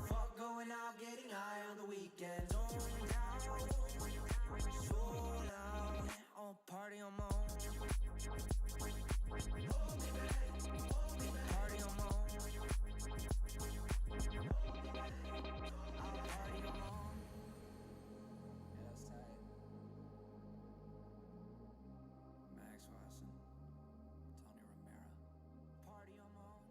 Fuck going out, getting high on the weekend. Zone out, sold out. On party on my own. Party on my own. Party on my own. Yeah, that's tight. Max Watson, Tony Romero. Party on my own.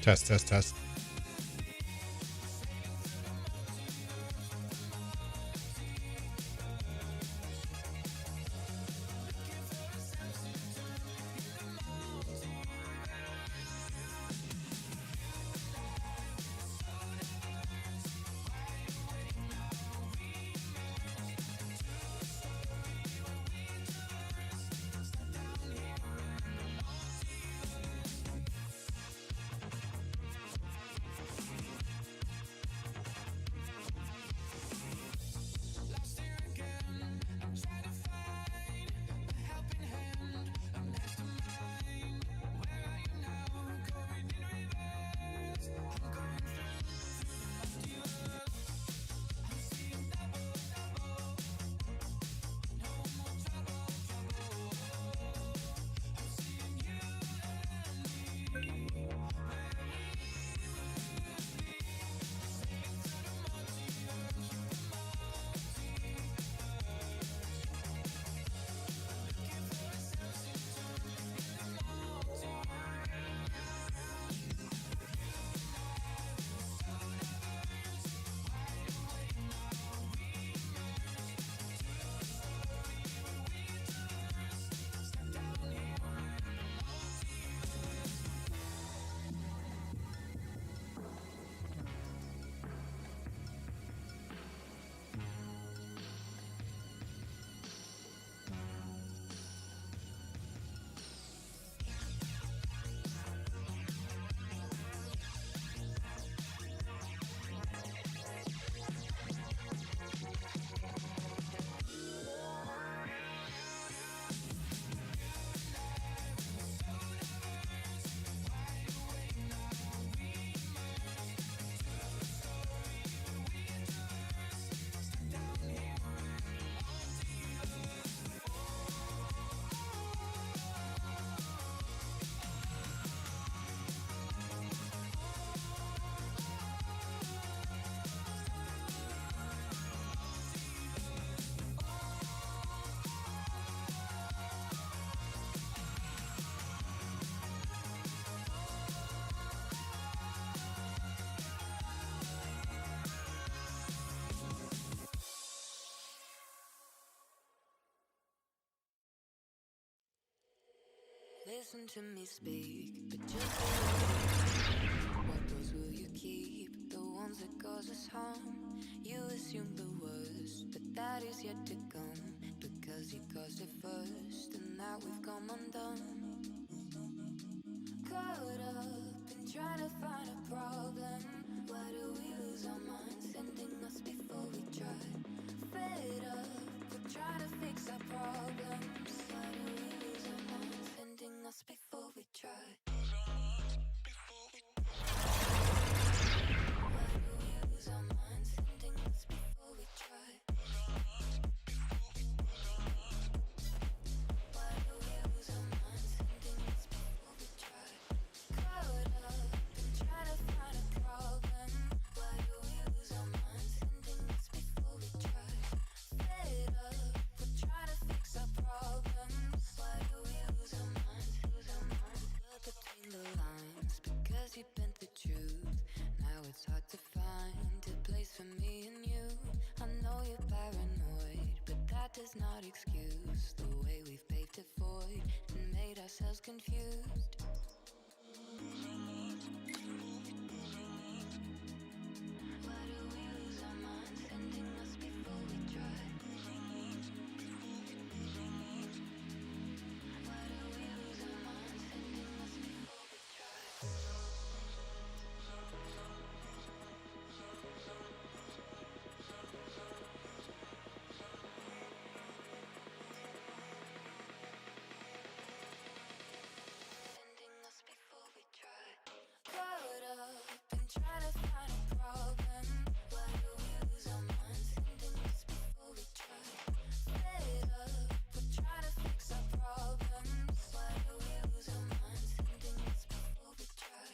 Test, test, test. Listen to me speak, but just what those will you keep? The ones that cause us harm. You assume the worst, but that is yet to come. Because you caused it first, and now we've come undone. Caught up in trying to find a problem. Why do we lose our minds, sending us before we try? Fed up with trying to fix our problems. Why do we lose our minds, sending us before we try? Why do we lose our minds, sending us before we try? Why do we lose our minds, it's hard to find a place for me and you. I know you're paranoid, but that does not excuse the way we've paved a void and made ourselves confused. Why do we lose our minds, sending us before we try? Why do we lose our minds, sending us before we try? Sending us before we try. Caught up and trying to find a problem. Why do we lose our minds, sending us before we try? Fed up with trying to fix our problems. Why do we lose our minds, sending us before we try?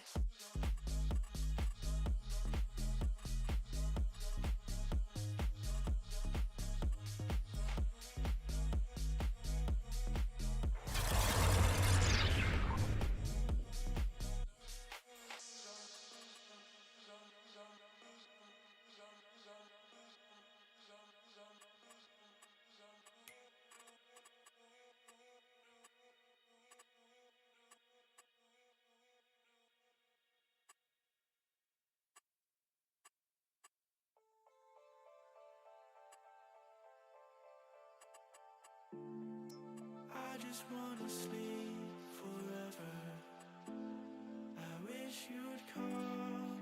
I just wanna sleep forever. I wish you'd call.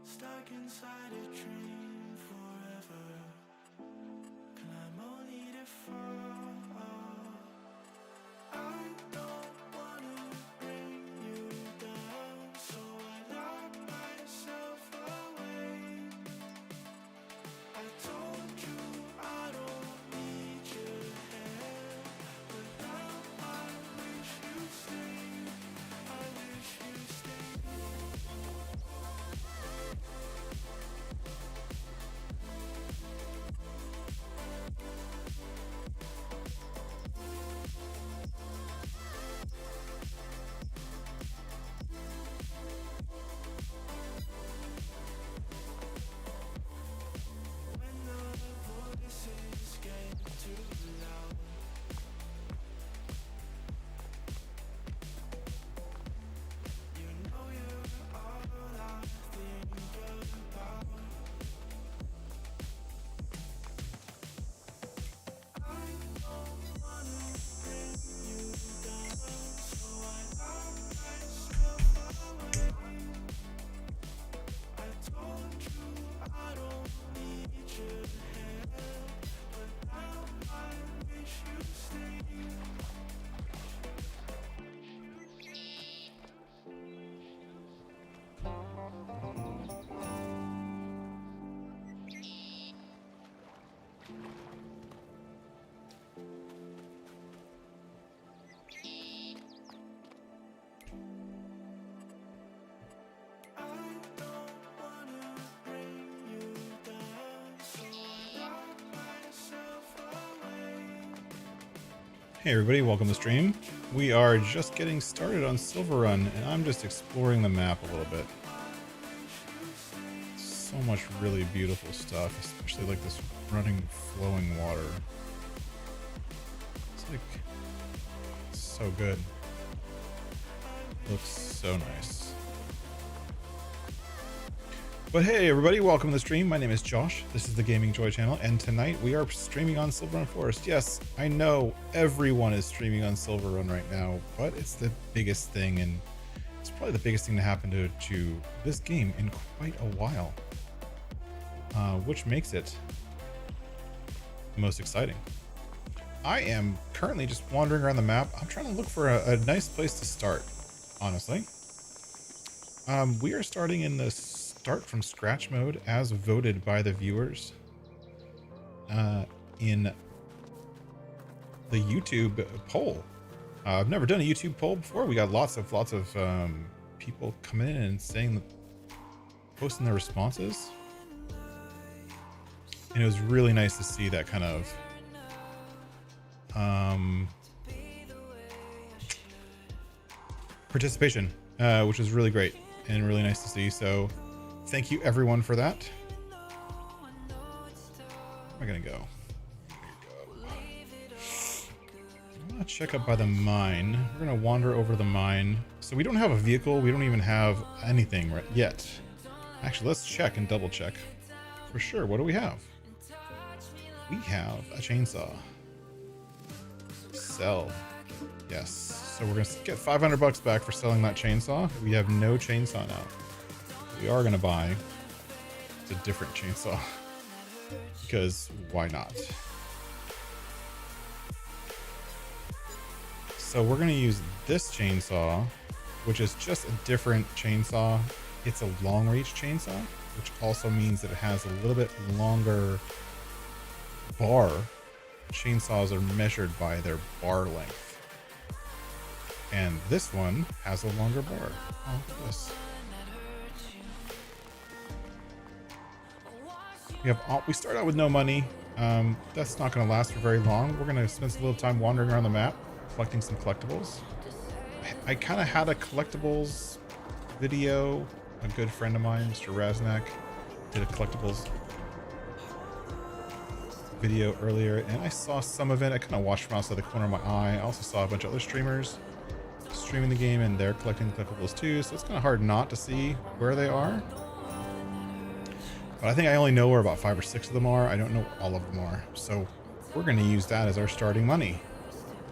Stuck inside a dream forever. Climb only to fall. I don't wanna bring you down, so I lock myself away. I told you I don't need your help, but now I wish you'd stay. I wish you'd stay. When the voices get too loud, you know you're all I think about. I don't wanna bring you down, so I lock myself away. I told you I don't need your help, but now I wish you'd stay. I don't wanna bring you down, so I lock myself away. Hey everybody, welcome to the stream. We are just getting started on SIlverrun, and I'm just exploring the map a little bit. So much really beautiful stuff, especially like this running, flowing water. It's like so good. Looks so nice. But hey everybody, welcome to the stream. My name is Josh. This is the Gaming Joy channel, and tonight we are streaming on SIlverrun Forest. Yes, I know everyone is streaming on SIlverrun right now, but it's the biggest thing, and it's probably the biggest thing to happen to this game in quite a while, which makes it the most exciting. I am currently just wandering around the map. I'm trying to look for a nice place to start, honestly. We are starting in the start from scratch mode as voted by the viewers in the YouTube poll. I've never done a YouTube poll before. We got lots of people coming in and saying, posting their responses, and it was really nice to see that kind of participation, which was really great. and really nice to see. So thank you everyone for that. Where am I gonna go? I'm gonna check up by the mine. We're gonna wander over the mine. So we don't have a vehicle. We don't even have anything right yet. Actually, let's check and double check for sure. What do we have? We have a chainsaw. Sell. Yes. So we're gonna get 500 bucks back for selling that chainsaw. We have no chainsaw now. We are gonna buy a different chainsaw because why not? So we're gonna use this chainsaw, which is just a different chainsaw. It's a long reach chainsaw, which also means that it has a little bit longer bar. Chainsaws are measured by their bar length. And this one has a longer bar. Oh, look at this. We start out with no money. That's not going to last for very long. We're going to spend a little time wandering around the map, collecting some collectibles. I kind of had a collectibles video. A good friend of mine, Mr. Raznak, did a collectibles video earlier, and I saw some of it. I kind of watched from outside the corner of my eye. I also saw a bunch of other streamers streaming the game, and they're collecting collectibles too, so it's kind of hard not to see where they are. But I think I only know where about 5 or 6 of them are. I don't know all of them are. So we're going to use that as our starting money.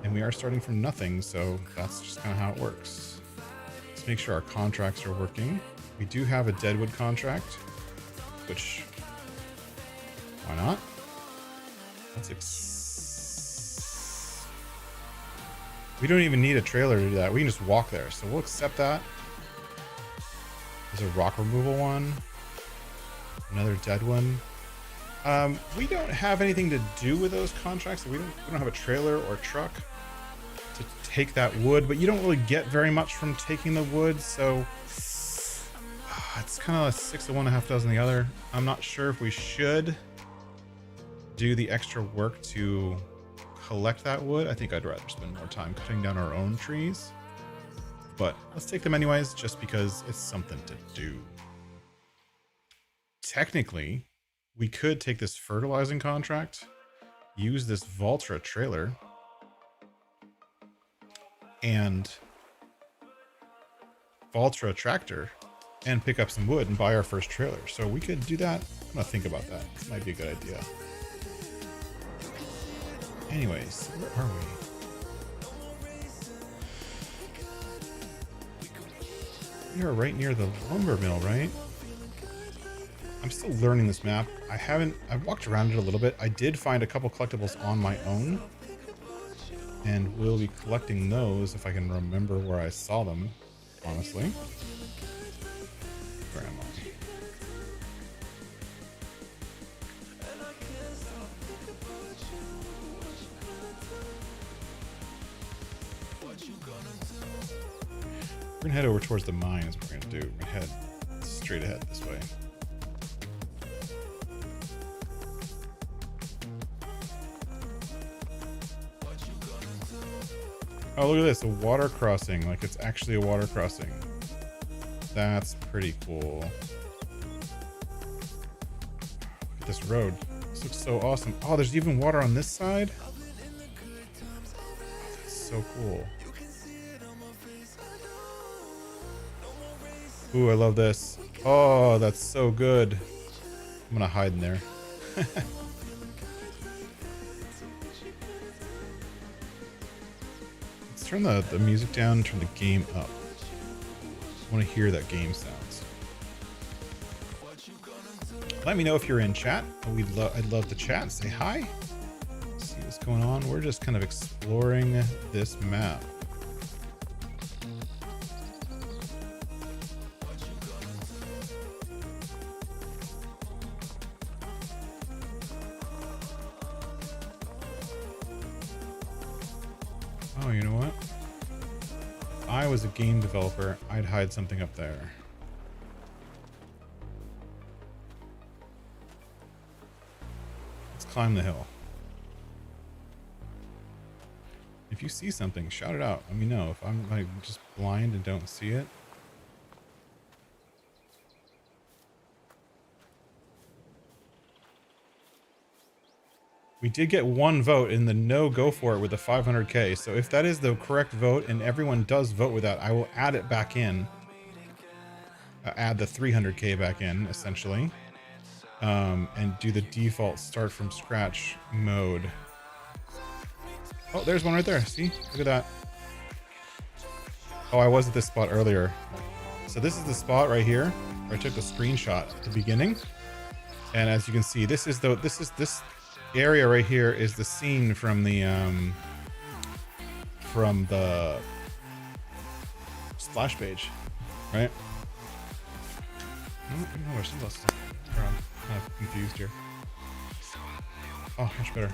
And we are starting from nothing, so that's just kind of how it works. Let's make sure our contracts are working. We do have a Deadwood contract, which, why not? We don't even need a trailer to do that. We can just walk there, so we'll accept that. There's a rock removal one. Another dead one. We don't have anything to do with those contracts. We don't have a trailer or truck to take that wood, but you don't really get very much from taking the wood, so it's kind of a 6 of one, 1/2 dozen the other. I'm not sure if we should do the extra work to collect that wood. I think I'd rather spend more time cutting down our own trees, but let's take them anyways, just because it's something to do. Technically, we could take this fertilizing contract, use this Valtra trailer, and Valtra tractor, and pick up some wood and buy our first trailer. So we could do that. I'm gonna think about that. This might be a good idea. Anyways, where are we? We are right near the lumber mill, right? I'm still learning this map. I've walked around it a little bit. I did find a couple collectibles on my own, and we'll be collecting those if I can remember where I saw them, honestly. Where am I? We're gonna head over towards the mine is what we're gonna do. We're gonna head straight ahead this way. Oh, look at this, a water crossing. Like it's actually a water crossing. That's pretty cool. Look at this road. This looks so awesome. Oh, there's even water on this side? That's so cool. Ooh, I love this. Oh, that's so good. I'm gonna hide in there. Let's turn the music down and turn the game up. I want to hear that game sounds. Let me know if you're in chat. I'd love to chat. Say hi. See what's going on. We're just kind of exploring this map. Oh, you know what? If I was a game developer, I'd hide something up there. Let's climb the hill. If you see something, shout it out. Let me know. If I'm like just blind and don't see it, We did get one vote in the no go for it with the 500k. So if that is the correct vote and everyone does vote with that, I will add it back in. Add the 300k back in, essentially. And do the default start from scratch mode. Oh, there's one right there. See? Look at that. Oh, I was at this spot earlier. So this is the spot right here where I took the screenshot at the beginning. And as you can see, this area right here is the scene from the splash page, right? I don't know where sunglasses are. I'm kind of confused here. Oh, much better.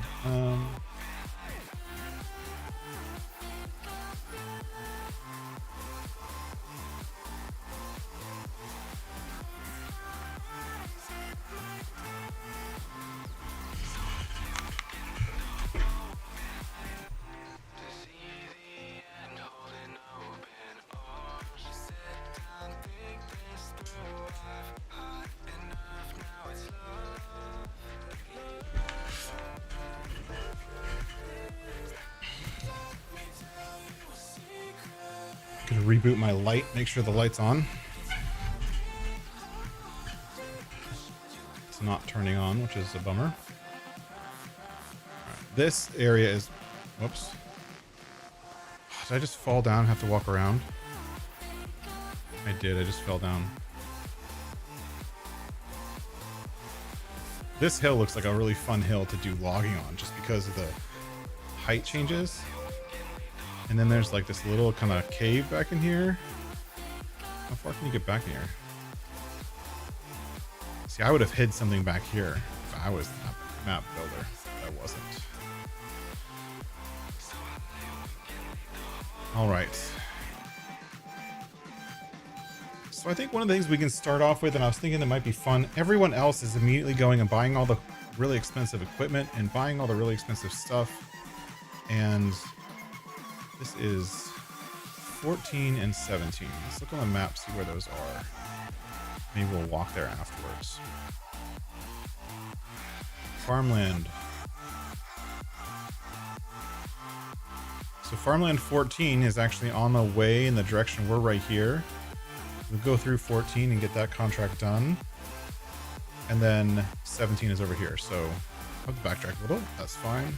Gonna reboot my light, make sure the light's on. It's not turning on, which is a bummer. Right, this area is, whoops. Did I just fall down and have to walk around? I did, I just fell down. This hill looks like a really fun hill to do logging on just because of the height changes. And then there's like this little kind of cave back in here. How far can you get back in here? See, I would have hid something back here if I was the map builder. I wasn't. All right. So I think one of the things we can start off with, and I was thinking that might be fun, everyone else is immediately going and buying all the really expensive equipment and buying all the really expensive stuff. And this is 14 and 17. Let's look on the map, see where those are. Maybe we'll walk there afterwards. Farmland. So farmland 14 is actually on the way in the direction we're right here. We'll go through 14 and get that contract done. And then 17 is over here. So I'll have to backtrack a little. That's fine.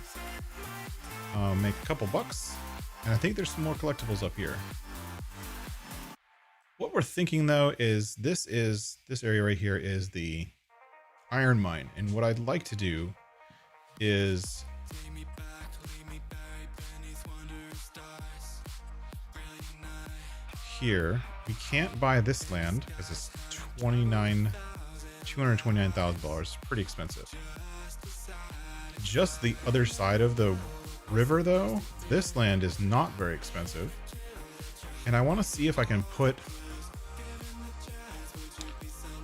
Make a couple bucks. And I think there's some more collectibles up here. What we're thinking though is this area right here is the iron mine. And what I'd like to do is here, we can't buy this land because it's $229,000. Pretty expensive. Just the other side of the river though, this land is not very expensive. And I want to see if I can put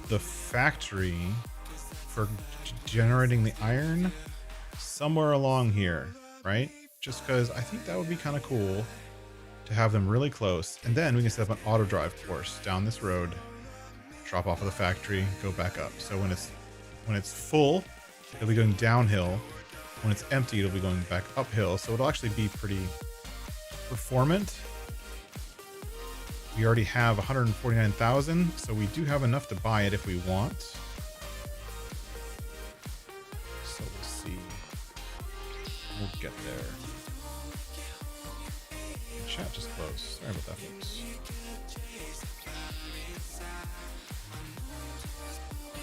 the factory for generating the iron somewhere along here, right? Just because I think that would be kind of cool to have them really close. And then we can set up an auto drive course down this road, drop off of the factory, go back up. So when it's full, it'll be going downhill. When it's empty, it'll be going back uphill. So it'll actually be pretty performant. We already have 149,000, so we do have enough to buy it if we want. So we'll see. We'll get there. Chat just closed. Sorry about that, folks.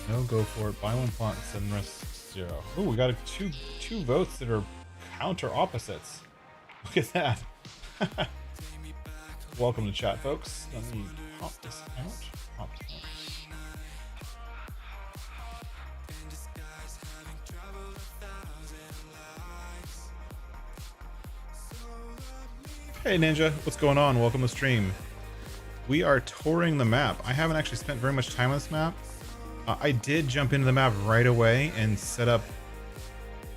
No, go for it. Buy one plot and send rest 0. Oh, we got two votes that are counter opposites. Look at that. Welcome to chat, folks. Let me pop this out. Pop this out. Hey Ninja, what's going on? Welcome to stream. We are touring the map. I haven't actually spent very much time on this map. I did jump into the map right away and set up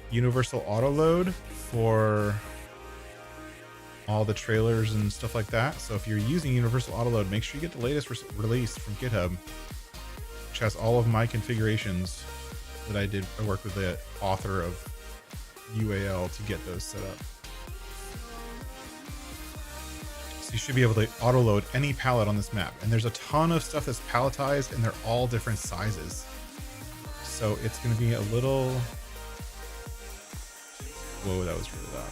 universal auto load for all the trailers and stuff like that. So if you're using universal auto load, make sure you get the latest release from GitHub, which has all of my configurations that I did. I worked with the author of UAL to get those set up. So you should be able to auto load any pallet on this map. And there's a ton of stuff that's palletized and they're all different sizes. So it's going to be a little... Whoa, that was really loud.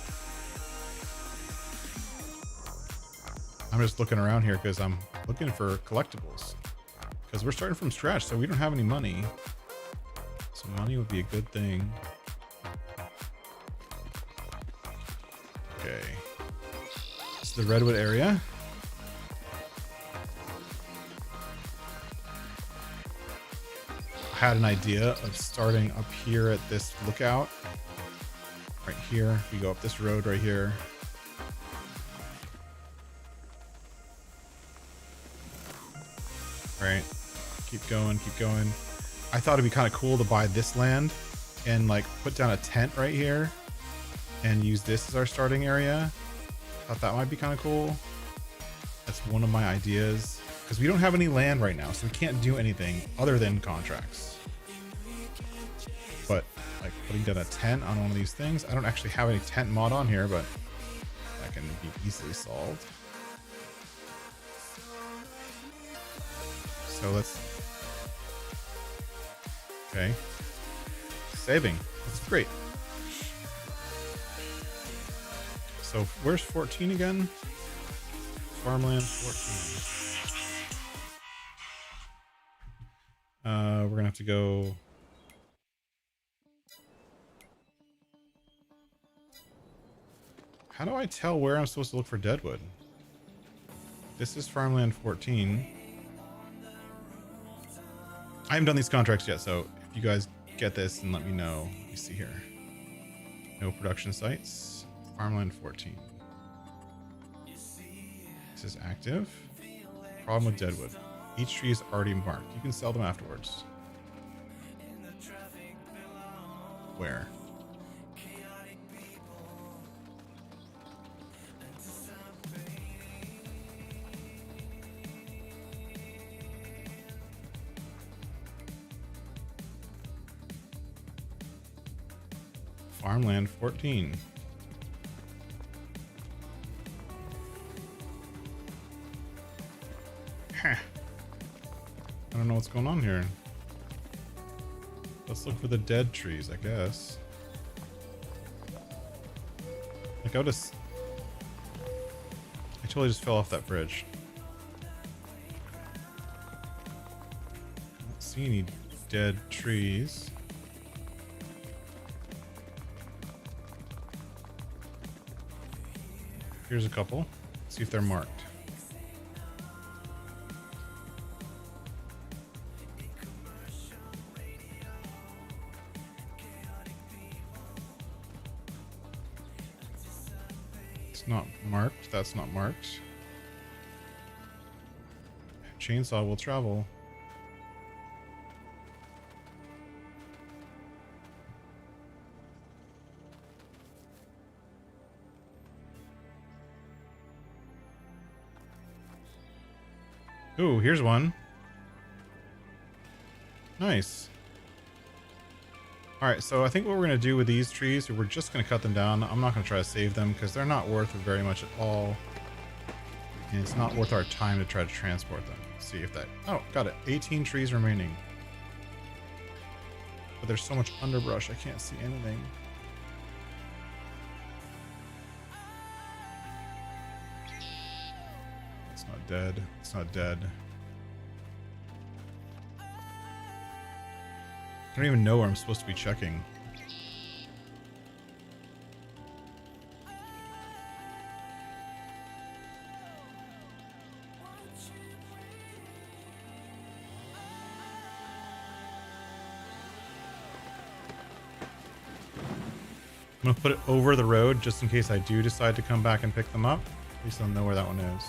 I'm just looking around here because I'm looking for collectibles. Because we're starting from scratch, so we don't have any money. So money would be a good thing. Okay. This is the Redwood area. I had an idea of starting up here at this lookout. Right here. We go up this road right here. Right. Keep going, keep going. I thought it'd be kind of cool to buy this land and like put down a tent right here and use this as our starting area. Thought that might be kind of cool. That's one of my ideas because we don't have any land right now, so we can't do anything other than contracts. But like putting down a tent on one of these things, I don't actually have any tent mod on here, but that can be easily solved. So let's... Okay. Saving. That's great. So where's 14 again? Farmland 14. We're gonna have to go... How do I tell where I'm supposed to look for deadwood? This is Farmland 14. I haven't done these contracts yet, so if you guys get this and let me know. Let me see here. No production sites. Farmland 14. This is active. Problem with deadwood. Each tree is already marked. You can sell them afterwards. Where? Farmland 14. Huh. I don't know what's going on here. Let's look for the dead trees, I guess. Like I totally just fell off that bridge. I don't see any dead trees. Here's a couple. See if they're marked. It's not marked. That's not marked. Chainsaw will travel. Ooh, here's one. Nice. Alright, so I think what we're going to do with these trees, we're just going to cut them down. I'm not going to try to save them because they're not worth very much at all. And it's not worth our time to try to transport them. Let's see if that... Oh, got it. 18 trees remaining. But there's so much underbrush, I can't see anything. It's not dead. It's not dead. I don't even know where I'm supposed to be checking. I'm gonna put it over the road just in case I do decide to come back and pick them up. At least I'll know where that one is.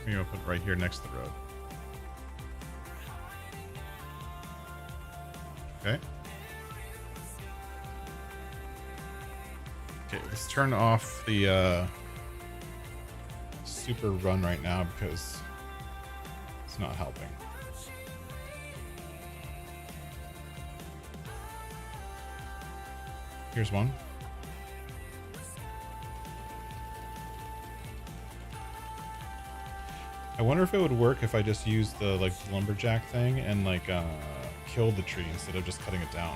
I'm gonna put it right here next to the road. Okay. Okay, let's turn off the super run right now because it's not helping. Here's one. I wonder if it would work if I just used the like lumberjack thing and like killed the tree instead of just cutting it down.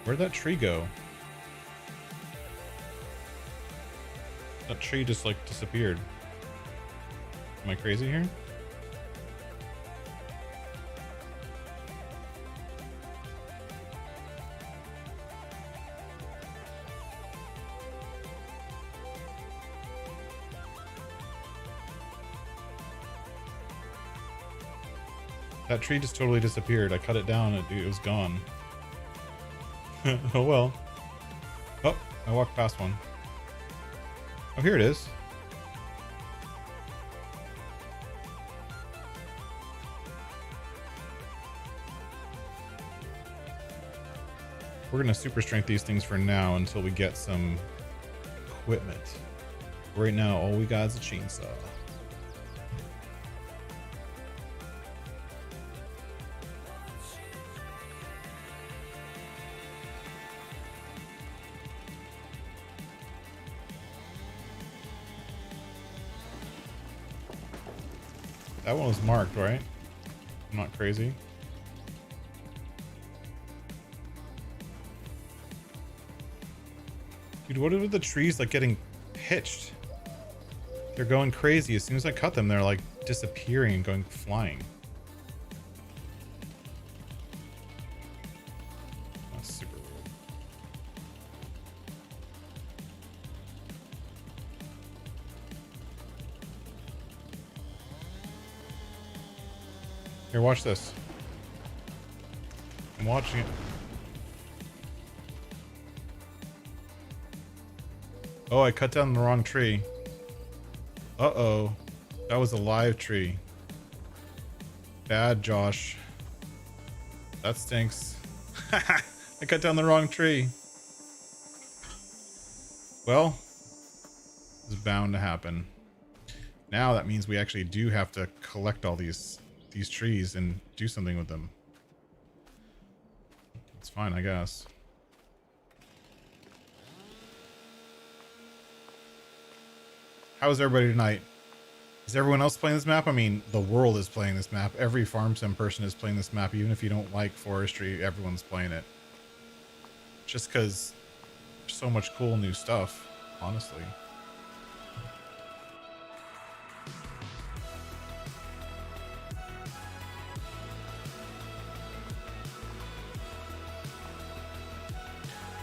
Where'd that tree go? That tree just like disappeared. Am I crazy here? That tree just totally disappeared. I cut it down and it was gone. Oh well. Oh, I walked past one. Oh, here it is. We're gonna super strength these things for now until we get some equipment. Right now, all we got is a chainsaw. That one was marked, right? I'm not crazy. Dude, what are the trees like getting pitched? They're going crazy. As soon as I cut them, they're like disappearing and going flying. That's super weird. Here, watch this. I'm watching it. Oh, I cut down the wrong tree. Uh-oh. That was a live tree. Bad, Josh. That stinks. I cut down the wrong tree. Well, it's bound to happen. Now that means we actually do have to collect all these trees and do something with them. It's fine, I guess. How's everybody tonight? Is everyone else playing this map? I mean, the world is playing this map. Every farm sim person is playing this map. Even if you don't like forestry, everyone's playing it. Just because there's so much cool new stuff, honestly.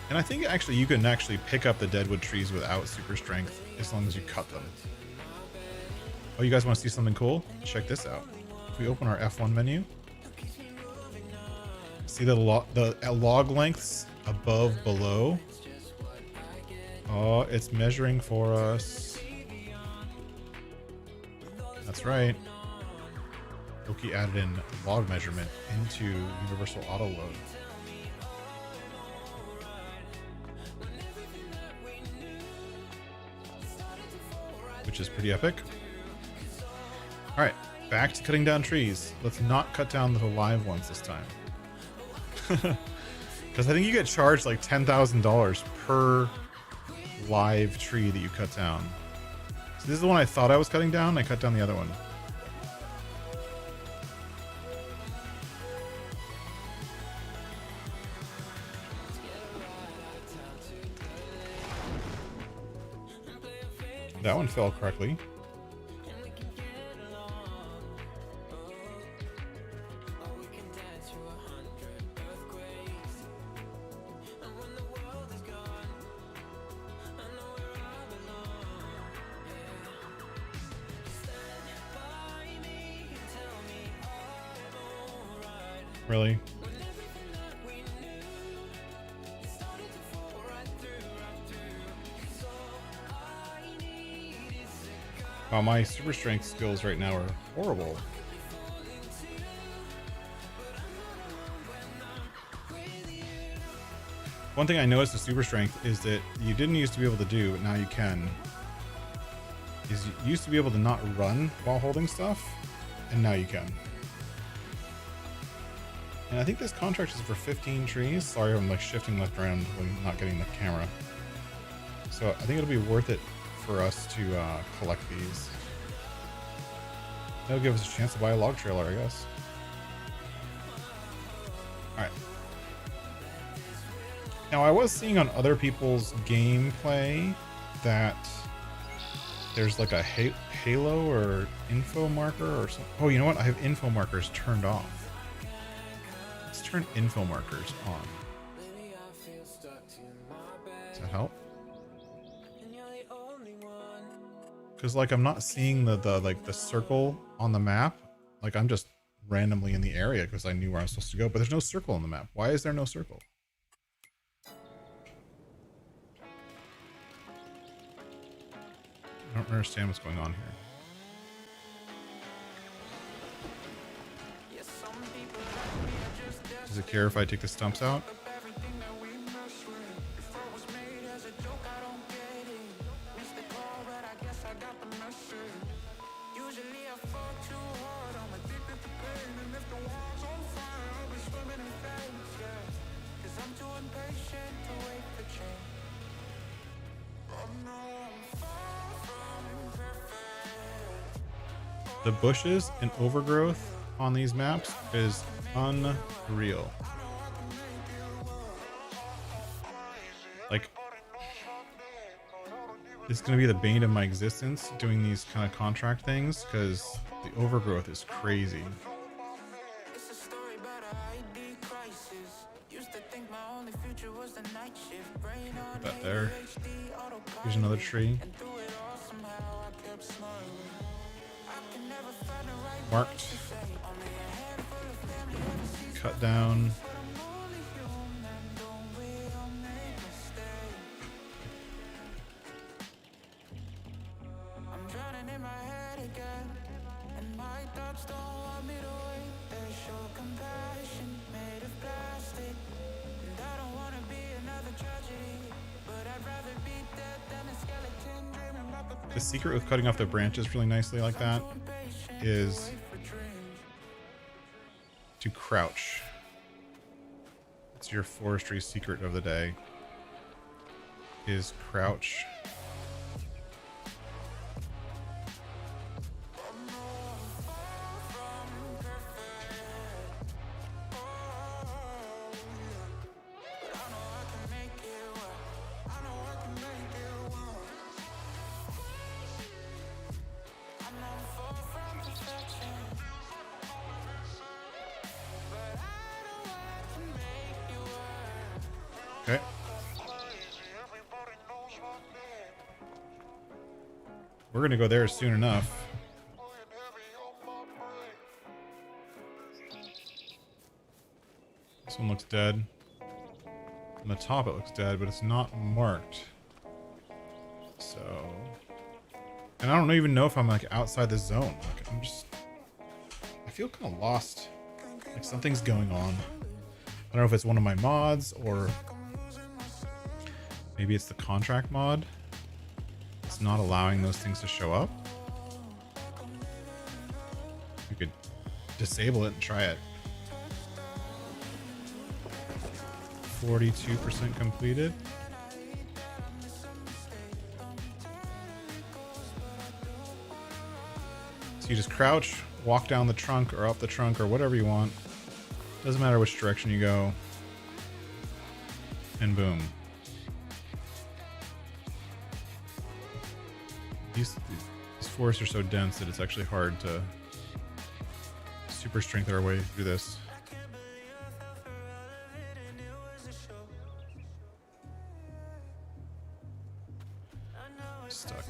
And I think actually you can actually pick up the deadwood trees without super strength as long as you cut them. Oh, you guys want to see something cool? Check this out. If we open our F1 menu, see the log lengths above, below. Oh, it's measuring for us. That's right. Loki added in log measurement into universal auto load. Which is pretty epic. All right, back to cutting down trees. Let's not cut down the live ones this time. Because I think you get charged like $10,000 per live tree that you cut down. So this is the one I thought I was cutting down. I cut down the other one. That one fell correctly. Really? Wow, my super strength skills right now are horrible. One thing I noticed with super strength is that you didn't used to be able to do, but now you can. is you used to be able to not run while holding stuff, and now you can. And I think this contract is for 15 trees. Sorry, I'm like shifting left around when not getting the camera. So I think it'll be worth it for us to collect these. That'll give us a chance to buy a log trailer, I guess. Alright. Now I was seeing on other people's gameplay that there's like a halo or info marker or something. Oh, you know what? I have info markers turned off. Let's turn info markers on. Does that help? Because like I'm not seeing the circle on the map. Like I'm just randomly in the area because I knew where I was supposed to go, but there's no circle on the map. Why is there no circle? I don't understand what's going on here. Does it care if I take the stumps out? The bushes and overgrowth on these maps is unreal. Like, it's going to be the bane of my existence doing these kind of contract things because the overgrowth is crazy. Put that there. Here's another tree. Marked. Cut down. The secret with cutting off the branches really nicely like that is to crouch. It's your forestry secret of the day. Is crouch. Okay. We're gonna go there soon enough. This one looks dead. On the top it looks dead, but it's not marked. So... And I don't even know if I'm like outside the zone. Like, I feel kind of lost. Like something's going on. I don't know if it's one of my mods or maybe it's the contract mod. It's not allowing those things to show up. You could disable it and try it. 42% completed. So you just crouch, walk down the trunk or up the trunk or whatever you want. Doesn't matter which direction you go. And boom. These forests are so dense that it's actually hard to super strength our way through this. Stuck.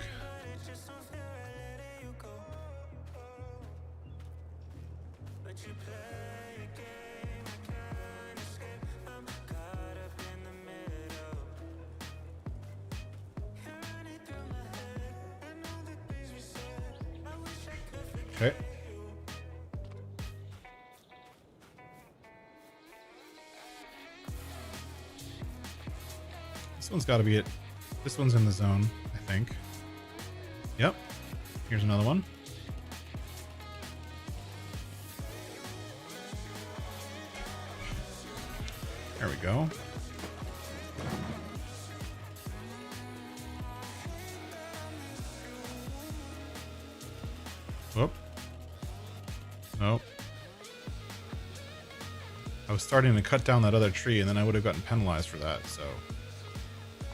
Okay. This one's got to be it. This one's in the zone, I think. Yep. Here's another one. There we go. Whoop. Nope. I was starting to cut down that other tree and then I would have gotten penalized for that, so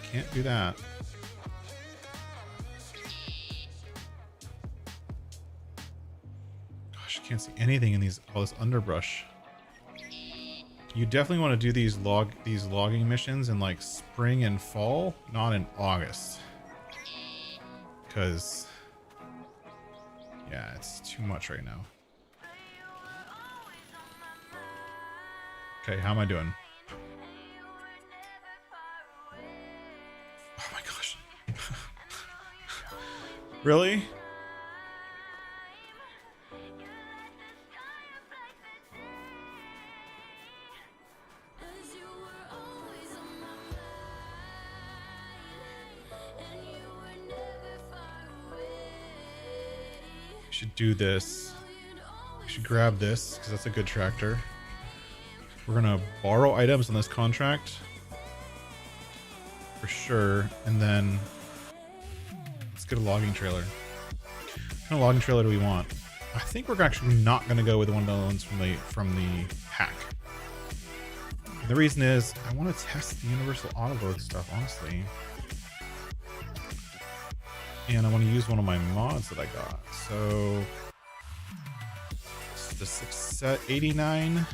can't do that. Gosh, I can't see anything in all this underbrush. You definitely want to do these logging missions in like spring and fall, not in August. Because yeah, it's too much right now. Okay, how am I doing? Oh my gosh. Really? Should do this. We should grab this because that's a good tractor. We're gonna borrow items on this contract for sure, and then let's get a logging trailer. What kind of logging trailer do we want? I think we're actually not gonna go with one of the ones from the hack. And the reason is I want to test the universal auto load stuff, honestly. And I want to use one of my mods that I got. So this is the 689,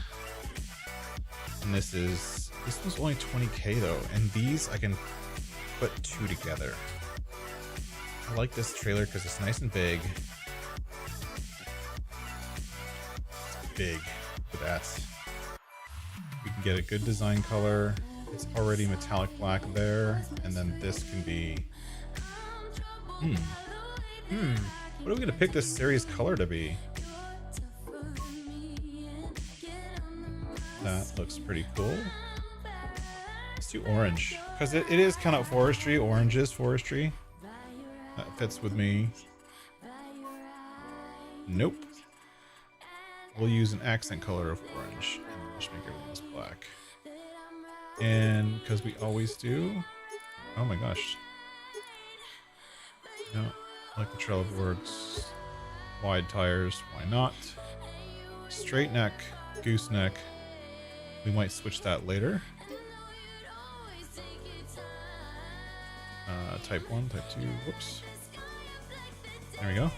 and this was only 20k though, and these I can put 2 together. I like this trailer because it's nice and big. It's big for that. We can get a good design color. It's already metallic black there, and then this can be what are we gonna pick this series color to be? That looks pretty cool. Let's do orange, because it is kind of forestry. Orange is forestry. That fits with me. Nope. We'll use an accent color of orange, and we'll just make everything else black. And because we always do. Oh my gosh. No, I like the trail of words. Wide tires, why not? Straight neck, gooseneck. We might switch that later. Type 1, type 2, whoops. There we go.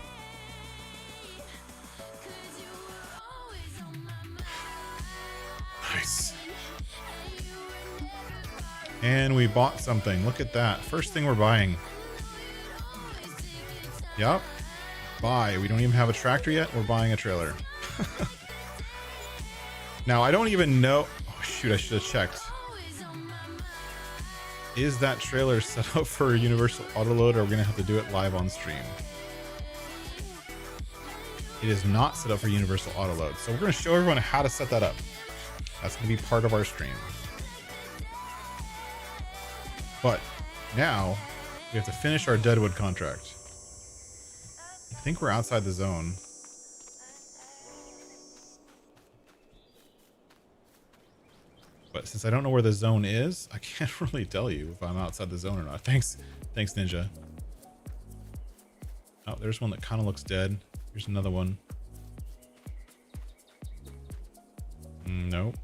Nice. And we bought something. Look at that. First thing we're buying. Yep. Buy. We don't even have a tractor yet. We're buying a trailer. Now, I don't even know. Oh, shoot. I should have checked. Is that trailer set up for universal auto load, or are we going to have to do it live on stream? It is not set up for universal auto load. So we're going to show everyone how to set that up. That's going to be part of our stream. But now we have to finish our Deadwood contract. I think we're outside the zone. But since I don't know where the zone is, I can't really tell you if I'm outside the zone or not. Thanks, Ninja. Oh, there's one that kind of looks dead. Here's another one. Nope.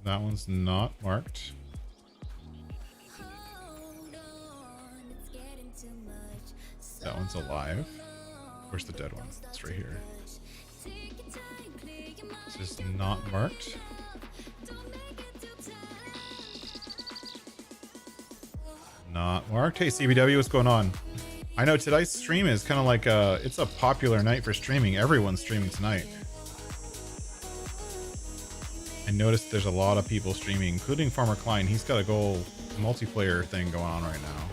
That one's not marked. That one's alive. Where's the dead one? It's right here. This is not marked. Not marked. Hey CBW, what's going on? I know today's stream is kind of like it's a popular night for streaming. Everyone's streaming tonight. I noticed there's a lot of people streaming, including Farmer Klein. He's got a goal multiplayer thing going on right now.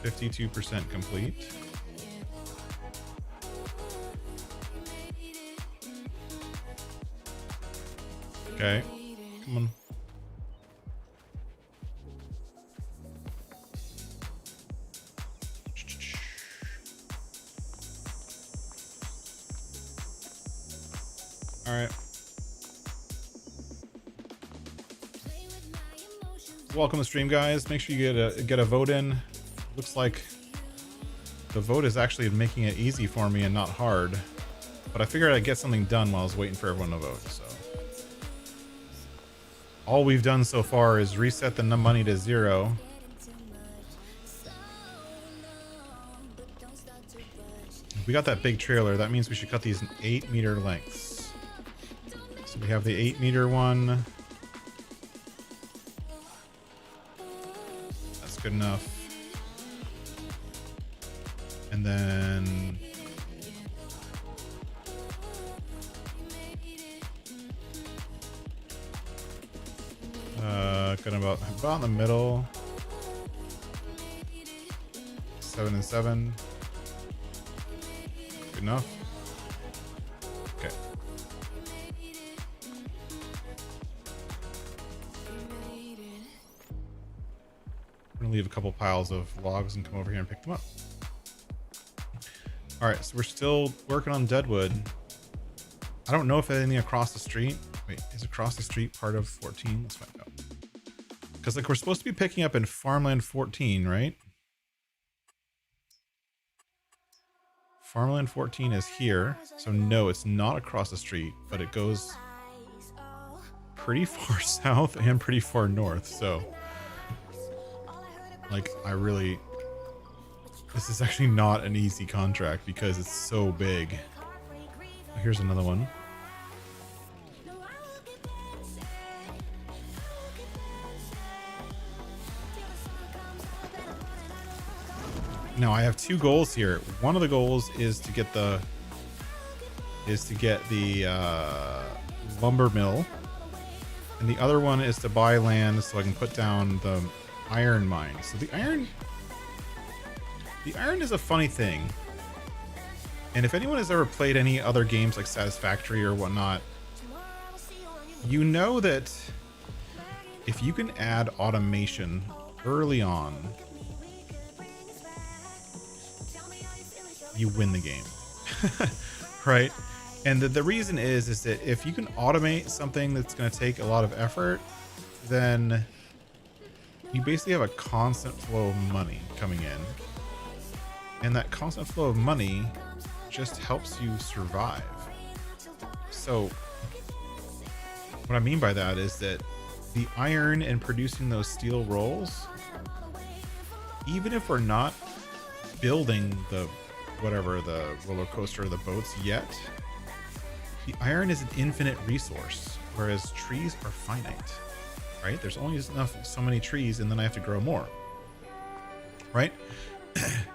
52% complete. Okay, come on. All right. Welcome to the stream, guys. Make sure you get a vote in. Looks like the vote is actually making it easy for me and not hard. But I figured I'd get something done while I was waiting for everyone to vote. So all we've done so far is reset the money to 0. We got that big trailer. That means we should cut these in 8-meter lengths. So we have the 8-meter one. That's good enough. And then gonna about in the middle. 7 and 7. Good enough. Okay. I'm gonna leave a couple piles of logs and come over here and pick them up. All right, so we're still working on deadwood. I don't know if anything across the street. Wait, is across the street part of 14? Let's find out. Because like we're supposed to be picking up in farmland 14, right? Farmland 14 is here. So no, it's not across the street, but it goes pretty far south and pretty far north. So like this is actually not an easy contract because it's so big. Here's another one. Now I have 2 goals here. One of the goals is to get the lumber mill, and the other one is to buy land so I can put down the iron mine. So the iron is a funny thing. And if anyone has ever played any other games like Satisfactory or whatnot, you know that if you can add automation early on, you win the game. Right? And the reason is that if you can automate something that's going to take a lot of effort, then you basically have a constant flow of money coming in. And that constant flow of money just helps you survive. So what I mean by that is that the iron and producing those steel rolls, even if we're not building the roller coaster or the boats yet, the iron is an infinite resource, whereas trees are finite, right? There's only so many trees, and then I have to grow more, right?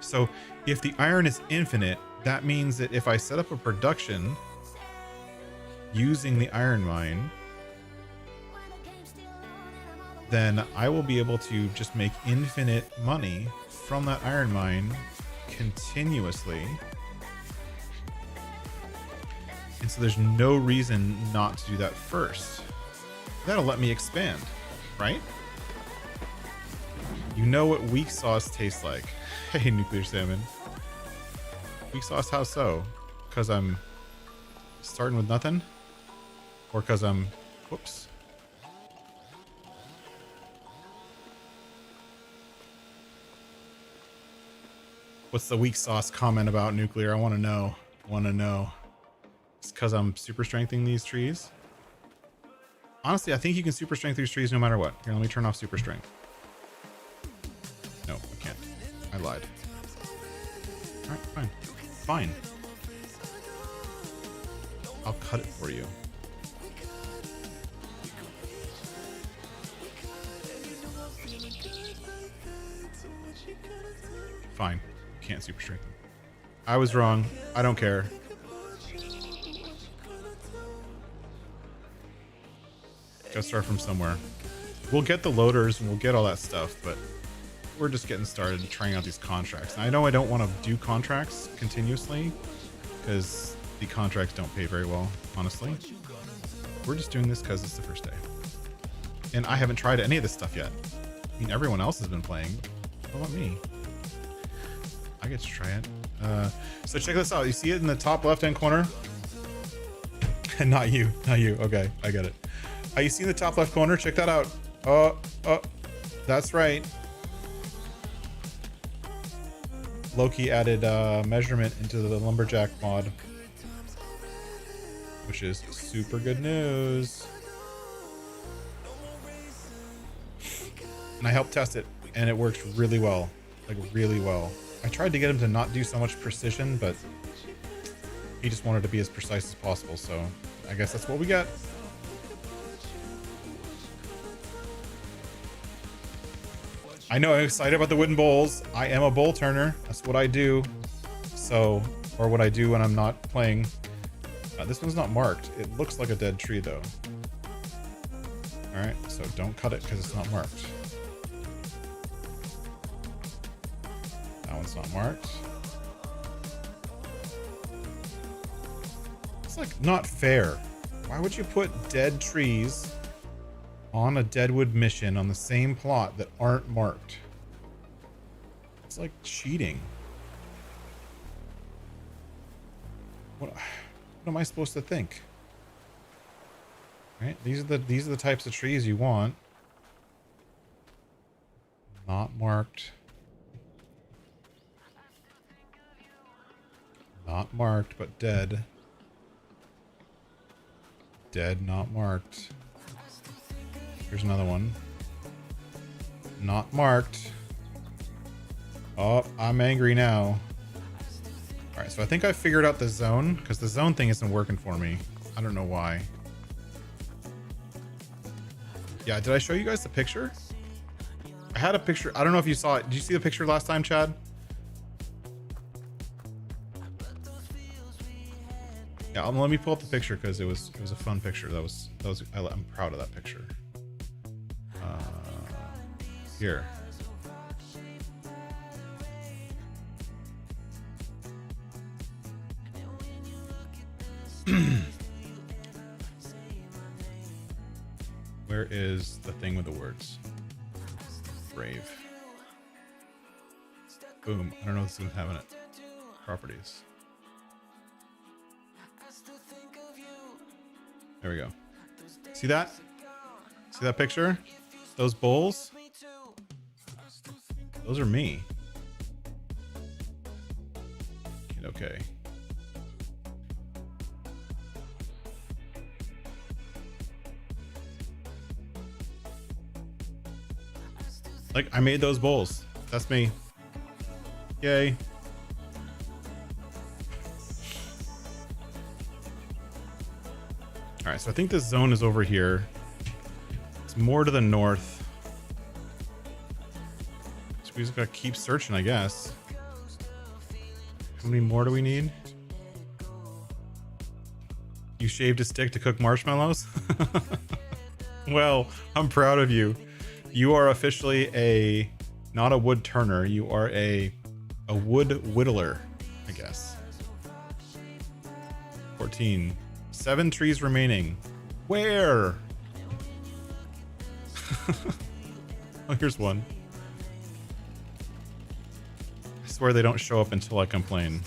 So if the iron is infinite, that means that if I set up a production using the iron mine, then I will be able to just make infinite money from that iron mine continuously. And so there's no reason not to do that first. That'll let me expand, right? You know what weak sauce tastes like. Hey, Nuclear Salmon. Weak sauce, how so? Because I'm starting with nothing? Or because I'm... Whoops. What's the weak sauce comment about, Nuclear? I want to know. It's because I'm super strengthening these trees. Honestly, I think you can super strength these trees no matter what. Here, let me turn off super strength. No, I can't. I lied. Alright, fine. Fine. I'll cut it for you. Fine. Can't super strength them. I was wrong. I don't care. Gotta start from somewhere. We'll get the loaders and we'll get all that stuff, but we're just getting started and trying out these contracts. And I know I don't want to do contracts continuously because the contracts don't pay very well, honestly. We're just doing this because it's the first day. And I haven't tried any of this stuff yet. I mean, everyone else has been playing. What about me? I get to try it. So check this out. You see it in the top left-hand corner? Not you, not you. Okay, I get it. You see the top left corner? Check that out. That's right. Loki added measurement into the lumberjack mod, which is super good news. And I helped test it, and it works really well, like really well. I tried to get him to not do so much precision, but he just wanted to be as precise as possible, so I guess that's what we got. I know I'm excited about the wooden bowls. I am a bowl turner. That's what I do. So, or what I do when I'm not playing. This one's not marked. It looks like a dead tree though. All right, so don't cut it because it's not marked. That one's not marked. It's like not fair. Why would you put dead trees on a deadwood mission on the same plot that aren't marked? It's like cheating. What am I supposed to think? Right? These are the types of trees you want. Not marked. Not marked, but dead. Dead, not marked. Here's another one. Not marked. Oh, I'm angry now. Alright, so I think I figured out the zone, because the zone thing isn't working for me. I don't know why. Yeah, did I show you guys the picture? I had a picture. I don't know if you saw it. Did you see the picture last time, Chad? Yeah, let me pull up the picture because it was a fun picture. I'm proud of that picture. Here. Where is the thing with the words? Brave. Boom. I don't know if this is having it. Properties. There we go. See that? See that picture? Those bowls? Those are me. Okay. Like, I made those bowls. That's me. Yay. All right, so I think this zone is over here. It's more to the north. So we just gotta keep searching, I guess. How many more do we need? You shaved a stick to cook marshmallows? Well, I'm proud of you. You are officially not a wood turner. You are a wood whittler, I guess. 14. 7 trees remaining. Where? Oh, here's one. I swear they don't show up until I complain.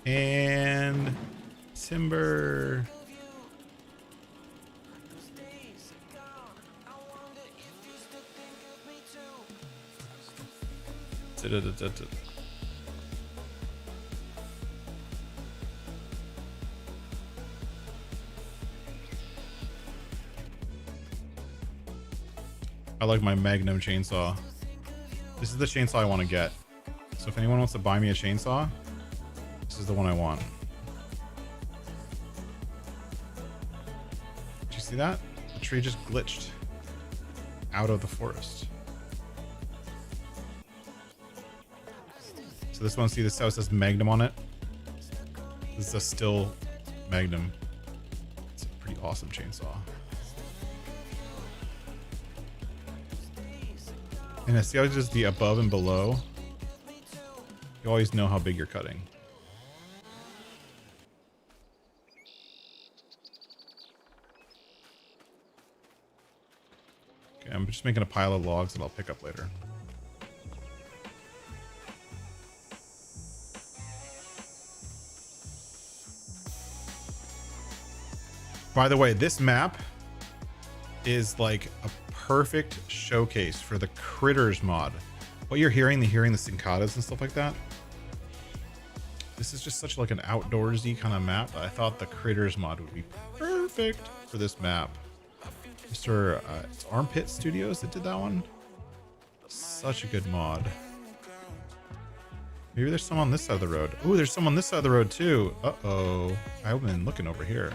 And timber. I like my Magnum chainsaw. This is the chainsaw I want to get. So if anyone wants to buy me a chainsaw, this is the one I want. Did you see that? The tree just glitched out of the forest. So this one, see this house says Magnum on it? This is a still Magnum. It's a pretty awesome chainsaw. And I see how just the above and below. You always know how big you're cutting. Okay, I'm just making a pile of logs that I'll pick up later. By the way, this map is like a perfect showcase for the critters mod. What you're hearing the cicadas and stuff like that. This is just such like an outdoorsy kind of map. I thought the critters mod would be perfect for this map. Mr. It's Armpit Studios that did that one. Such a good mod. Maybe there's some on this side of the road. Ooh, there's some on this side of the road too. Uh-oh. I've been looking over here.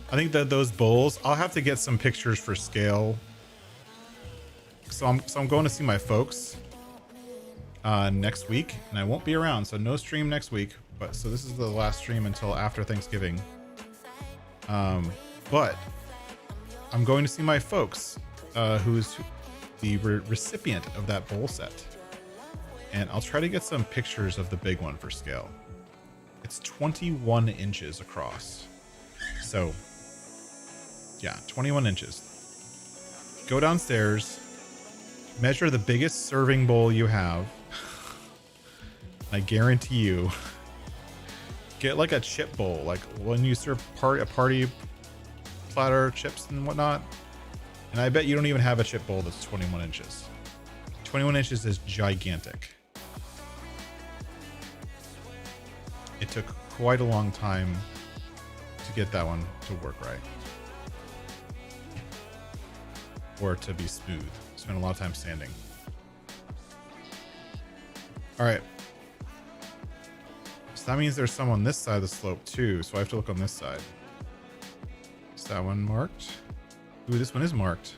I think that those bowls, I'll have to get some pictures for scale. So I'm going to see my folks next week, and I won't be around, so no stream next week. But so this is the last stream until after Thanksgiving. But I'm going to see my folks, who's the recipient of that bowl set, and I'll try to get some pictures of the big one for scale. It's 21 inches across, so yeah, 21 inches. Go downstairs, measure the biggest serving bowl you have. I guarantee you, get like a chip bowl, like when you serve a party platter, chips and whatnot. And I bet you don't even have a chip bowl that's 21 inches. 21 inches is gigantic. It took quite a long time to get that one to work right. Or to be smooth. Spent a lot of time sanding. All right. So that means there's some on this side of the slope too. So I have to look on this side. Is that one marked? Ooh, this one is marked.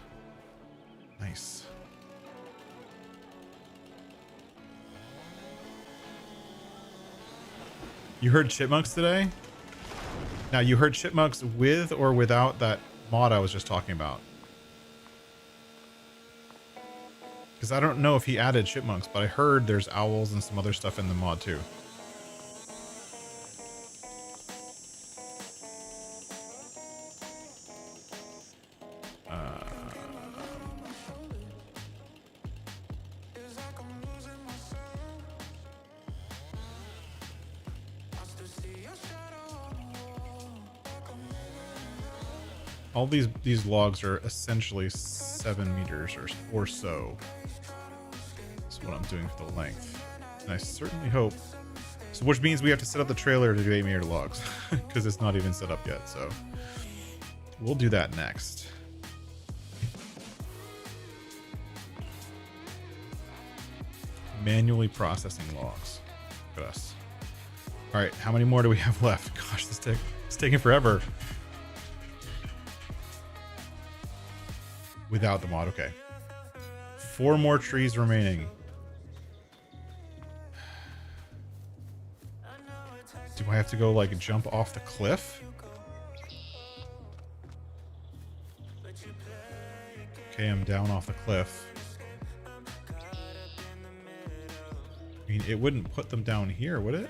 Nice. You heard chipmunks today? Now you heard chipmunks with or without that mod I was just talking about. Because I don't know if he added chipmunks, but I heard there's owls and some other stuff in the mod too. All these logs are essentially 7 meters or so. That's what I'm doing for the length. And I certainly hope. So which means we have to set up the trailer to do 8-meter logs because it's not even set up yet. So we'll do that next. Manually processing logs. Look at us. All right, how many more do we have left? Gosh, it's taking forever. Without the mod, okay. 4 more trees remaining. Do I have to go like jump off the cliff? Okay, I'm down off the cliff. I mean, it wouldn't put them down here, would it?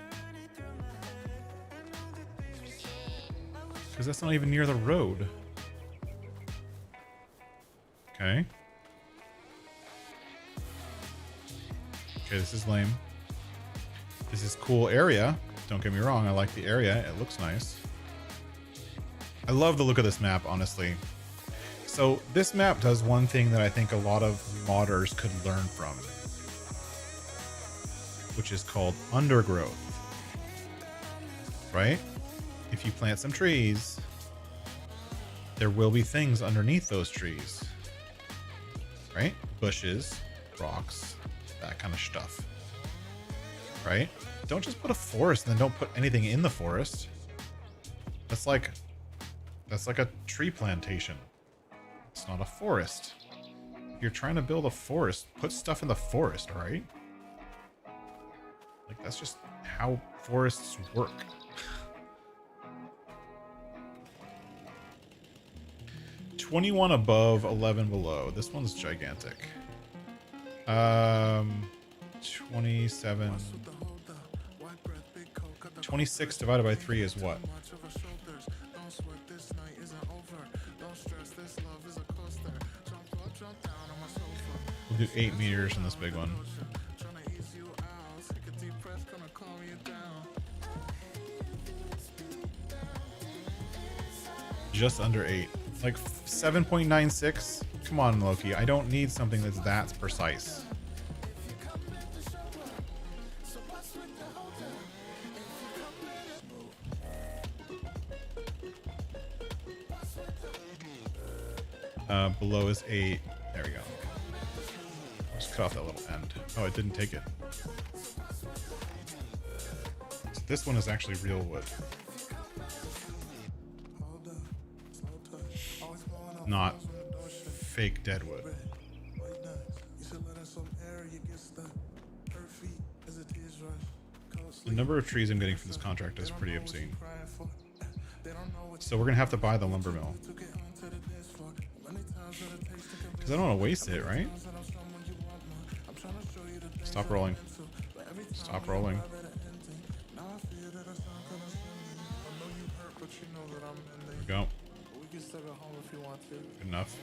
Because that's not even near the road. Okay. Okay, this is lame. This is cool area. Don't get me wrong, I like the area. It looks nice. I love the look of this map, honestly. So this map does one thing that I think a lot of modders could learn from, which is called undergrowth. Right? If you plant some trees, there will be things underneath those trees. Right? Bushes, rocks, that kind of stuff. Right? Don't just put a forest and then don't put anything in the forest. That's like a tree plantation. It's not a forest. If you're trying to build a forest, put stuff in the forest, right? Like that's just how forests work. 21 above, 11 below. This one's gigantic. 27. 26 divided by 3 is what? We'll do 8 meters in this big one. Just under 8. Like 7.96? Come on, Loki. I don't need something that's that precise. Below is 8. There we go. Just cut off that little end. Oh, it didn't take it. So this one is actually real wood. Not fake dead wood. The number of trees I'm getting for this contract is pretty obscene. So we're gonna have to buy the lumber mill. Because I don't want to waste it, right? Stop rolling. Stop rolling. There we go. Good enough.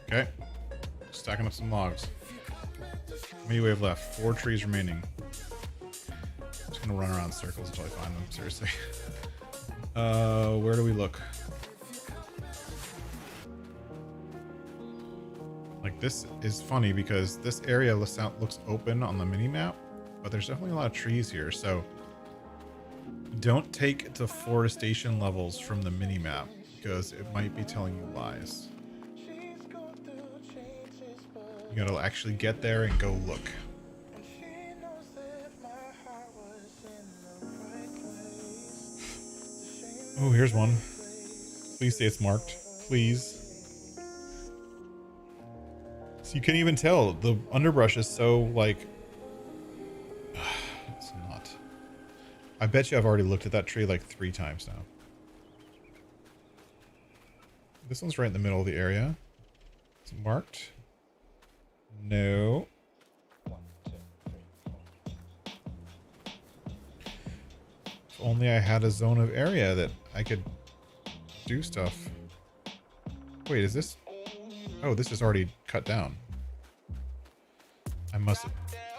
Okay. Stacking up some logs. How many do we have left? 4 trees remaining. I'm just gonna run around in circles until I find them, seriously. Where do we look? Like, this is funny because this area looks open on the mini map, but there's definitely a lot of trees here, so don't take deforestation levels from the mini map because it might be telling you lies. You gotta actually get there and go look. Oh, here's one. Please say it's marked. Please. So you can't even tell. The underbrush is so, like... It's not. I bet you I've already looked at that tree like 3 times now. This one's right in the middle of the area. Is it marked? No. If only I had a zone of area that I could do stuff. Wait, is this? Oh, this is already cut down. I must.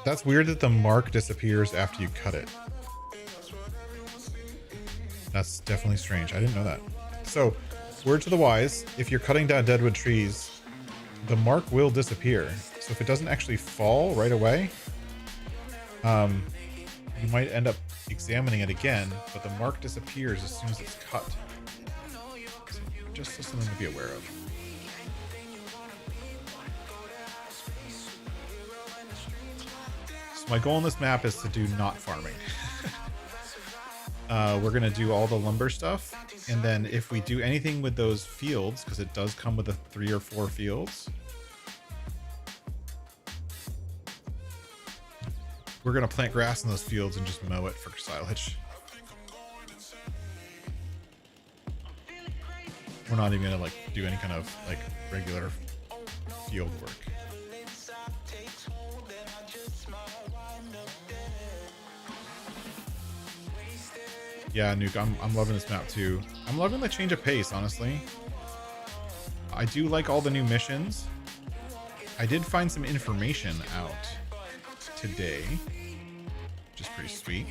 That's weird that the mark disappears after you cut it. That's definitely strange. I didn't know that. So, word to the wise, if you're cutting down deadwood trees, the mark will disappear. So if it doesn't actually fall right away, you might end up examining it again, but the mark disappears as soon as it's cut. So just something to be aware of. So my goal on this map is to do not farming. We're going to do all the lumber stuff. And then if we do anything with those fields, because it does come with 3 or 4 fields, we're going to plant grass in those fields and just mow it for silage. We're not even going to like do any kind of like regular field work. Yeah, Nuke, I'm loving this map too. I'm loving the change of pace, honestly. I do like all the new missions. I did find some information out today, which is pretty sweet.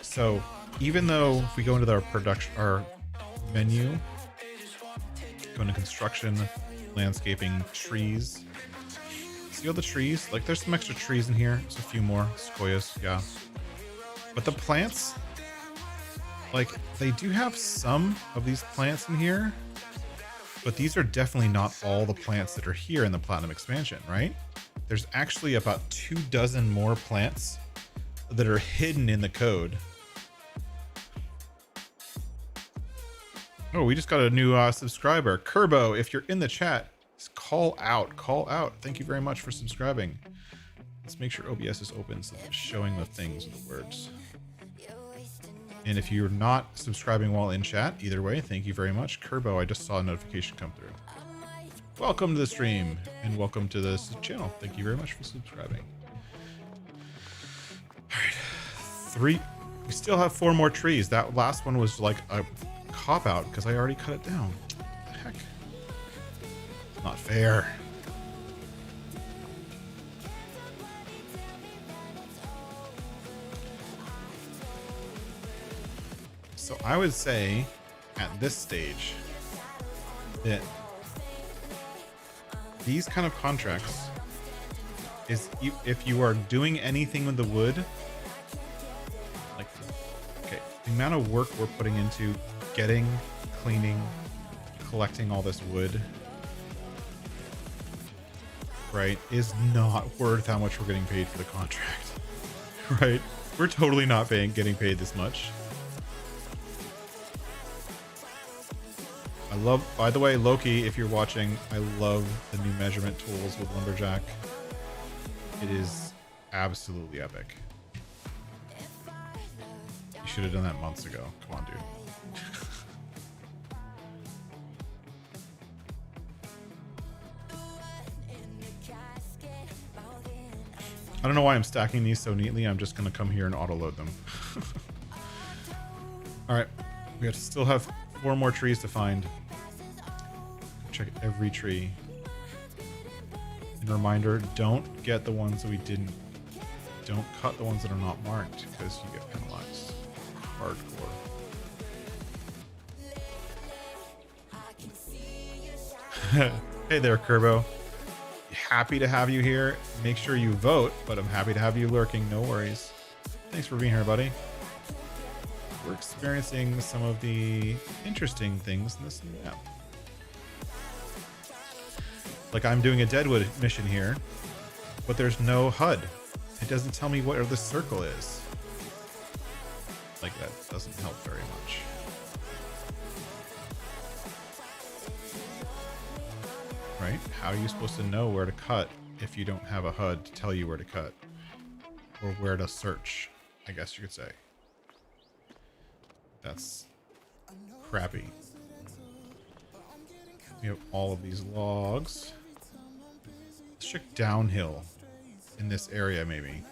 So even though if we go into our menu, go into construction, landscaping, trees, see all the trees? Like there's some extra trees in here. There's a few more sequoias, yeah. But the plants, like they do have some of these plants in here, but these are definitely not all the plants that are here in the Platinum expansion, right? There's actually about 24 more plants that are hidden in the code Oh, we just got a new subscriber. Kerbo, if you're in the chat, call out. Call out. Thank you very much for subscribing. Let's make sure OBS is open so it's showing the things and the words. And if you're not subscribing while in chat, either way, thank you very much. Kerbo, I just saw a notification come through. Welcome to the stream and welcome to this channel. Thank you very much for subscribing. All right, we still have 4 more trees. That last one was like a cop out because I already cut it down. What the heck? Not fair. So I would say at this stage that these kind of contracts is if you are doing anything with the wood, like, okay, the amount of work we're putting into getting, cleaning, collecting all this wood, right, is not worth how much we're getting paid for the contract, right? We're totally not getting paid this much. I love, by the way, Loki, if you're watching, I love the new measurement tools with Lumberjack. It is absolutely epic. You should have done that months ago. Come on, dude. I don't know why I'm stacking these so neatly. I'm just going to come here and auto load them. All right. We still have 4 more trees to find. Check every tree. And reminder, don't get the ones that we didn't. Don't cut the ones that are not marked because you get penalized. Hardcore. Hey there, Kerbo. Happy to have you here. Make sure you vote, but I'm happy to have you lurking. No worries. Thanks for being here, buddy. We're experiencing some of the interesting things in this new map. Like I'm doing a Deadwood mission here, but there's no HUD. It doesn't tell me where the circle is. Like that doesn't help very much. Right? How are you supposed to know where to cut if you don't have a HUD to tell you where to cut? Or where to search, I guess you could say. That's crappy. We have all of these logs. Let's check downhill in this area, maybe.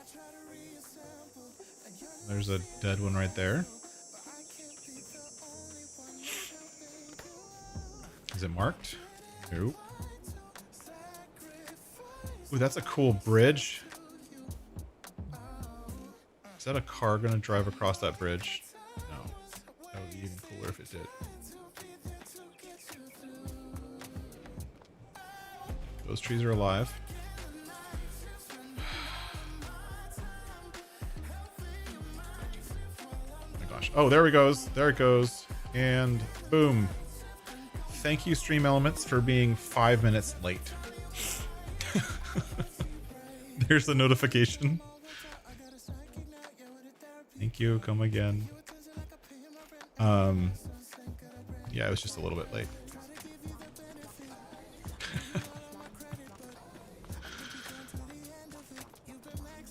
There's a dead one right there. Is it marked? Nope. Ooh, that's a cool bridge. Is that a car gonna drive across that bridge? No. That would be even cooler if it did. Those trees are alive. Oh my gosh. Oh, there it goes. There it goes. And boom. Thank you, Stream Elements, for being 5 minutes late. There's the notification. Thank you. Come again. Yeah, it was just a little bit late.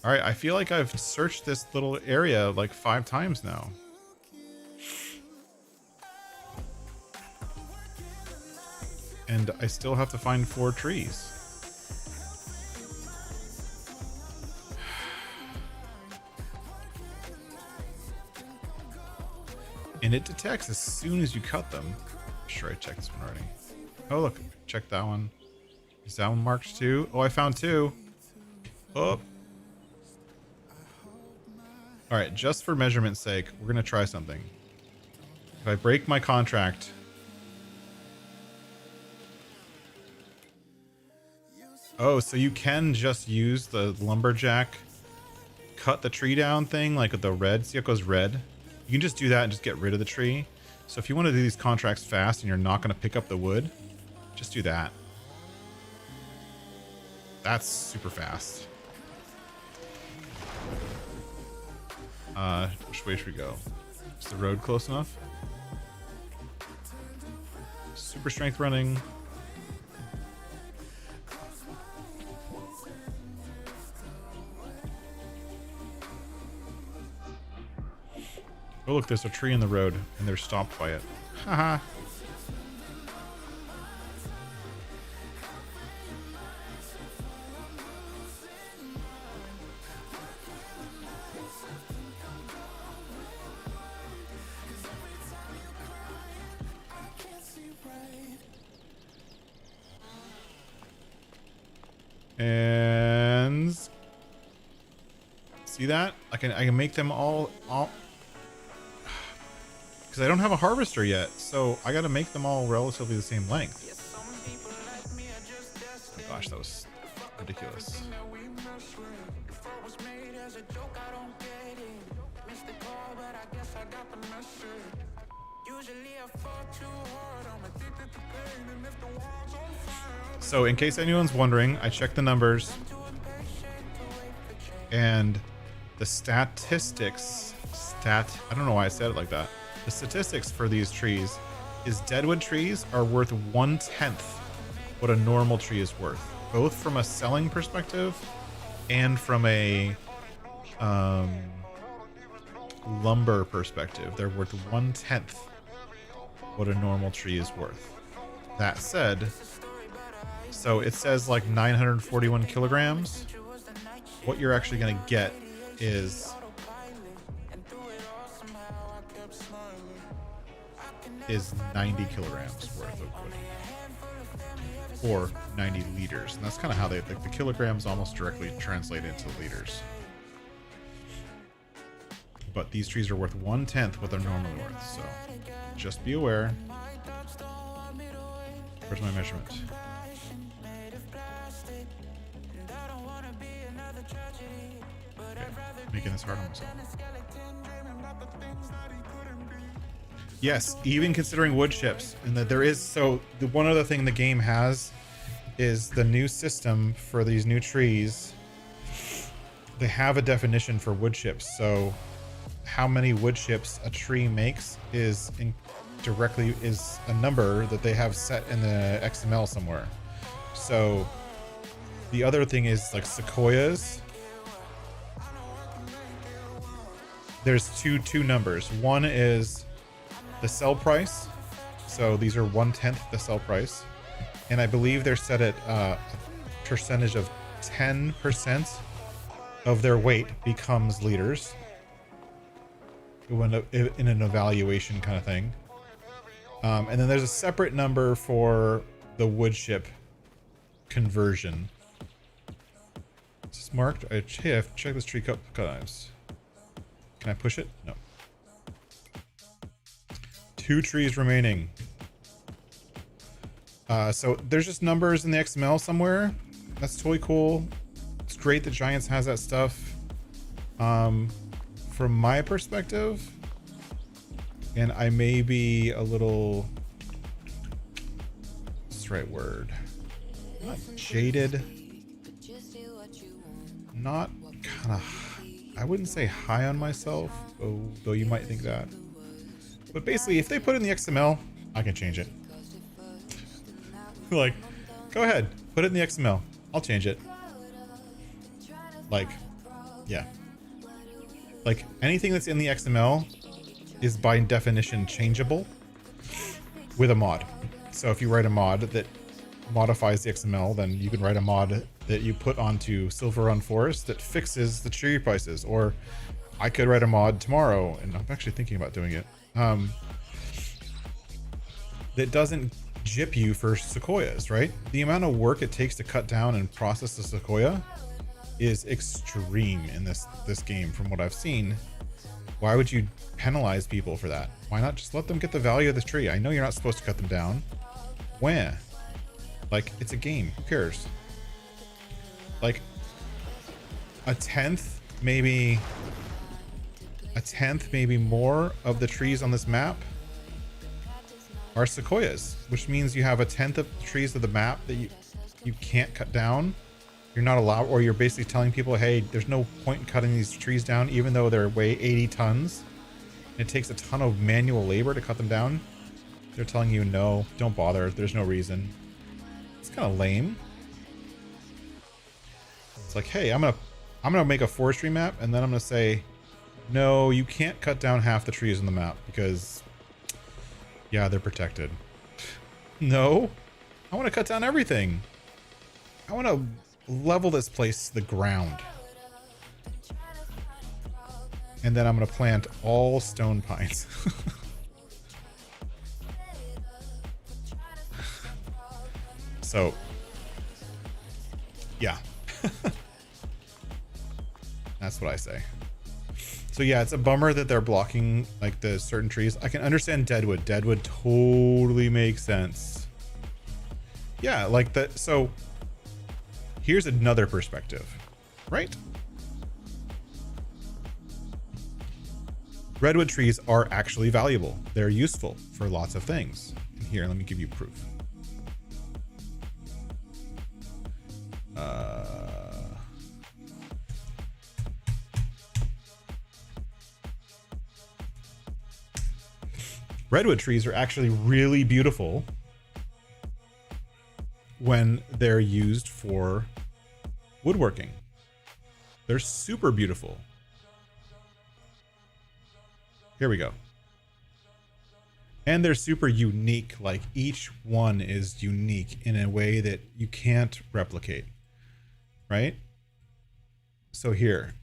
All right, I feel like I've searched this little area like 5 times now. And I still have to find 4 trees. And it detects as soon as you cut them. I'm sure I checked this one already. Oh, look. Check that one. Is that one marked too? Oh, I found 2. Oh. All right, just for measurement's sake, we're going to try something. If I break my contract... Oh, so you can just use the lumberjack cut the tree down thing, like with the red. See how it goes red? You can just do that and just get rid of the tree. So if you want to do these contracts fast and you're not going to pick up the wood, just do that. That's super fast. Which way should we go? Is the road close enough? super strength running. Oh look, there's a tree in the road and they're stopped by it. Haha. And see that? I can make them all because I don't have a harvester yet, so I got to make them all relatively the same length. Oh gosh, that was ridiculous. So in case anyone's wondering, I checked the numbers and the statistics, I don't know why I said it like that. The statistics for these trees is deadwood trees are worth 1/10 what a normal tree is worth, both from a selling perspective and from a lumber perspective. They're worth 1/10 what a normal tree is worth. That said, so it says like 941 kilograms. What you're actually going to get is 90 kilograms worth of wood, or 90 liters, and that's kind of how they like the kilograms almost directly translate into liters. But these trees are worth 1/10 what they're normally worth, so just be aware. Where's my measurement? Okay, making this hard on myself. Yes, even considering wood chips, and that there is, so the one other thing the game has is the new system for these new trees. They have a definition for wood chips, so how many wood chips a tree makes is directly is a number that they have set in the XML somewhere. So the other thing is like sequoias. There's two numbers. One is the sell price. So these are 1/10 the sell price. And I believe they're set at a percentage of 10% of their weight becomes liters when in an evaluation kind of thing. And then there's a separate number for the wood chip conversion. Is this marked? Hey, I have to check this tree cut knives. Can I push it? No. 2 trees remaining. So there's just numbers in the XML somewhere. That's totally cool. It's great that Giants has that stuff. From my perspective, and I may be a little, what's the right word? Not jaded. Not kind of, I wouldn't say high on myself, though you might think that. But basically, if they put it in the XML, I can change it. Like, go ahead, put it in the XML. I'll change it. Like, yeah. Like, anything that's in the XML is by definition changeable with a mod. So if you write a mod that modifies the XML, then you can write a mod that you put onto SIlverrun Forest that fixes the tree prices. Or I could write a mod tomorrow, and I'm actually thinking about doing it, that doesn't gyp you for sequoias, right? The amount of work it takes to cut down and process the sequoia is extreme in this game from what I've seen. Why would you penalize people for that? Why not just let them get the value of the tree? I know you're not supposed to cut them down. When? Like, it's a game. Who cares? Like, a tenth, maybe more of the trees on this map are sequoias, which means you have a tenth of the trees of the map that you can't cut down. You're not allowed, or you're basically telling people, hey, there's no point in cutting these trees down, even though they weigh 80 tons. It takes a ton of manual labor to cut them down. They're telling you no, don't bother. There's no reason. It's kind of lame. It's like, hey, I'm gonna make a forestry map, and then I'm gonna say, no, you can't cut down half the trees on the map because, yeah, they're protected. No, I want to cut down everything. I want to level this place to the ground. And then I'm going to plant all stone pines. So, yeah. That's what I say. So yeah, it's a bummer that they're blocking like the certain trees. I can understand deadwood. Deadwood totally makes sense. Yeah, like that. So here's another perspective, right? Redwood trees are actually valuable. They're useful for lots of things. And here, let me give you proof. Redwood trees are actually really beautiful when they're used for woodworking. They're super beautiful. Here we go. And they're super unique. Like each one is unique in a way that you can't replicate, right? So here,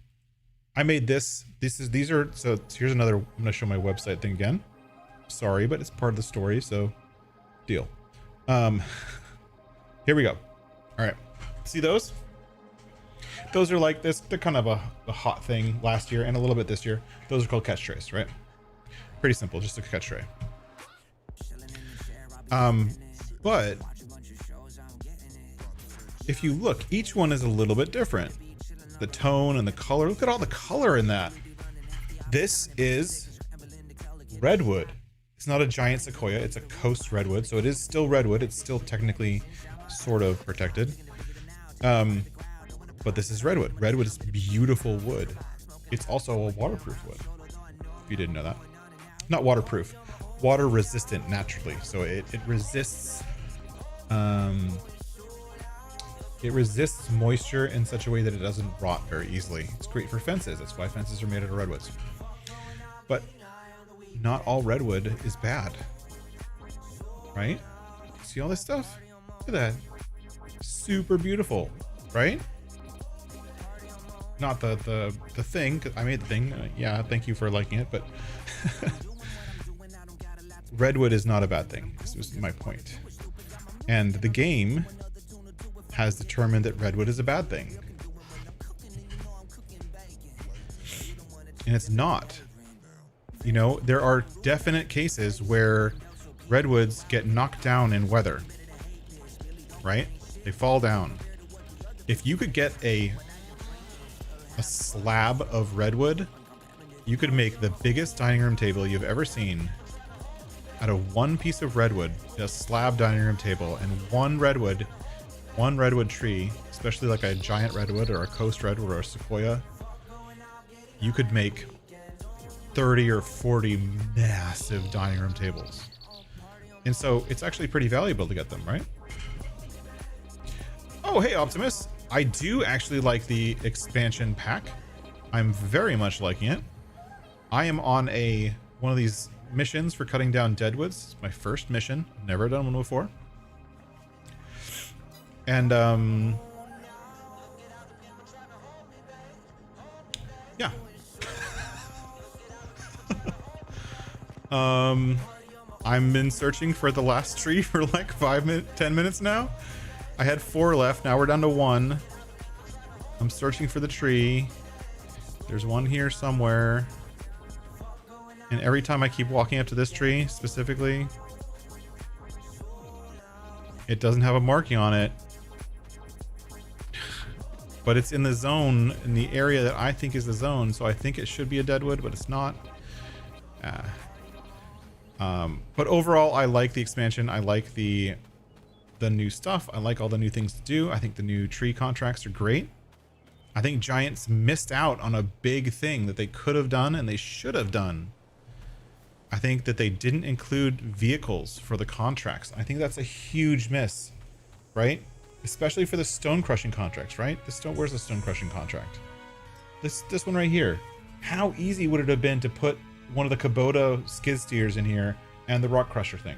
I made this. So here's another. I'm going to show my website thing again. Sorry, but it's part of the story, so deal. Here we go. All right, see those? Those are like this. They're kind of a hot thing last year and a little bit this year. Those are called catch trays, right? Pretty simple, just a catch tray. But if you look, each one is a little bit different. The tone and the color. Look at all the color in that. This is redwood. It's not a giant sequoia, it's a coast redwood, so it is still redwood. It's still technically sort of protected. But this is redwood. Redwood is beautiful wood. It's also a waterproof wood, if you didn't know that. Not waterproof, water resistant naturally. So it resists moisture in such a way that it doesn't rot very easily. It's great for fences. That's why fences are made out of redwoods. But not all redwood is bad, right? See all this stuff? Look at that. Super beautiful, right? Not the thing, 'cause I made the thing. Yeah, thank you for liking it, but redwood is not a bad thing. This was my point. And the game has determined that redwood is a bad thing. And it's not. You know, there are definite cases where redwoods get knocked down in weather, right? They fall down. If you could get a slab of redwood, you could make the biggest dining room table you've ever seen out of one piece of redwood, a slab dining room table, and one redwood tree, especially like a giant redwood or a coast redwood or a sequoia. You could make 30 or 40 massive dining room tables. And so it's actually pretty valuable to get them, right? Oh, hey, Optimus. I do actually like the expansion pack. I'm very much liking it. I am on one of these missions for cutting down deadwoods. It's my first mission. Never done one before. And yeah. I've been searching for the last tree for like 10 minutes now. I had 4 left. Now we're down to 1. I'm searching for the tree. There's one here somewhere. And every time I keep walking up to this tree specifically, it doesn't have a marking on it. But it's in the zone, in the area that I think is the zone. So I think it should be a deadwood, but it's not. But overall, I like the expansion. I like the new stuff. I like all the new things to do. I think the new tree contracts are great. I think Giants missed out on a big thing that they could have done and they should have done. I think that they didn't include vehicles for the contracts. I think that's a huge miss, right? Especially for the stone crushing contracts, right? Where's the stone crushing contract? This one right here. How easy would it have been to put one of the Kubota skid steers in here and the rock crusher thing?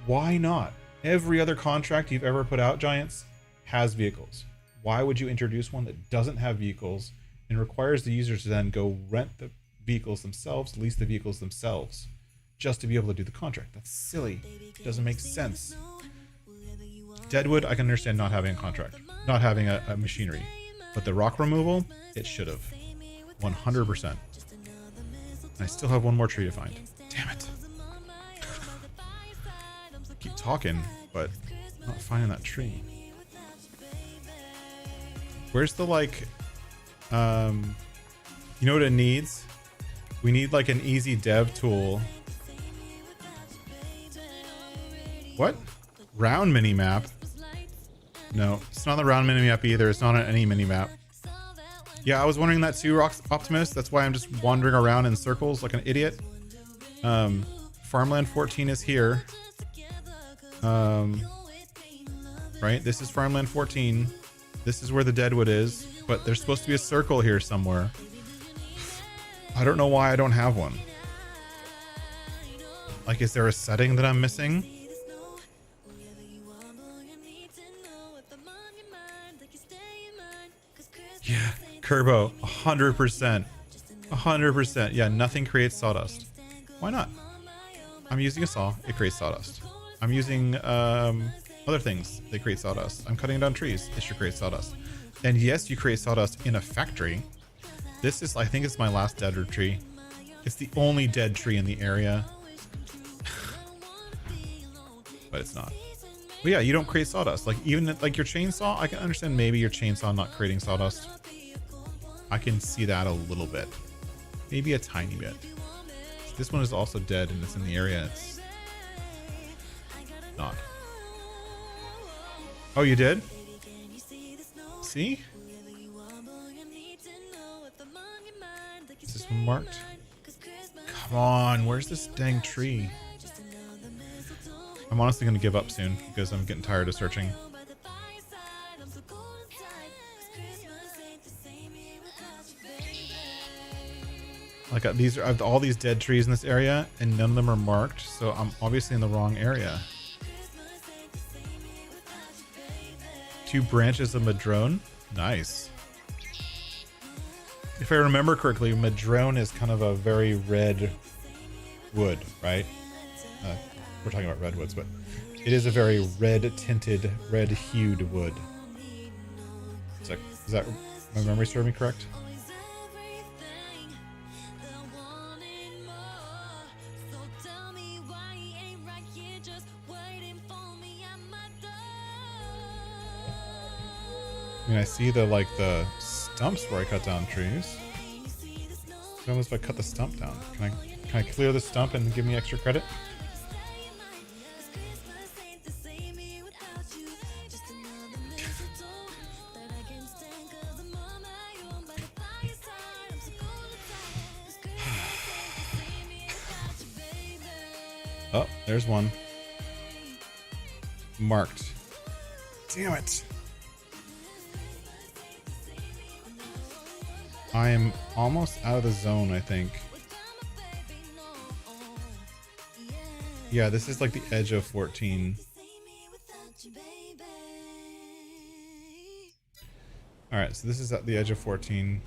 Why not? Every other contract you've ever put out, Giants, has vehicles. Why would you introduce one that doesn't have vehicles and requires the users to then go rent the vehicles themselves, lease the vehicles themselves, just to be able to do the contract? That's silly. Doesn't make sense. Deadwood, I can understand not having a contract, not having a machinery, but the rock removal, it should have. 100%. And I still have one more tree to find. Damn it. Keep talking, but not finding that tree. Where's the, like, you know what it needs? We need like an easy dev tool. What? Round mini map? No, it's not the round mini map either. It's not on any mini map. Yeah, I was wondering that too, Optimus. That's why I'm just wandering around in circles like an idiot. Farmland 14 is here. Right, this is Farmland 14. This is where the Deadwood is, but there's supposed to be a circle here somewhere. I don't know why I don't have one. Like, is there a setting that I'm missing? Yeah, Kerbo, 100%. 100%. Yeah, nothing creates sawdust. Why not? I'm using a saw, it creates sawdust. I'm using other things, they create sawdust. I'm cutting down trees, it should create sawdust. And yes, you create sawdust in a factory. This is, I think it's my last dead tree. It's the only dead tree in the area. But it's not. But yeah, you don't create sawdust. Like, even like your chainsaw, I can understand maybe your chainsaw not creating sawdust. I can see that a little bit. Maybe a tiny bit. This one is also dead and it's in the area. It's not. Oh, you did? See? Is this one marked? Come on, where's this dang tree? I'm honestly going to give up soon because I'm getting tired of searching. Like, I have all these dead trees in this area and none of them are marked, so I'm obviously in the wrong area. 2 branches of madrone. Nice. If I remember correctly, madrone is kind of a very red wood, right? We're talking about redwoods, but it is a very red tinted, red hued wood. Is that my memory serve me correct? I mean, I see the stumps where I cut down trees. What happens if I cut the stump down? Can I clear the stump and give me extra credit? Oh, there's one. Marked. Damn it. I am almost out of the zone, I think. Yeah, this is like the edge of 14. Alright, so this is at the edge of 14.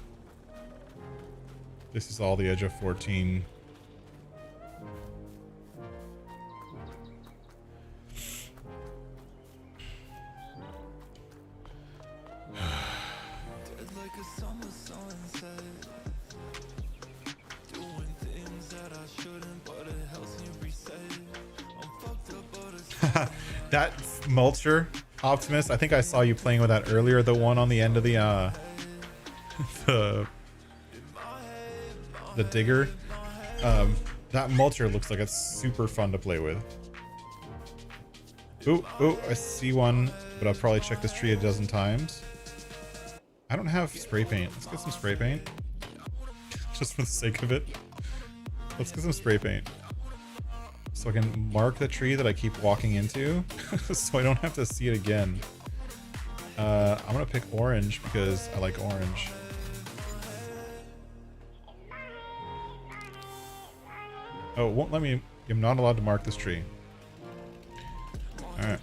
This is all the edge of 14. That mulcher, Optimus, I think I saw you playing with that earlier, the one on the end of the the digger. That mulcher looks like it's super fun to play with. Ooh, I see one, but I'll probably check this tree a dozen times. I don't have spray paint. Let's get some spray paint. Just for the sake of it. Let's get some spray paint. So I can mark the tree that I keep walking into so I don't have to see it again. I'm gonna pick orange because I like orange. Oh, it won't let me. I'm not allowed to mark this tree. Alright.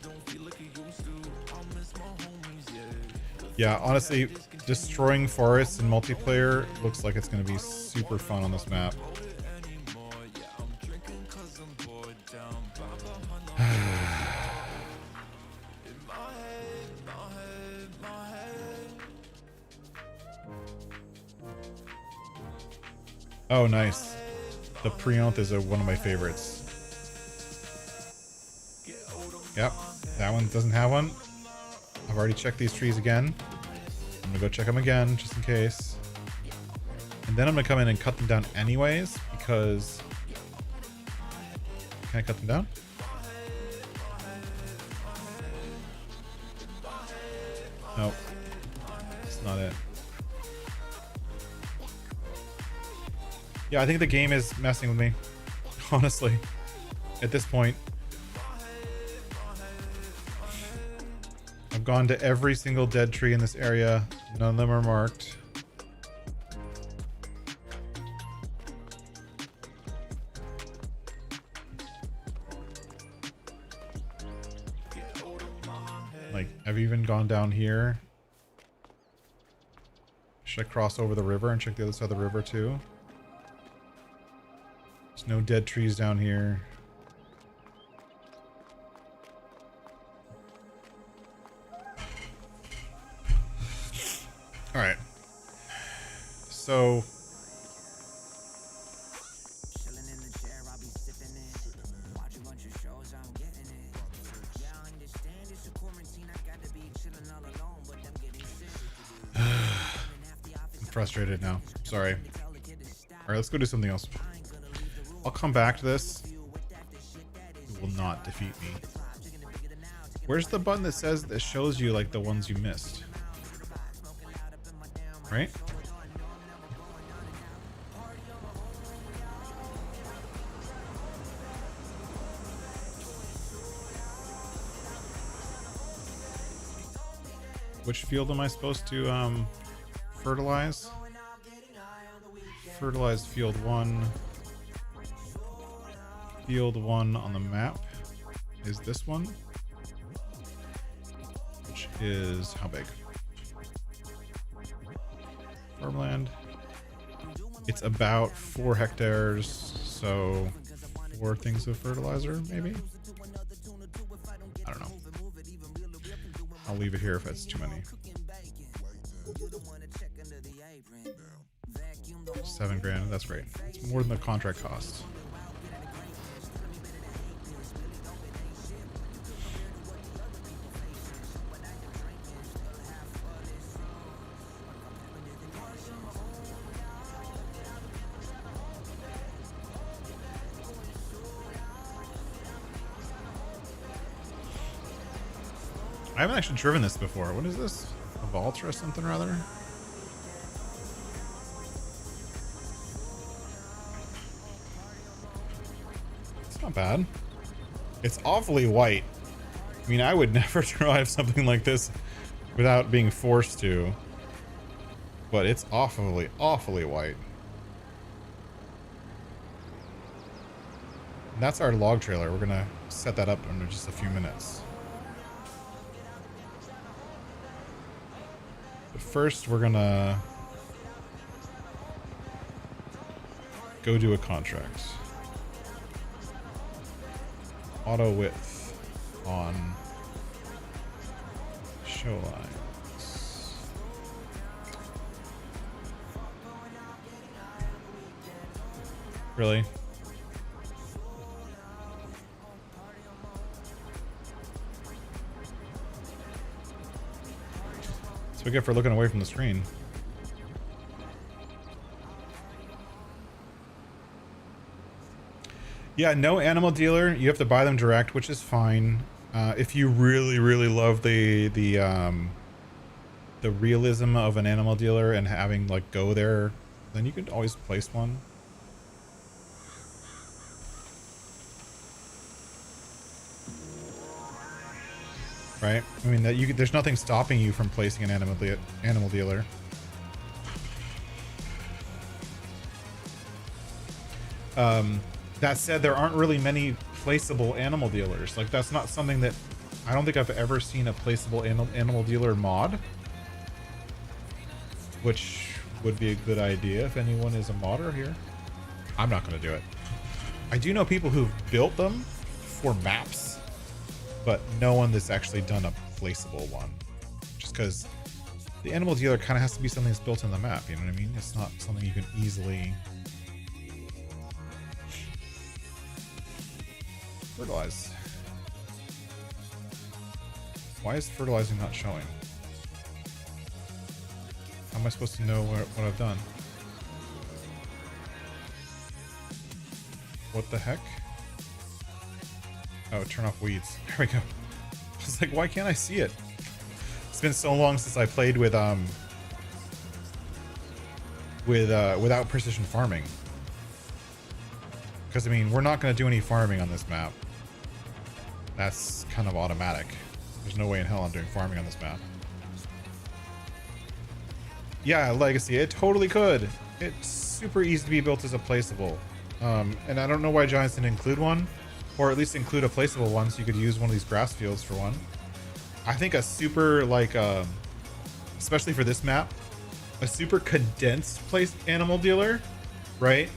Yeah, honestly, destroying forests in multiplayer looks like it's going to be super fun on this map. Oh, nice. The Preonth is one of my favorites. Yep, that one doesn't have one. I've already checked these trees again. I'm gonna go check them again, just in case. And then I'm gonna come in and cut them down anyways, because... Can I cut them down? Nope. That's not it. Yeah, I think the game is messing with me. Honestly. At this point. I've gone to every single dead tree in this area. None of them are marked. Like, I've even gone down here. Should I cross over the river and check the other side of the river too? There's no dead trees down here. All right. So I'm frustrated now. Sorry. All right, let's go do something else. I'll come back to this. It will not defeat me. Where's the button that says that shows you like the ones you missed? Right? Which field am I supposed to fertilize? Fertilize field 1. Field 1 on the map is this one, which is how big? Farmland. It's about 4 hectares, so 4 things of fertilizer, maybe? I don't know. I'll leave it here if it's too many. 7 grand, that's great. It's more than the contract cost. I haven't actually driven this before. What is this? A Valtra or something or other? It's not bad. It's awfully white. I mean, I would never drive something like this without being forced to. But it's awfully, awfully white. And that's our log trailer. We're gonna set that up in just a few minutes. But first, we're gonna go do a contract. Auto width on show lines. Really? That's what we get for looking away from the screen. Yeah, no animal dealer. You have to buy them direct, which is fine. If you really, really love the realism of an animal dealer and having like go there, then you could always place one. right? I mean, that there's nothing stopping you from placing an animal dealer. That said, there aren't really many placeable animal dealers. Like, that's not something that I don't think I've ever seen a placeable animal dealer mod, which would be a good idea if anyone is a modder here. I'm not going to do it. I do know people who've built them for maps, but no one that's actually done a placeable one. Just because the animal dealer kind of has to be something that's built in the map, you know what I mean? It's not something you can easily fertilize. Why is fertilizing not showing? How am I supposed to know what I've done? What the heck? Oh, turn off weeds. There we go. I was like, why can't I see it? It's been so long since I played with without precision farming. Because I mean, we're not going to do any farming on this map. That's kind of automatic. There's no way in hell I'm doing farming on this map. Yeah, Legacy, it totally could. It's super easy to be built as a placeable. And I don't know why Giants didn't include one, or at least include a placeable one so you could use one of these grass fields for one. I think a super, like, especially for this map, a super condensed place animal dealer, right?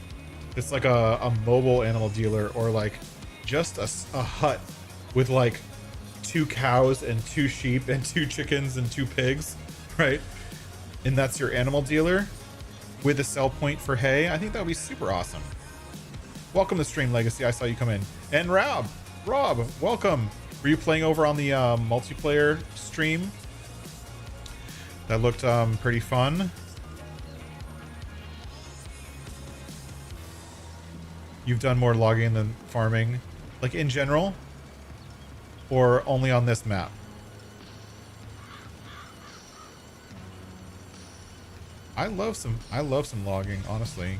It's like a mobile animal dealer, or like just a hut with like 2 cows and 2 sheep and 2 chickens and 2 pigs, right? And that's your animal dealer with a sell point for hay. I think that would be super awesome. Welcome to Stream Legacy. I saw you come in. And Rob, welcome. Were you playing over on the multiplayer stream? That looked pretty fun. You've done more logging than farming, like in general, or only on this map? I love some logging, honestly.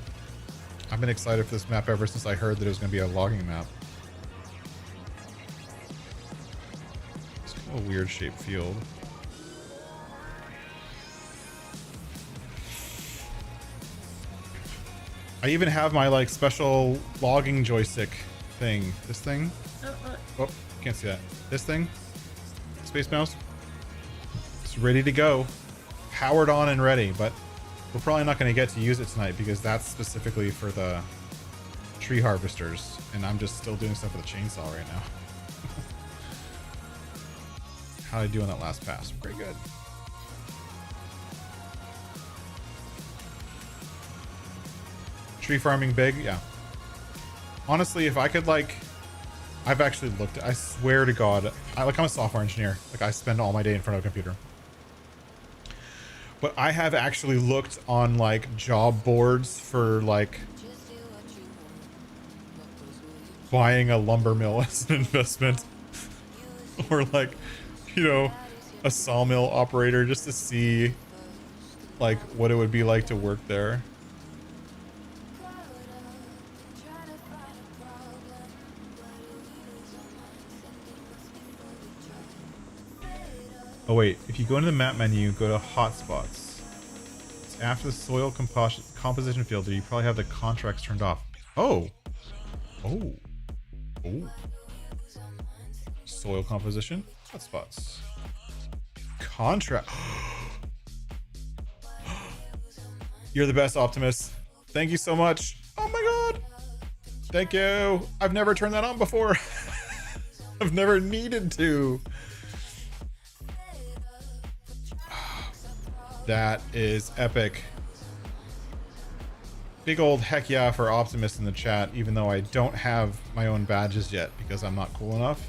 I've been excited for this map ever since I heard that it was going to be a logging map. It's kind of a weird shaped field. I even have my like special logging joystick thing. This thing. Oh, can't see that. This thing. Space mouse. It's ready to go. Powered on and ready, but we're probably not going to get to use it tonight because that's specifically for the tree harvesters, and I'm just still doing stuff with a chainsaw right now. How did I do on that last pass? Pretty good. Tree farming big, yeah. Honestly, if I could, like, I've actually looked, I swear to God, I'm a software engineer. Like, I spend all my day in front of a computer. But I have actually looked on, like, job boards for, like, buying a lumber mill as an investment. Or, like, you know, a sawmill operator, just to see, like, what it would be like to work there. Oh wait, if you go into the map menu, go to hotspots. It's after the soil composition filter, you probably have the contracts turned off. Oh. Oh. Oh. Soil composition, hotspots. Contract. You're the best, Optimus. Thank you so much. Oh my God. Thank you. I've never turned that on before. I've never needed to. That is epic. Big old heck yeah for Optimus in the chat, even though I don't have my own badges yet because I'm not cool enough.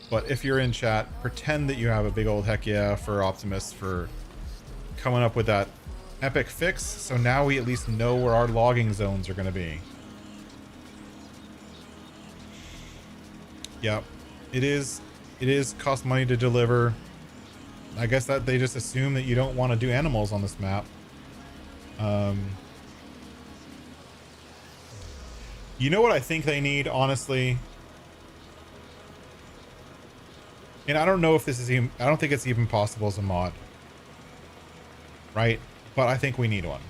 But if you're in chat, pretend that you have a big old heck yeah for Optimus for coming up with that epic fix. So now we at least know where our logging zones are going to be. Yep. It is cost money to deliver. I guess that they just assume that you don't want to do animals on this map. You know what I think they need, honestly? And I don't know if this is even, I don't think it's even possible as a mod. Right? But I think we need one.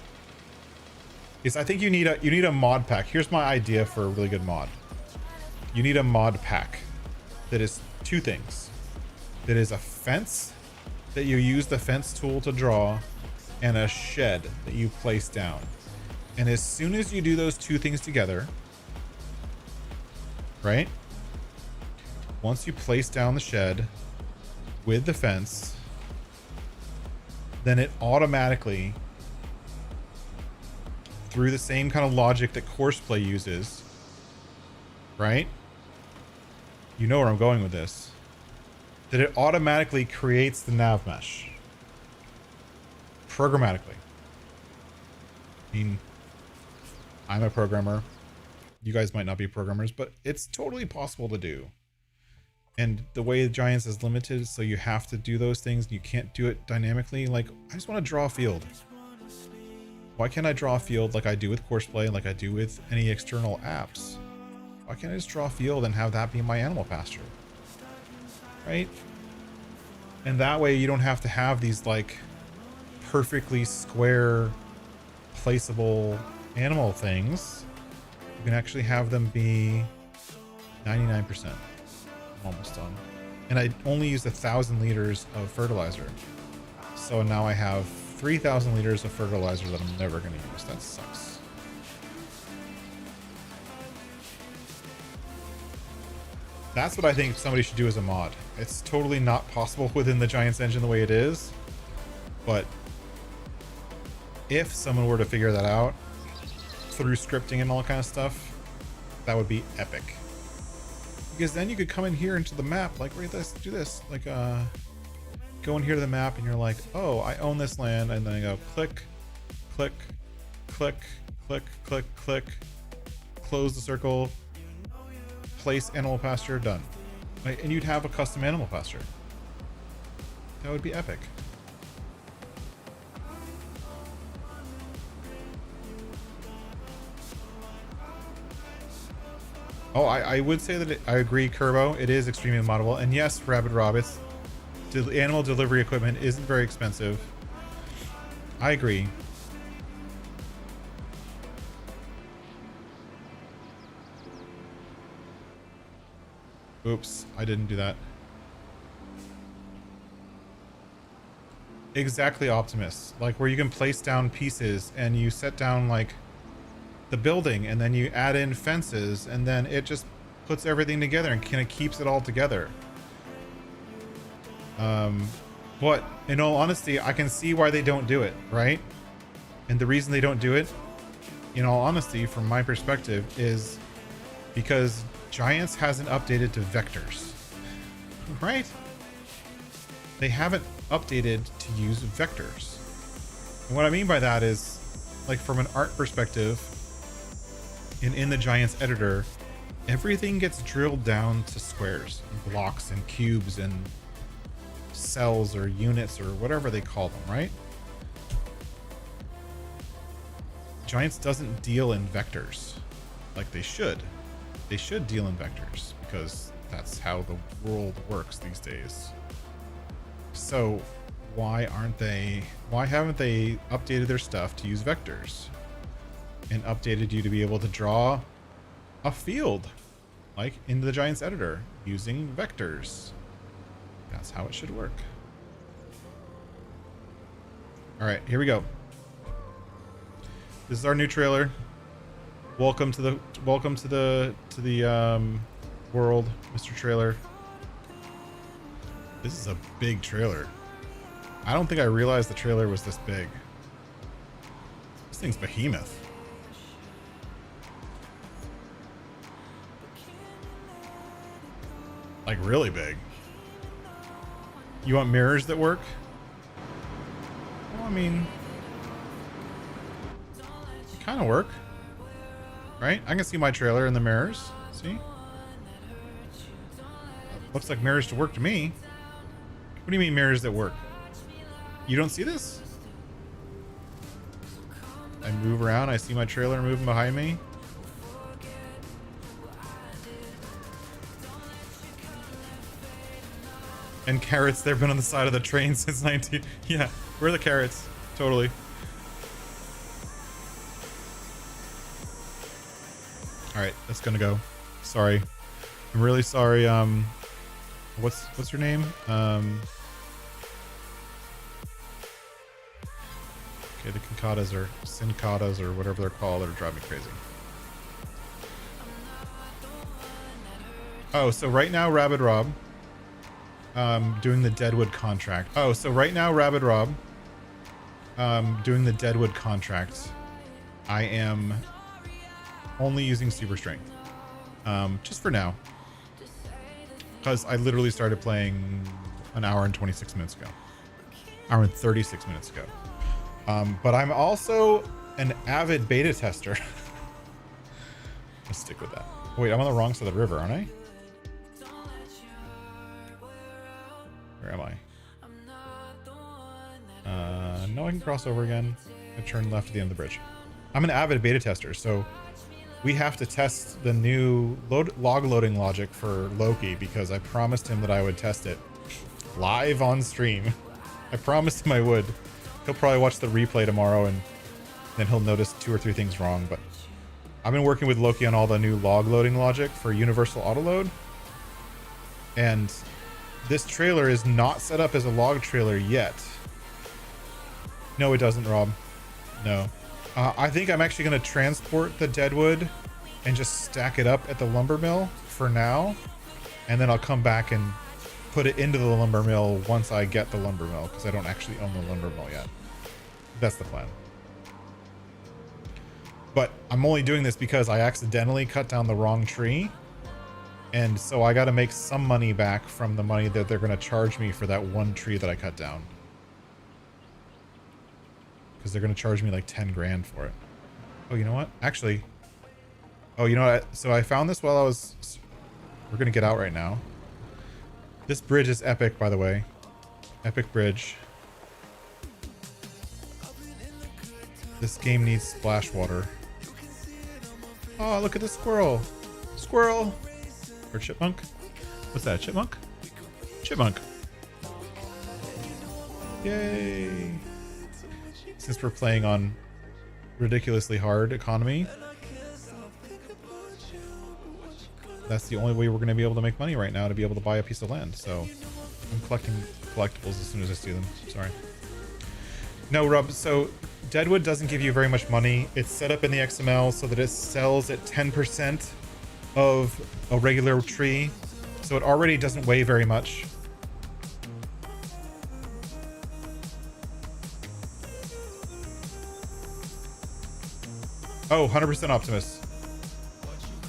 Because I think you need a mod pack. Here's my idea for a really good mod. You need a mod pack that is two things. That is a fence that you use the fence tool to draw, and a shed that you place down. And as soon as you do those two things together, right? Once you place down the shed with the fence, then it automatically, through the same kind of logic that Courseplay uses, right? You know where I'm going with this. That it automatically creates the nav mesh. Programmatically. I mean, I'm a programmer. You guys might not be programmers, but it's totally possible to do. And the way the Giants is limited, so you have to do those things. You can't do it dynamically. Like, I just want to draw a field. Why can't I draw a field like I do with Courseplay, like I do with any external apps? Why can't I just draw a field and have that be my animal pasture? Right? And that way you don't have to have these like perfectly square placeable animal things. You can actually have them be 99%. I'm almost done. And I only used 1,000 liters of fertilizer. So now I have 3,000 liters of fertilizer that I'm never going to use. That sucks. That's what I think somebody should do as a mod. It's totally not possible within the Giants engine the way it is. But if someone were to figure that out through scripting and all that kind of stuff, that would be epic. Because then you could come in here into the map, like, wait, let's do this. Like, go in here to the map and you're like, oh, I own this land. And then I go click, click, click, click, click, click, close the circle, place animal pasture, done. Right? And you'd have a custom animal pasture. That would be epic. Oh, I would say that I agree, Kerbo. It is extremely moddable. And yes, Rabbit Rob, it's animal delivery equipment isn't very expensive. I agree. Oops, I didn't do that. Exactly, Optimus. Like where you can place down pieces and you set down like the building and then you add in fences and then it just puts everything together and kind of keeps it all together. But in all honesty, I can see why they don't do it, right? And the reason they don't do it, in all honesty, from my perspective, is because Giants hasn't updated to vectors, right? They haven't updated to use vectors. And what I mean by that is, like from an art perspective, in the Giants editor, everything gets drilled down to squares, and blocks, and cubes, and cells or units or whatever they call them, right? Giants doesn't deal in vectors like they should. They should deal in vectors because that's how the world works these days. So why haven't they updated their stuff to use vectors and updated you to be able to draw a field like in the Giants editor using vectors? That's how it should work. All right, here we go. This is our new trailer. Welcome to the world, Mr. Trailer. This is a big trailer. I don't think I realized the trailer was this big. This thing's behemoth. Like really big. You want mirrors that work? Well, I mean, they kind of work, right? I can see my trailer in the mirrors. See? Looks like mirrors to work to me. What do you mean mirrors that work? You don't see this? I move around, I see my trailer moving behind me. And carrots, they've been on the side of the train since 19... Yeah, where are the carrots? Totally. Alright, that's gonna go. Sorry. I'm really sorry, what's your name? Okay, the Kinkadas or Sinkadas or whatever they're called are driving me crazy. Oh, so right now, Rabid Rob, doing the Deadwood contract. Oh, so right now, Rabid Rob, doing the Deadwood contract. I am only using super strength, just for now, because I literally started playing an hour and 26 minutes ago, hour and 36 minutes ago. But I'm also an avid beta tester. Let's stick with that. Wait, I'm on the wrong side of the river, aren't I? Where am I? No, I can cross over again. I turn left at the end of the bridge. I'm an avid beta tester, so we have to test the new log loading logic for Loki because I promised him that I would test it live on stream. I promised him I would. He'll probably watch the replay tomorrow and then he'll notice 2 or 3 things wrong, but I've been working with Loki on all the new log loading logic for universal autoload, and this trailer is not set up as a log trailer yet. No, it doesn't, Rob. No. I think I'm actually going to transport the deadwood and just stack it up at the lumber mill for now, and then I'll come back and put it into the lumber mill once I get the lumber mill, because I don't actually own the lumber mill yet. That's the plan. But I'm only doing this because I accidentally cut down the wrong tree, and so I got to make some money back from the money that they're going to charge me for that one tree that I cut down, because they're going to charge me like 10 grand for it. Oh, you know what? Actually, oh, you know what? So I found this while I was... We're going to get out right now. This bridge is epic, by the way. Epic bridge. This game needs splash water. Oh, look at the squirrel. Squirrel. Or chipmunk. What's that, chipmunk? Chipmunk. Yay. Since we're playing on ridiculously hard economy, that's the only way we're going to be able to make money right now, to be able to buy a piece of land. So I'm collecting collectibles as soon as I see them. Sorry. No, Rob, so Deadwood doesn't give you very much money. It's set up in the XML so that it sells at 10% of a regular tree. So it already doesn't weigh very much. Oh, 100% Optimus.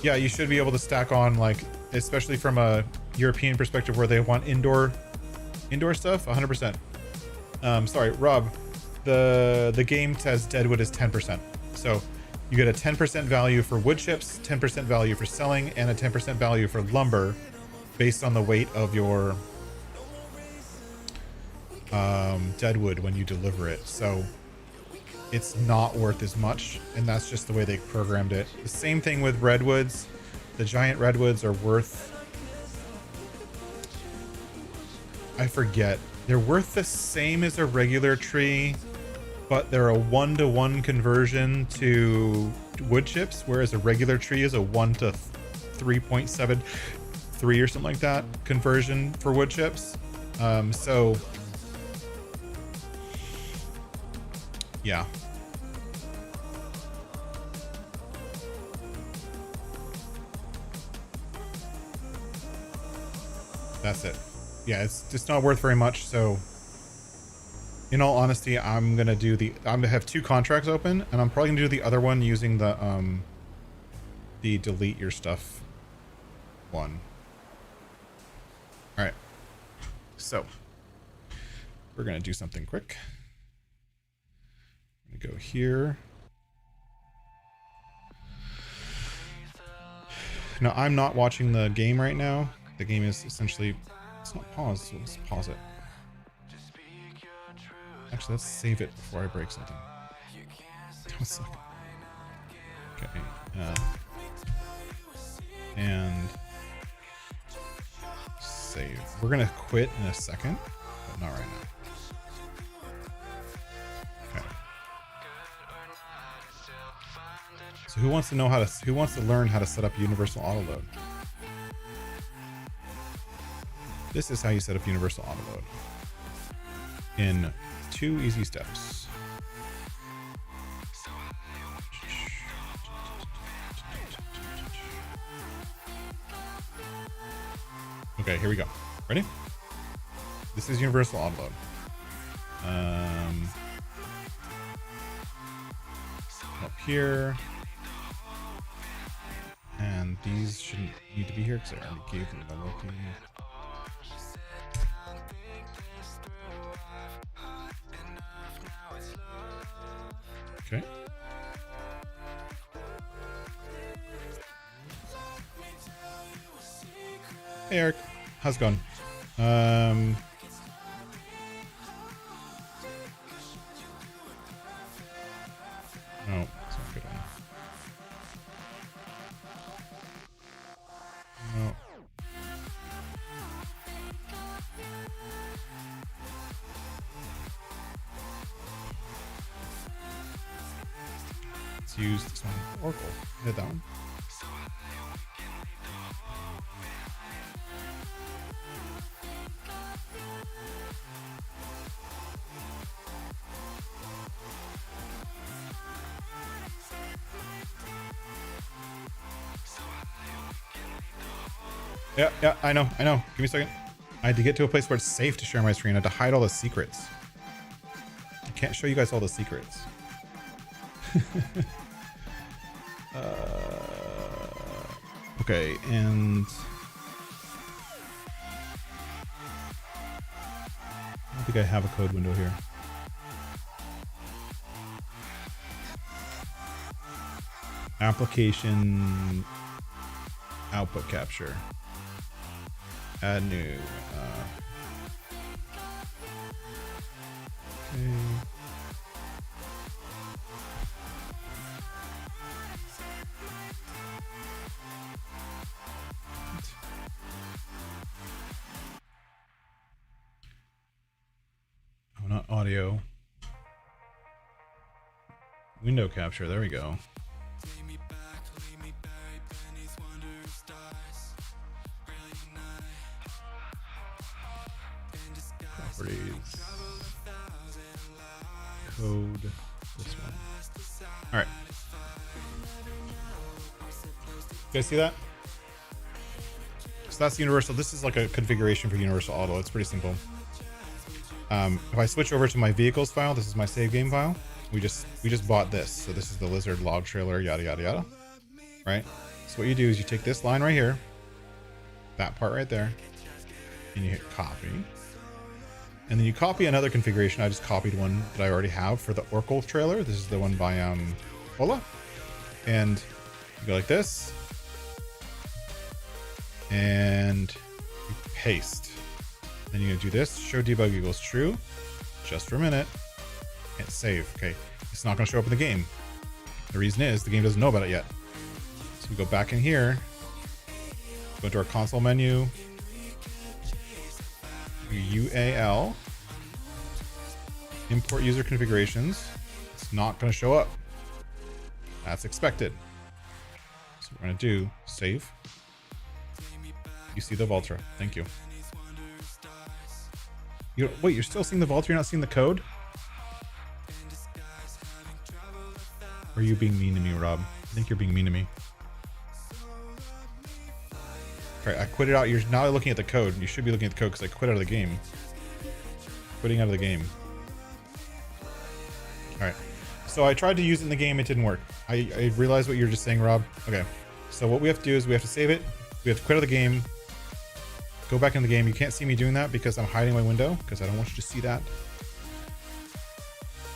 Yeah, you should be able to stack on, like, especially from a European perspective where they want indoor stuff, 100%. Sorry, Rob, the game says Deadwood is 10%. So you get a 10% value for wood chips, 10% value for selling, and a 10% value for lumber based on the weight of your deadwood when you deliver it. So it's not worth as much, and that's just the way they programmed it. The same thing with redwoods. The giant redwoods are worth, I forget, they're worth the same as a regular tree, but they're a 1-to-1 conversion to wood chips, whereas a regular tree is a 1 to 3.73 or something like that conversion for wood chips. So yeah. That's it. Yeah, it's just not worth very much. So in all honesty, I'm gonna have 2 contracts open, and I'm probably gonna do the other one using the delete your stuff one. All right. So we're gonna do something quick. I'm gonna go here. Now, I'm not watching the game right now. The game is essentially, it's not paused, so let's pause it. Actually, let's save it before I break something. That was like... Okay. And save. We're gonna quit in a second, but not right now. Okay. So who wants to know who wants to learn how to set up universal autoload? This is how you set up universal autoload in 2 easy steps. Okay, here we go. Ready? This is universal autoload. Up here. And these shouldn't need to be here because I already gave them the local. Okay. Hey Eric, how's it going? No, it's not a good one. No. Let's use this one. Oracle. Hit that one. Yeah, I know. Give me a second. I had to get to a place where it's safe to share my screen. I had to hide all the secrets. I can't show you guys all the secrets. Okay, and I don't think I have a code window here. Application output capture. Add new. Okay. Oh, not audio. Window capture. There we go. Properties. Code. This one. All right. You guys see that? So that's universal. This is like a configuration for universal auto. It's pretty simple. If I switch over to my vehicles file, this is my save game file. We just bought this. So this is the lizard log trailer, yada yada yada. Right? So what you do is you take this line right here, that part right there, and you hit copy. And then you copy another configuration. I just copied one that I already have for the Oracle trailer. This is the one by Ola. And you go like this. And you paste. Then you're gonna do this, show debug equals true, just for a minute, hit save. Okay, it's not gonna show up in the game. The reason is the game doesn't know about it yet. So we go back in here, go into our console menu, UAL, import user configurations. It's not gonna show up. That's expected. So we're gonna do save. You see the Voltra, thank you. Wait, you're still seeing the Vault? You're not seeing the code? Or are you being mean to me, Rob? I think you're being mean to me. Alright, I quit it out. You're now looking at the code. You should be looking at the code because I quit out of the game. Quitting out of the game. Alright. So I tried to use it in the game. It didn't work. I realized what you were just saying, Rob. Okay. So what we have to do is we have to save it. We have to quit out of the game. Go back in the game. You can't see me doing that because I'm hiding my window because I don't want you to see that.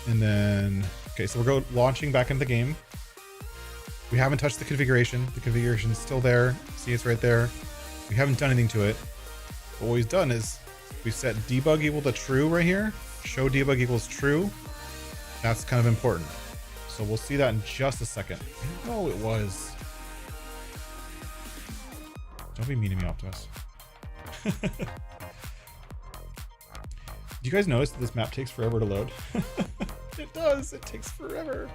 And then, okay, so we're launching back into the game. We haven't touched the configuration. The configuration is still there. See, it's right there. We haven't done anything to it. But what we've done is we've set debug equal to true right here. Show debug equals true. That's kind of important. So we'll see that in just a second. No, it was. Don't be mean to me, Optimus. Do you guys notice that this map takes forever to load? It does. It takes forever.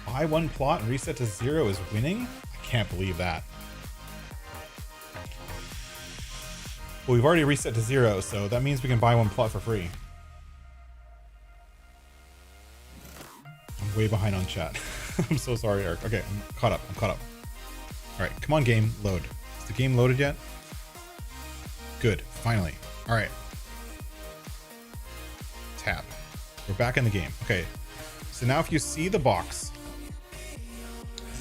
Buy one plot and reset to 0 is winning? I can't believe that. Well, we've already reset to 0, so that means we can buy one plot for free. I'm way behind on chat. I'm so sorry, Eric. Okay, I'm caught up. All right, come on, game, load. Is the game loaded yet? Good, finally. All right. Tab. We're back in the game. Okay, so now if you see the box,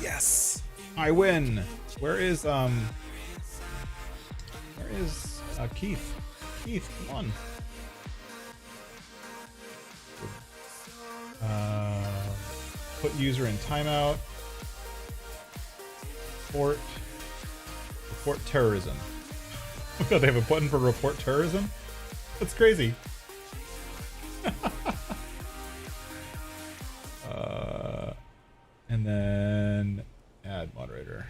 yes, I win. Where is Keith? Keith, come on. Put user in timeout. Report terrorism. They have a button for report terrorism? That's crazy. And then add moderator.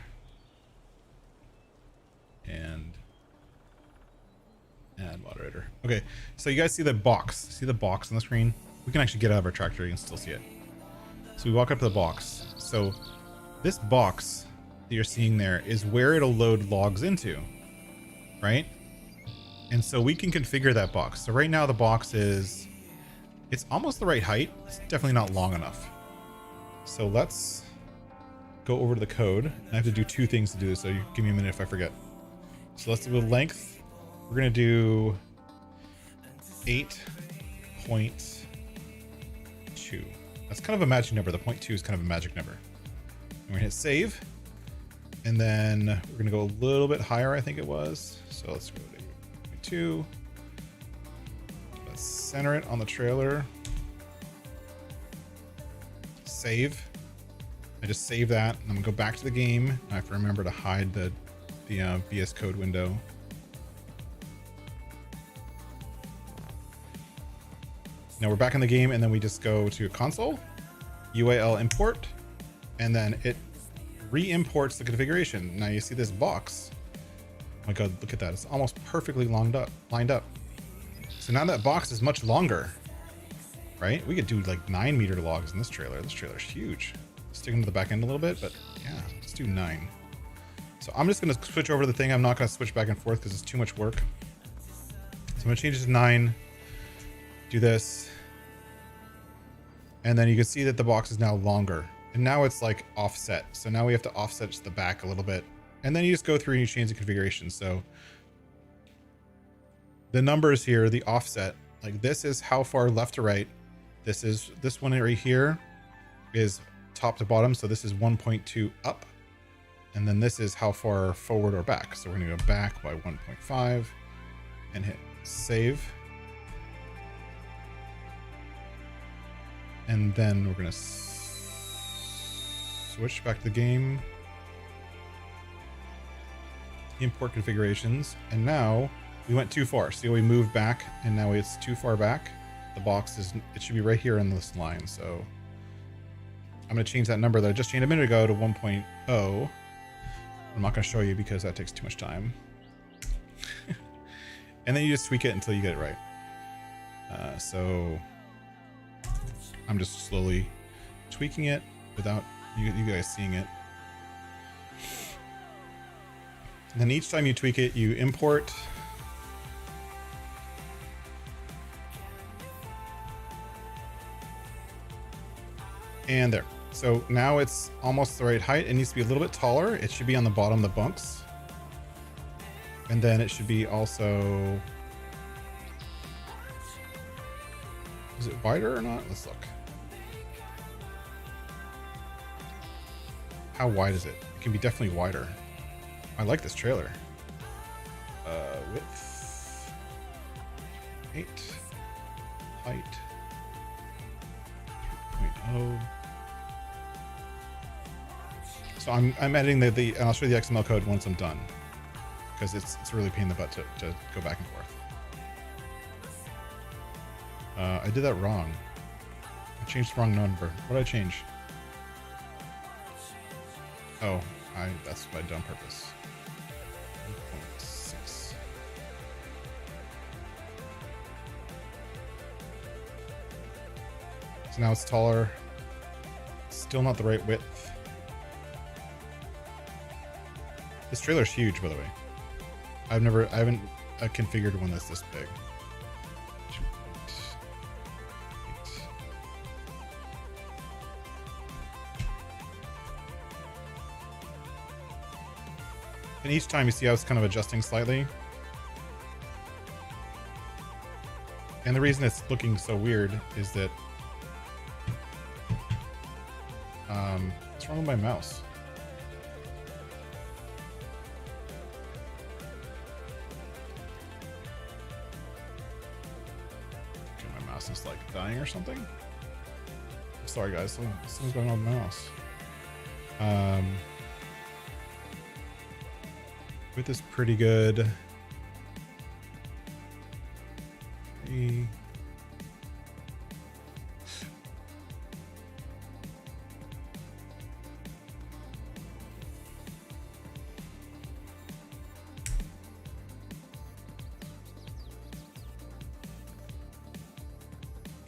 And add moderator. Okay, so you guys see the box. See the box on the screen? We can actually get out of our tractor, you can still see it. So we walk up to the box. So this box that you're seeing there is where it'll load logs into, right? And so we can configure that box. So right now the box is, it's almost the right height. It's definitely not long enough. So let's go over to the code. I have to do two things to do this, so you give me a minute if I forget. So let's do the length. We're gonna do 8.2. That's kind of a magic number. The 0.2 is kind of a magic number. And we're gonna hit save. And then we're gonna go a little bit higher, I think it was. So let's go to 0.2. Let's center it on the trailer. Save. I just save that, and I'm gonna go back to the game. I have to remember to hide the VS Code window. Now we're back in the game, and then we just go to console, UAL import, and then it re-imports the configuration. Now you see this box. Oh my god, look at that. It's almost perfectly lined up. So now that box is much longer, right? We could do like 9 meter logs in this trailer. This trailer's huge. Stick them to the back end a little bit, but yeah, let's do 9. So I'm just gonna switch over the thing. I'm not gonna switch back and forth because it's too much work. So I'm gonna change it to 9. Do this, and then you can see that the box is now longer, and now it's like offset. So now we have to offset to the back a little bit, and then you just go through and you change the configuration. So the numbers here, the offset, like this is how far left to right. This one right here is top to bottom. So this is 1.2 up, and then this is how far forward or back. So we're gonna go back by 1.5 and hit save. And then we're gonna switch back to the game, import configurations, and now we went too far. See, we moved back, and now it's too far back. The box it should be right here in this line. So I'm gonna change that number that I just changed a minute ago to 1.0. I'm not gonna show you because that takes too much time. And then you just tweak it until you get it right. So I'm just slowly tweaking it without you guys seeing it. And then each time you tweak it, you import. And there. So now it's almost the right height. It needs to be a little bit taller. It should be on the bottom of the bunks. And then it should be also... Is it wider or not? Let's look. How wide is it? It can be definitely wider. I like this trailer. Width 8, height 3.0. So I'm editing the and I'll show you the XML code once I'm done, because it's really a pain in the butt to go back and forth. I did that wrong. changed the wrong number. What did I change? Oh, that's what I did on purpose. 1.6. So now it's taller. Still not the right width. This trailer's huge, by the way. I haven't configured one that's this big. 2.8. And each time you see how it's kind of adjusting slightly. And the reason it's looking so weird is that what's wrong with my mouse? Okay, my mouse is like dying or something. Sorry guys, something's going on with my mouse. Width is pretty good.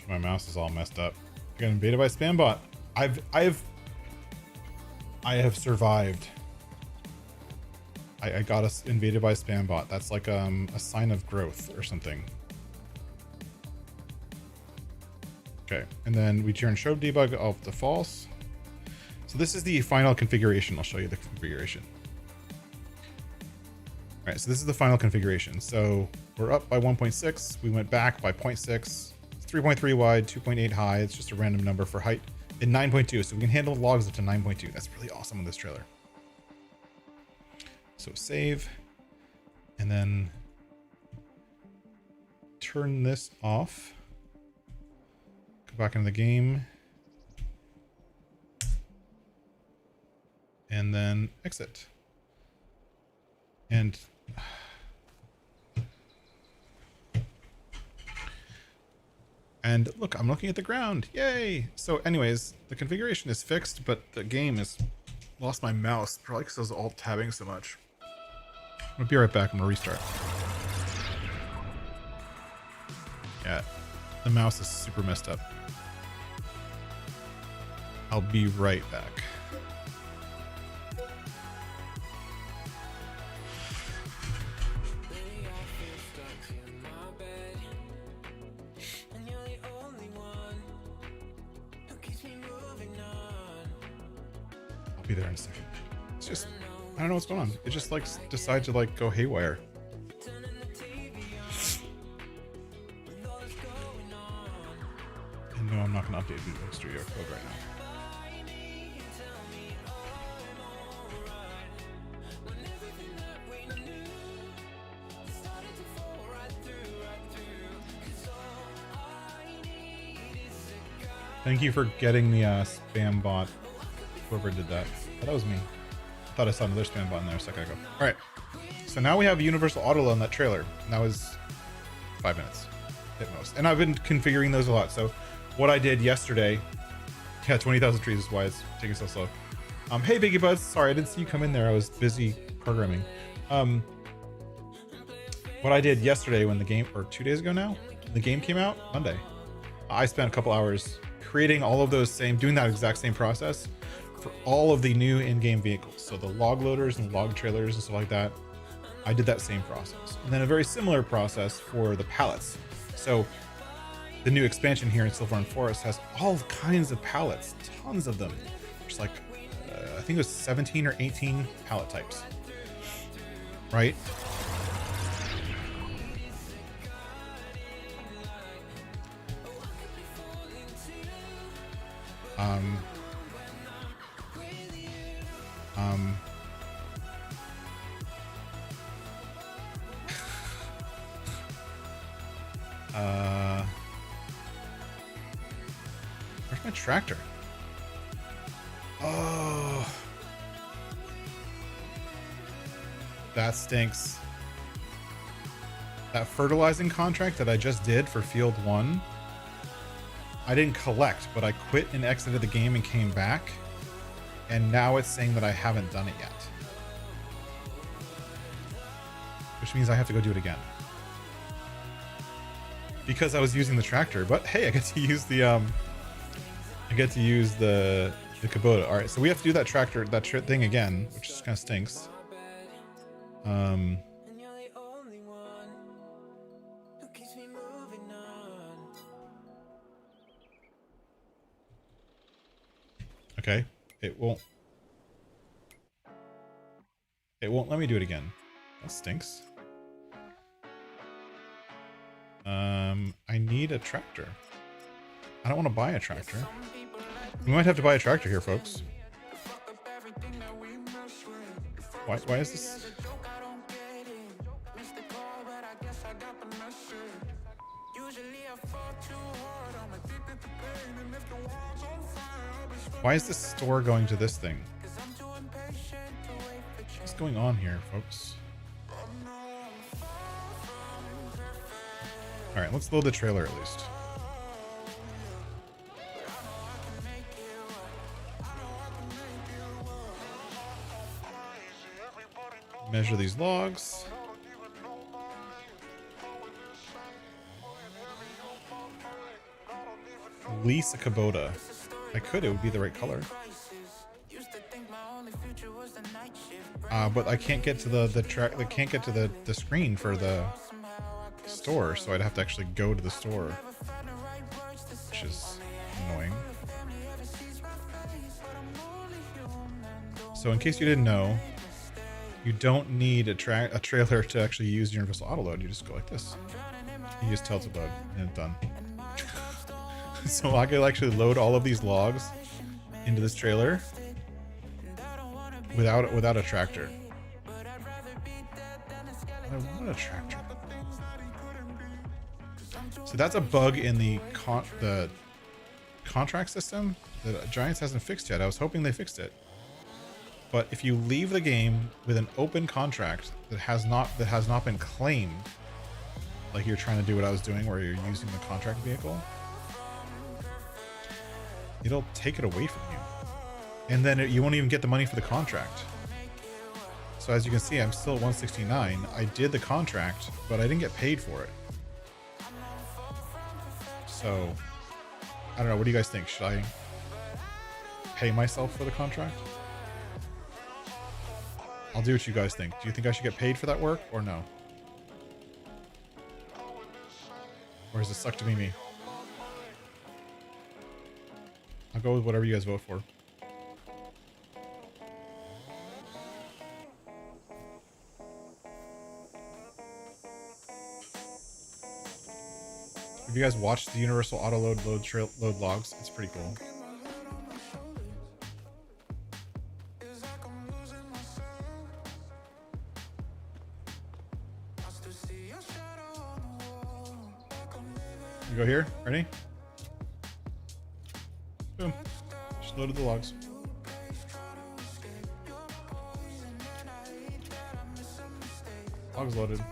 My mouse is all messed up. I got invaded by a spam bot. I have survived. I got us invaded by a spam bot. That's like a sign of growth or something. Okay, and then we turn show debug off to false. So this is the final configuration. I'll show you the configuration. All right, so this is the final configuration. So we're up by 1.6. We went back by 0.6. 3.3 wide, 2.8 high. It's just a random number for height. And 9.2, so we can handle logs up to 9.2. That's really awesome on this trailer. So save, and then turn this off. Go back into the game. And then exit. And look, I'm looking at the ground. Yay! So anyways, the configuration is fixed, but the game has lost my mouse, probably because I was alt tabbing so much. I'll be right back. I'm gonna restart. Yeah, the mouse is super messed up. I'll be right back. Be there in a second. It's just, I don't know what's going on. It just like decides to like go haywire. And no, I'm not going to update Visual Studio Code right now. Thank you for getting the spam bot. Whoever did that. Oh, that was me. I thought I saw another spam bot in there a second ago. All right. So now we have universal auto load on that trailer. And that was 5 minutes at most. And I've been configuring those a lot. So what I did yesterday, yeah, 20,000 trees is why it's taking so slow. Hey, Biggie Buds. Sorry, I didn't see you come in there. I was busy programming. What I did yesterday when the game, or 2 days ago now, the game came out, Monday. I spent a couple hours creating all of those doing that exact same process for all of the new in-game vehicles. So the log loaders and log trailers and stuff like that, I did that same process. And then a very similar process for the pallets. So the new expansion here in SIlverrun Forest has all kinds of pallets, tons of them. There's like, I think it was 17 or 18 pallet types, right? Where's my tractor? Oh, that stinks. That fertilizing contract that I just did for field 1, I didn't collect, but I quit and exited the game and came back. And now it's saying that I haven't done it yet. Which means I have to go do it again. Because I was using the tractor, but hey, I get to use the Kubota. All right, so we have to do that tractor, thing again, which just kind of stinks. Okay, it won't let me do it again. That stinks. I need a tractor. I don't want to buy a tractor. We might have to buy a tractor here, folks. Why is this? Why is this store going to this thing? What's going on here, folks? All right, let's load the trailer at least. Measure these logs. Lease a Kubota. I could, it would be the right color. But I can't get to the can't get to the screen for the store, so I'd have to actually go to the store, which is annoying. So in case you didn't know, you don't need a trailer to actually use Universal Autoload. You just go like this. You just tell it to load, and it's done. So I could actually load all of these logs into this trailer without a tractor. I want a tractor. So that's a bug in the contract system that Giants hasn't fixed yet. I was hoping they fixed it. But if you leave the game with an open contract that has not been claimed, like you're trying to do what I was doing where you're using the contract vehicle, it'll take it away from you. And then you won't even get the money for the contract. So as you can see, I'm still at 169. I did the contract, but I didn't get paid for it. So, I don't know. What do you guys think? Should I pay myself for the contract? I'll do what you guys think. Do you think I should get paid for that work or no? Or does it suck to be me? I'll go with whatever you guys vote for. Have you guys watched the Universal Autoload load logs? It's pretty cool. You go here. Ready? Boom. Just loaded the logs. Logs loaded.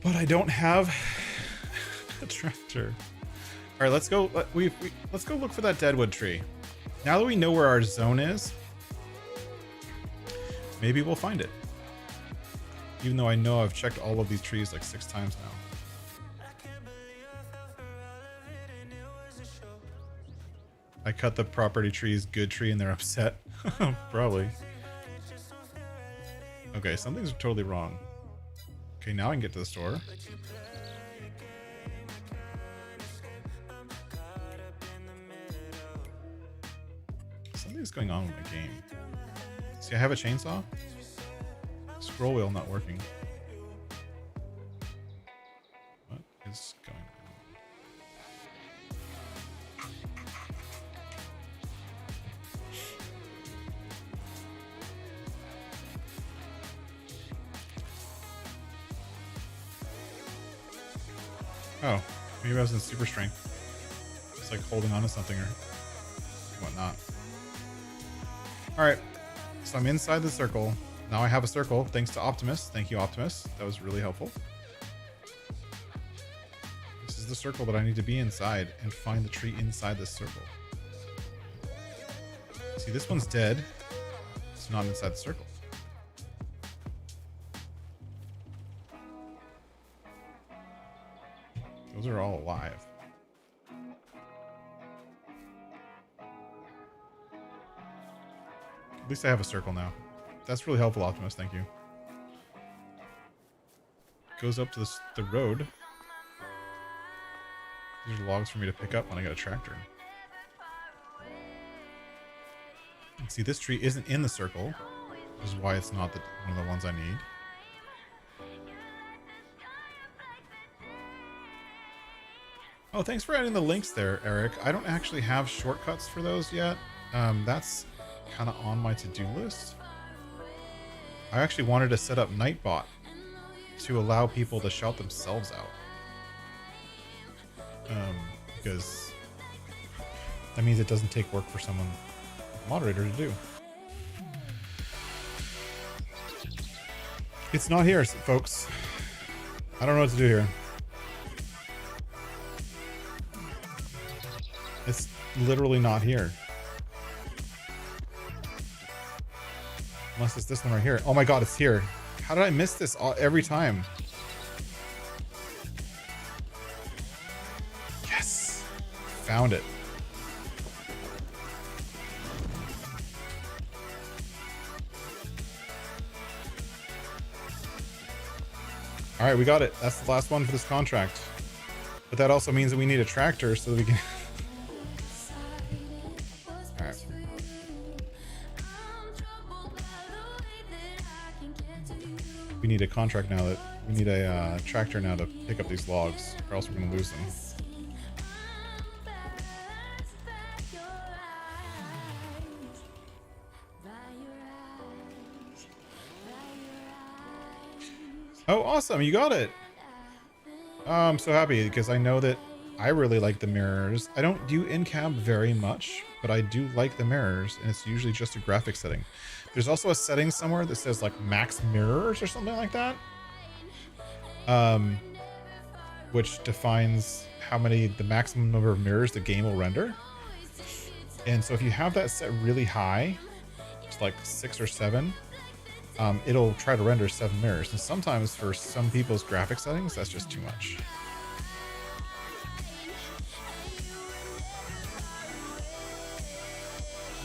But I don't have a tractor. All right, let's go. Let's go look for that deadwood tree. Now that we know where our zone is, maybe we'll find it. Even though I know I've checked all of these trees like 6 times now. I cut the property trees, good tree, and they're upset. Probably. Okay, something's totally wrong. Okay, now I can get to the store. Something's going on with my game. See, I have a chainsaw. Scroll wheel not working. What is going on? Oh, maybe I was in super strength. Just like holding on to something or whatnot. Alright, so I'm inside the circle. Now I have a circle, thanks to Optimus. Thank you, Optimus. That was really helpful. the circle that I need to be inside and find the tree inside this circle. See, this one's dead. It's not inside the circle. Those are all alive. At least I have a circle now. That's really helpful, Optimus. Thank you. Goes up to the road. These are logs for me to pick up when I get a tractor. And see, this tree isn't in the circle, which is why it's not one of the ones I need. Oh, thanks for adding the links there, Eric. I don't actually have shortcuts for those yet. That's kind of on my to-do list. I actually wanted to set up Nightbot to allow people to shout themselves out. Because that means it doesn't take work for someone, moderator, to do. It's not here, folks. I don't know what to do here. It's literally not here. Unless it's this one right here. Oh my god, it's here. How did I miss this every time? Yes! Found it. Alright, we got it. That's the last one for this contract. But that also means that we need a tractor so that we can... Alright. We need a contract now that... We need a tractor now to pick up these logs, or else we're going to lose them. Oh, awesome! You got it! Oh, I'm so happy, because I know that I really like the mirrors. I don't do in-cab very much, but I do like the mirrors, and it's usually just a graphic setting. There's also a setting somewhere that says, like, max mirrors or something like that. Which defines the maximum number of mirrors the game will render. And so if you have that set really high, it's like 6 or 7, it'll try to render 7 mirrors. And sometimes for some people's graphic settings, that's just too much.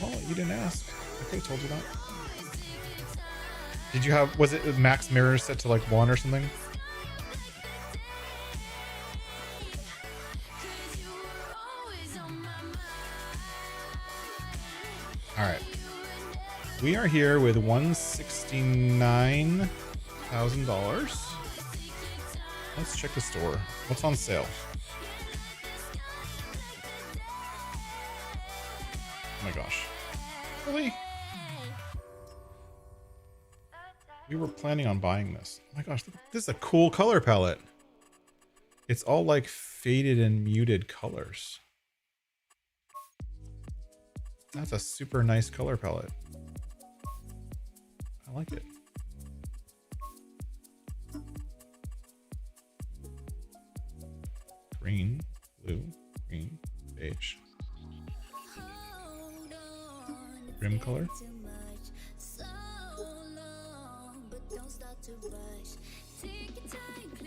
Well, you didn't ask. I could have told you that. Did you have, was it max mirrors set to like 1 or something? All right. We are here with $169,000. Let's check the store. What's on sale? Oh my gosh. Really? We were planning on buying this. Oh my gosh, look, this is a cool color palette. It's all like faded and muted colors. That's a super nice color palette. I like it. Green, blue, green, beige. Rim color.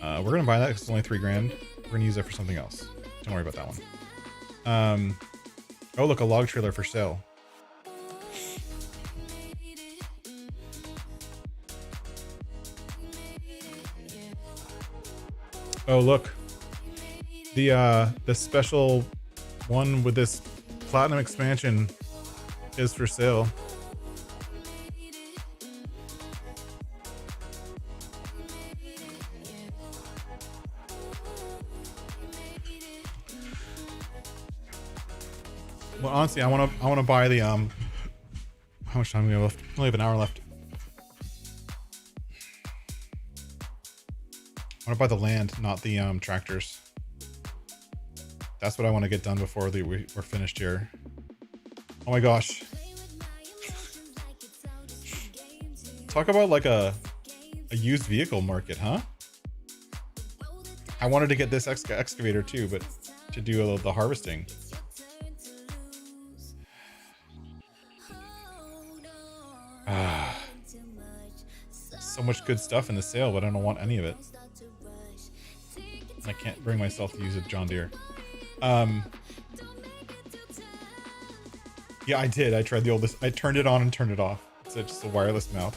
We're gonna buy that because it's only $3 grand. We're gonna use it for something else. Don't worry about that one. Oh look, a log trailer for sale. Oh look, the special one with this platinum expansion is for sale. Well, honestly, I want to buy the how much time do we have left? We only have an hour left. I want to buy the land, not the tractors. That's what I want to get done before we're finished here. Oh my gosh. Talk about like a used vehicle market, huh? I wanted to get this excavator too, but to do the harvesting. So much good stuff in the sale, but I don't want any of it. I can't bring myself to use a John Deere. Yeah, I did. I tried the oldest. I turned it on and turned it off. It's just a wireless mouse.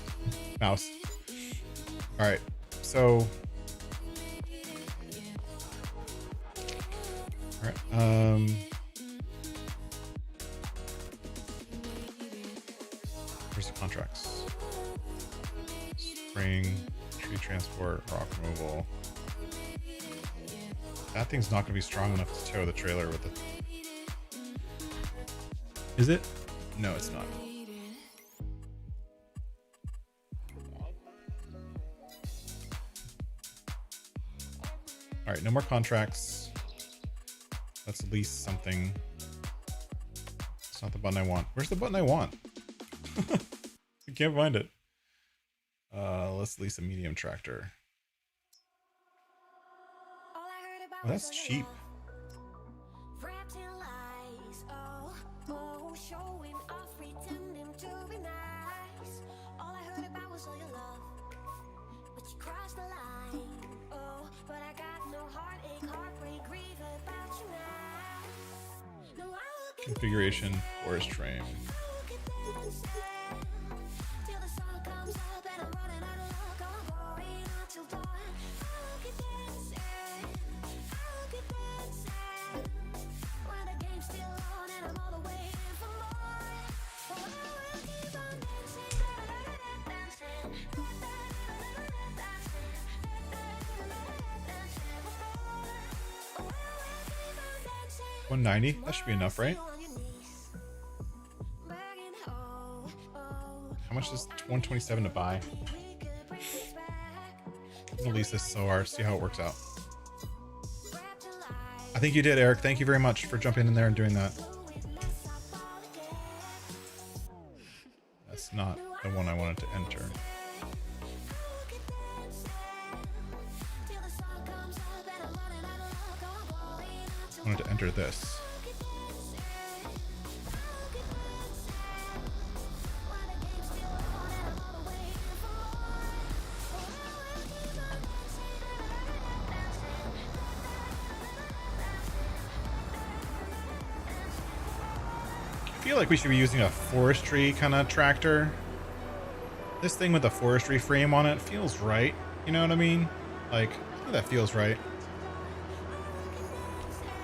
All right, so. All right. Where's the contracts? Spring, tree transport, rock removal. That thing's not going to be strong enough to tow the trailer with it. Is it? No, it's not. All right, no more contracts. Let's lease something. It's not the button I want. Where's the button I want? I can't find it. Let's lease a medium tractor. Oh, that's cheap. Configuration, forest frame. $190. That should be enough, right? How much is $127 to buy? I'm gonna lease this SOAR, see how it works out. I think you did, Eric. Thank you very much for jumping in there and doing that. That's not the one I wanted to enter. I wanted to enter this. I feel like we should be using a forestry kind of tractor. This thing with the forestry frame on it feels right. You know what I mean? Like, I think that feels right.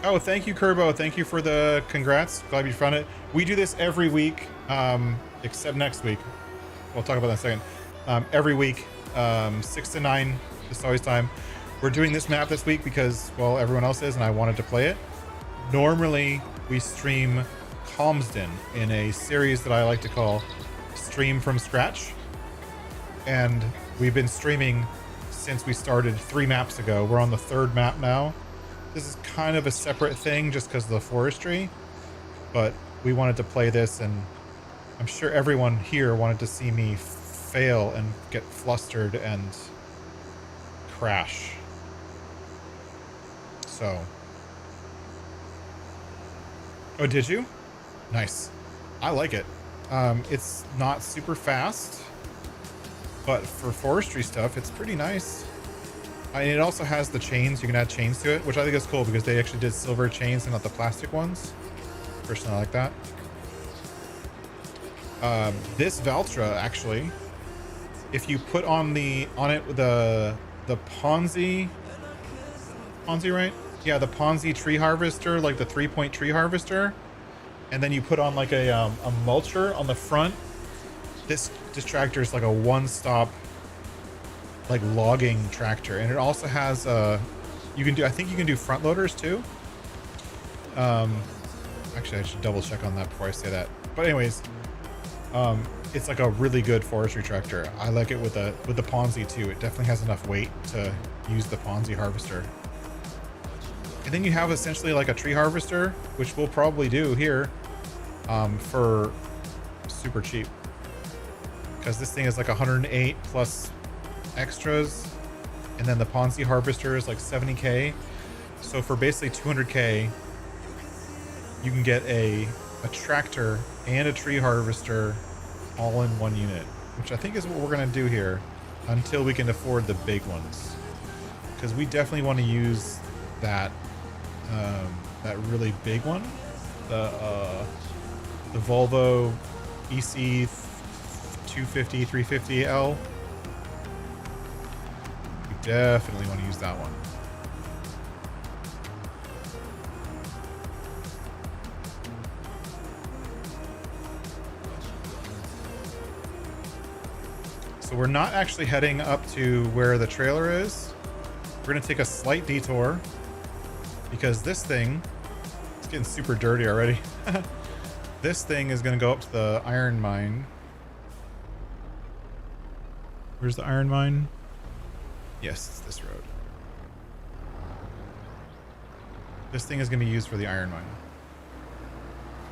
Oh, thank you, Kerbo. Thank you for the congrats. Glad you found it. We do this every week, except next week. We'll talk about that in a second. Every week, 6 to 9, this always time. We're doing this map this week because, well, everyone else is, and I wanted to play it. Normally, we stream Calmsden in a series that I like to call Stream from Scratch. And we've been streaming since we started 3 maps ago. We're on the 3rd map now. This is kind of a separate thing just because of the forestry, but we wanted to play this, and I'm sure everyone here wanted to see me fail and get flustered and crash. So. Oh, did you? Nice. I like it. It's not super fast, but for forestry stuff, it's pretty nice. And it also has the chains. You can add chains to it, which I think is cool because they actually did silver chains and not the plastic ones. Personally, I like that. This Valtra, actually, if you put on it the Ponzi, right? Yeah, the Ponzi tree harvester, like the 3-point tree harvester, and then you put on like a mulcher on the front. This tractor is like a one-stop, like logging tractor, and it also has you can do, I think you can do front loaders too. Actually, I should double check on that before I say that. But anyways, it's like a really good forestry tractor. I like it with the Ponzi too. It definitely has enough weight to use the Ponzi harvester. And then you have essentially like a tree harvester, which we'll probably do here for super cheap, because this thing is like 108 plus extras. and then the Ponzi harvester is like 70k. So for basically 200k, you can get a tractor and a tree harvester all in one unit, which I think is what we're gonna do here until we can afford the big ones, because we definitely want to use that that really big one, the Volvo EC 250 350L. We definitely want to use that one. So we're not actually heading up to where the trailer is. We're going to take a slight detour because this thing, it's getting super dirty already. This thing is going to go up to the iron mine. Where's the iron mine? Yes, it's this road. This thing is going to be used for the iron mine.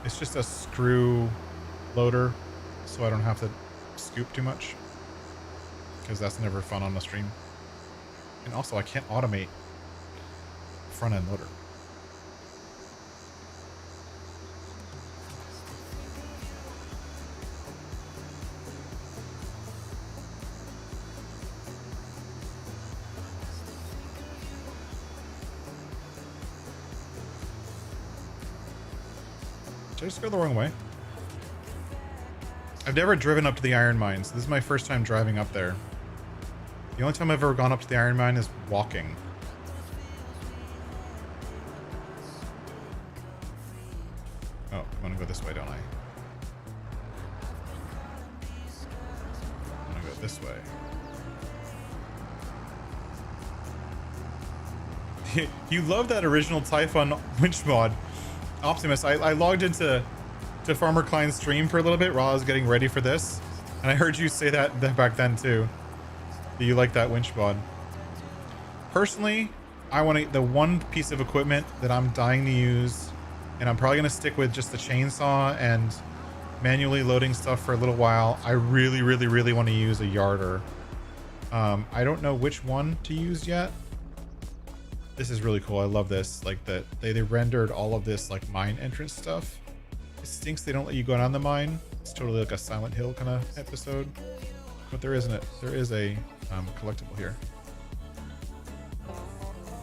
It's just a screw loader, so I don't have to scoop too much, because that's never fun on the stream. And also, I can't automate front end loader. Did I just go the wrong way? I've never driven up to the iron mine, so this is my first time driving up there. The only time I've ever gone up to the iron mine is walking. Oh, I want to go this way, don't I? I want to go this way. You love that original Typhon winch mod, Optimus. I logged into Farmer Klein's stream for a little bit while I was getting ready for this, and I heard you say that back then too. That you like that winch mod. Personally, I want the one piece of equipment that I'm dying to use, and I'm probably gonna stick with just the chainsaw and manually loading stuff for a little while. I really want to use a yarder. I don't know which one to use yet. This is really cool. I love this. Like that they rendered all of this like mine entrance stuff. It stinks they don't let you go down the mine. It's totally like a Silent Hill kind of episode. But there is a collectible here.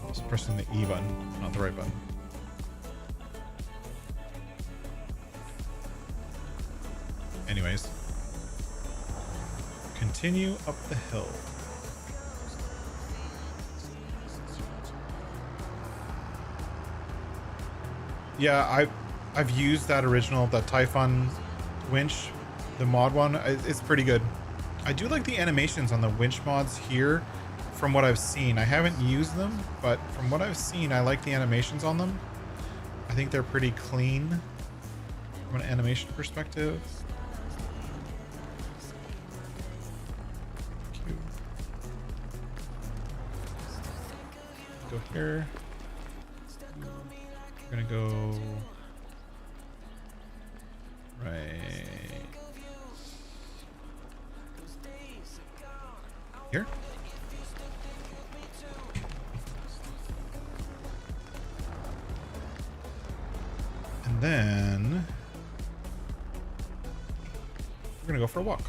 Just pressing the E button, not the right button. Anyways, continue up the hill. Yeah, I've used that original, the Typhon winch, the mod one. It's pretty good. I do like the animations on the winch mods here from what I've seen. I haven't used them, but from what I've seen, I like the animations on them. I think they're pretty clean from an animation perspective. Cute. Go here. We're gonna go right here. And then we're gonna go for a walk,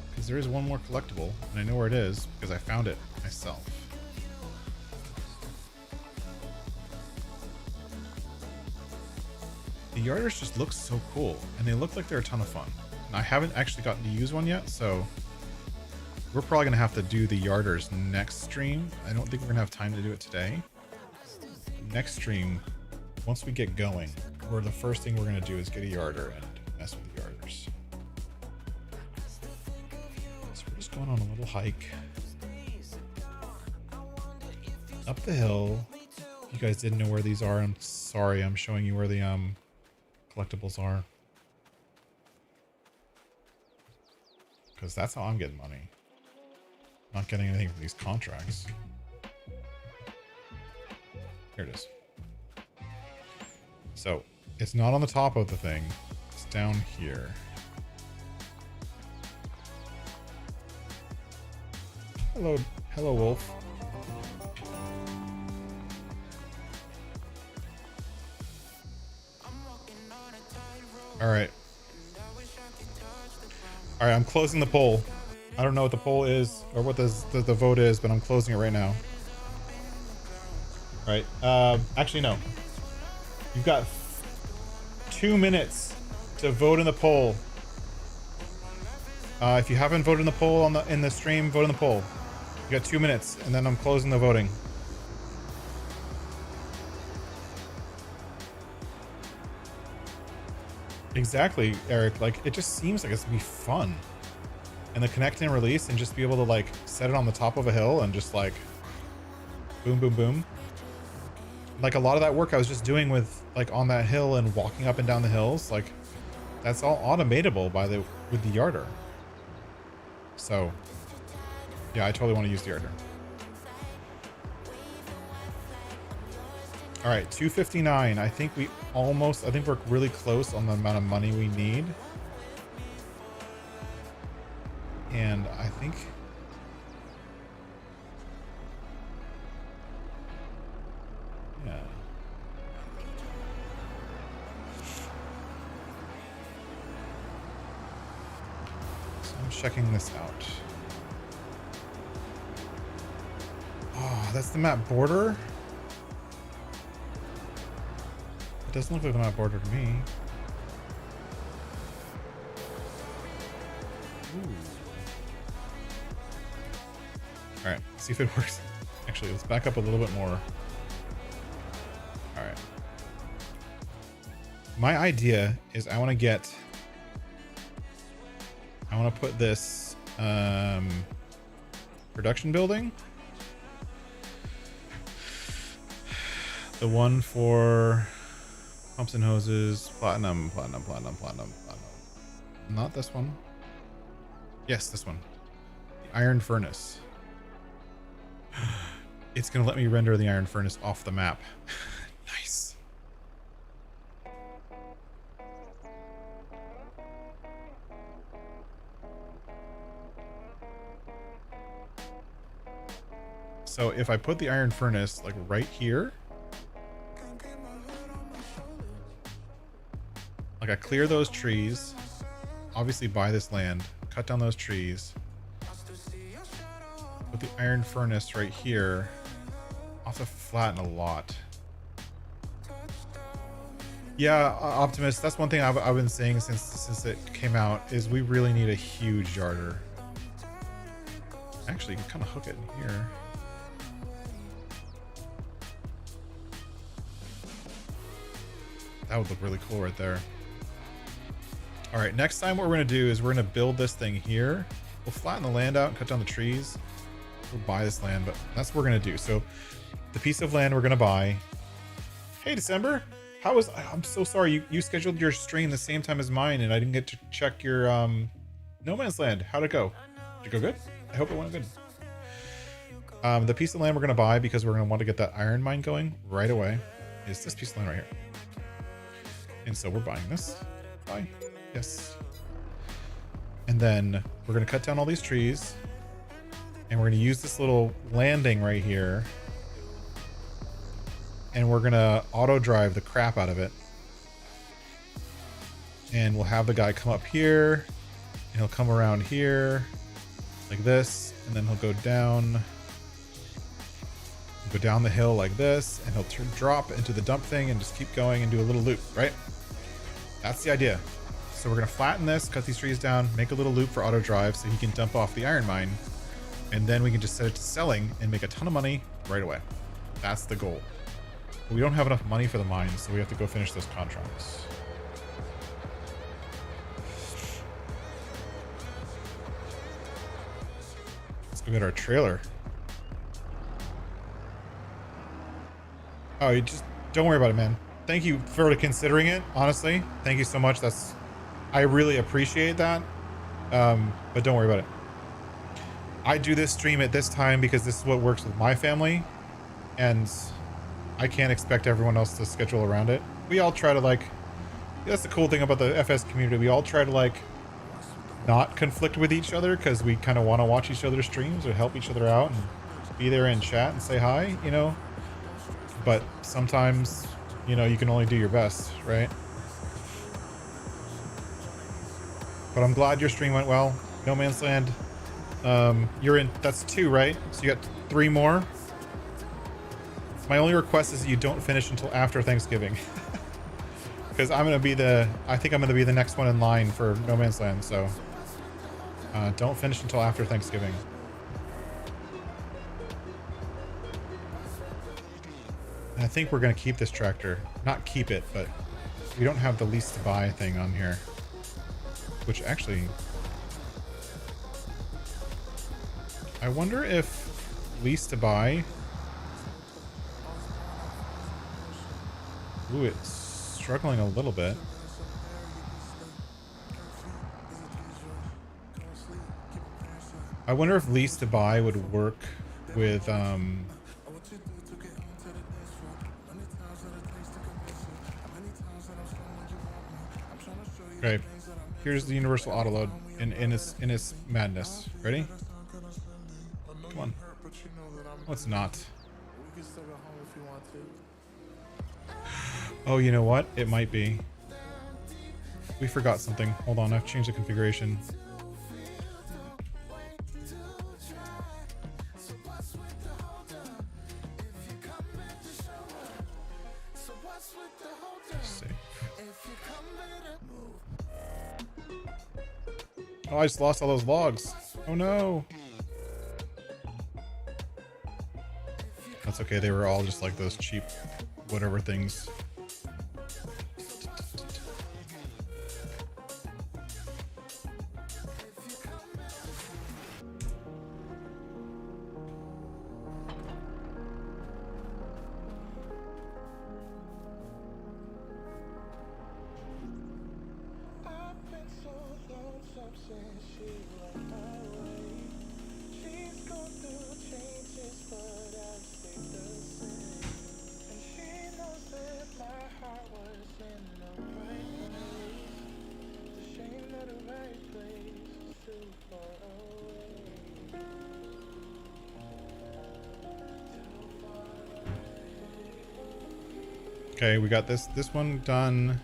because there is one more collectible and I know where it is because I found it myself. The yarders just look so cool, and they look like they're a ton of fun. And I haven't actually gotten to use one yet, so we're probably gonna have to do the yarders next stream. I don't think we're gonna have time to do it today. Next stream, once we get going, the first thing we're gonna do is get a yarder and mess with the yarders. So we're just going on a little hike up the hill. If you guys didn't know where these are, I'm sorry. I'm showing you where the collectibles are, because that's how I'm getting money. Not getting anything from these contracts. Here it is. So it's not on the top of the thing, it's down here. Hello, hello, wolf. All right. All right, I'm closing the poll. I don't know what the poll is or what the vote is, but I'm closing it right now. All right. Actually, no. You've got 2 minutes to vote in the poll. If you haven't voted in the poll in the stream, vote in the poll. You got 2 minutes, and then I'm closing the voting. Exactly, Eric. Like, it just seems like it's gonna be fun. And the connect and release and just be able to like set it on the top of a hill and just like boom, boom, boom. Like a lot of that work I was just doing with like on that hill and walking up and down the hills, like that's all automatable with the yarder. So yeah, I totally want to use the yarder. All right, 259. I think we're really close on the amount of money we need. And I think yeah. So I'm checking this out. Oh, that's the map border? It doesn't look like the map border to me. Ooh. All right, see if it works. Actually, let's back up a little bit more. All right. My idea is I want to put this production building. The one for pumps and hoses, platinum. Not this one. Yes, this one. The iron furnace. It's going to let me render the iron furnace off the map. Nice. So if I put the iron furnace like right here, like I clear those trees, obviously buy this land, cut down those trees, put the iron furnace right here. I'll have to flatten a lot. Yeah, Optimus, that's one thing I've been saying since it came out, is we really need a huge yarder. Actually, you can kind of hook it in here. That would look really cool right there. All right, next time what we're gonna do is we're gonna build this thing here. We'll flatten the land out and cut down the trees. We'll buy this land, but that's what we're gonna do. So the piece of land we're gonna buy. Hey, December, I'm so sorry. You scheduled your stream the same time as mine and I didn't get to check your No Man's Land. How'd it go? Did it go good? I hope it went good. The piece of land we're gonna buy, because we're gonna want to get that iron mine going right away, is this piece of land right here. And so we're buying this. Buy. Yes. And then we're going to cut down all these trees. And we're going to use this little landing right here. And we're going to auto drive the crap out of it. And we'll have the guy come up here. And he'll come around here. Like this. And then he'll go down. Go down the hill like this. And he'll drop into the dump thing and just keep going and do a little loop, right? That's the idea. So we're going to flatten this, cut these trees down, make a little loop for auto drive so he can dump off the iron mine. And then we can just set it to selling and make a ton of money right away. That's the goal. But we don't have enough money for the mine, so we have to go finish those contracts. Let's go get our trailer. Oh, you just don't worry about it, man. Thank you for considering it. Honestly, thank you so much. I really appreciate that. But don't worry about it. I do this stream at this time because this is what works with my family, and I can't expect everyone else to schedule around it. We all try to like. That's the cool thing about the FS community. We all try to like not conflict with each other because we kind of want to watch each other's streams or help each other out and be there and chat and say hi, you know. But sometimes, you know, you can only do your best, right? But I'm glad your stream went well. No Man's Land. You're in, that's 2, right? So you got 3 more. My only request is that you don't finish until after Thanksgiving. Because I'm gonna be I think I'm gonna be the next one in line for No Man's Land, so don't finish until after Thanksgiving. And I think we're gonna keep this tractor. Not keep it, but we don't have the lease to buy thing on here. Which actually, I wonder if lease to buy. Ooh, it's struggling a little bit. I wonder if lease to buy would work with okay, here's the universal auto load in its madness. Ready? Come on. Oh, it's not. Oh, you know what? It might be. We forgot something. Hold on, I've changed the configuration. Save. Oh, I just lost all those logs. Oh no. That's okay, they were all just like those cheap whatever things. Okay, we got this one done.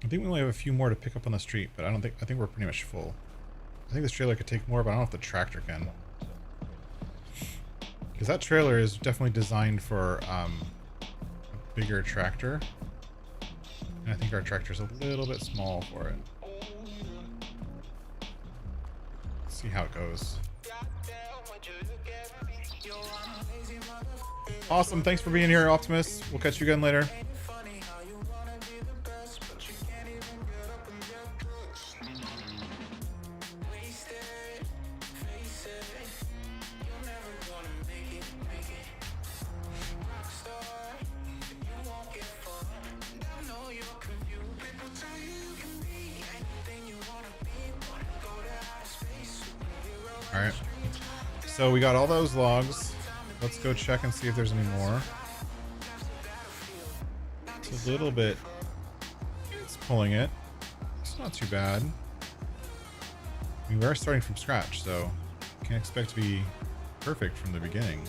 I think we only have a few more to pick up on the street, but I think we're pretty much full. I think this trailer could take more, but I don't know if the tractor can. Because that trailer is definitely designed for a bigger tractor. And I think our tractor's a little bit small for it. Let's see how it goes. Awesome, thanks for being here, Optimus. We'll catch you again later. Alright, so we got all those logs. Let's go check and see if there's any more. It's a little bit... It's pulling it. It's not too bad. I mean, we are starting from scratch, so can't expect to be perfect from the beginning.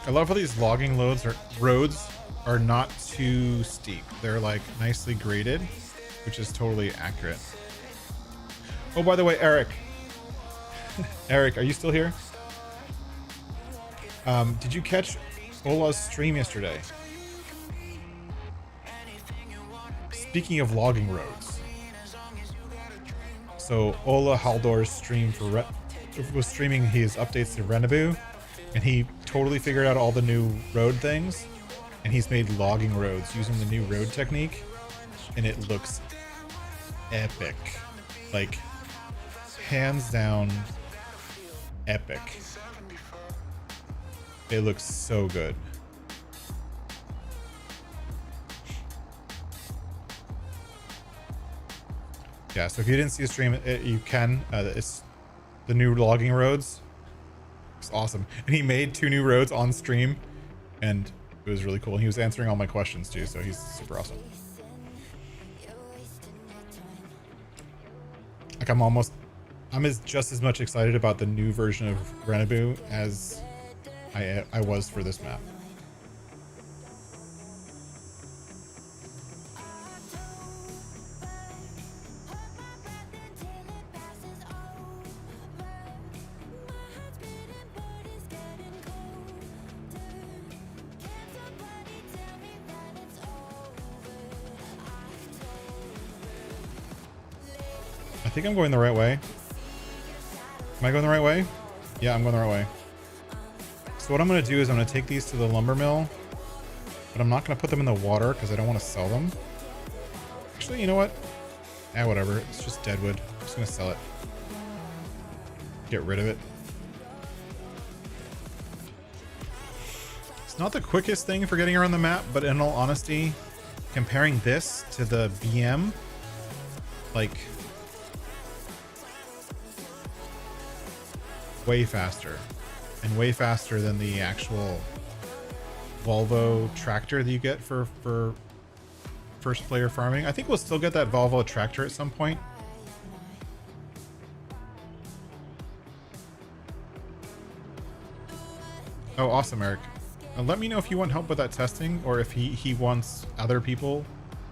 I love how these logging roads are not too steep. They're like nicely graded, which is totally accurate. Oh, by the way, Eric. Eric, are you still here? Did you catch Ola's stream yesterday? Speaking of logging roads. So Ola Haldor's stream was streaming his updates to Renabu, and he totally figured out all the new road things, and he's made logging roads using the new road technique, and it looks epic. Like, hands down epic. It looks so good. Yeah, so if you didn't see a stream, you can. It's the new logging roads. It's awesome. And he made 2 new roads on stream, and it was really cool. And he was answering all my questions too, so he's super awesome. Like I'm just as much excited about the new version of Renabu as I was for this map. I think I'm going the right way. Am I going the right way? Yeah, I'm going the right way. So what I'm going to do is I'm going to take these to the lumber mill, but I'm not going to put them in the water because I don't want to sell them. Actually, you know what? Eh, whatever. It's just dead wood. I'm just going to sell it. Get rid of it. It's not the quickest thing for getting around the map, but in all honesty, comparing this to the BM, like, way faster. And way faster than the actual Volvo tractor that you get for first player farming. I think we'll still get that Volvo tractor at some point. Oh, awesome, Eric. Let me know if you want help with that testing, or if he wants other people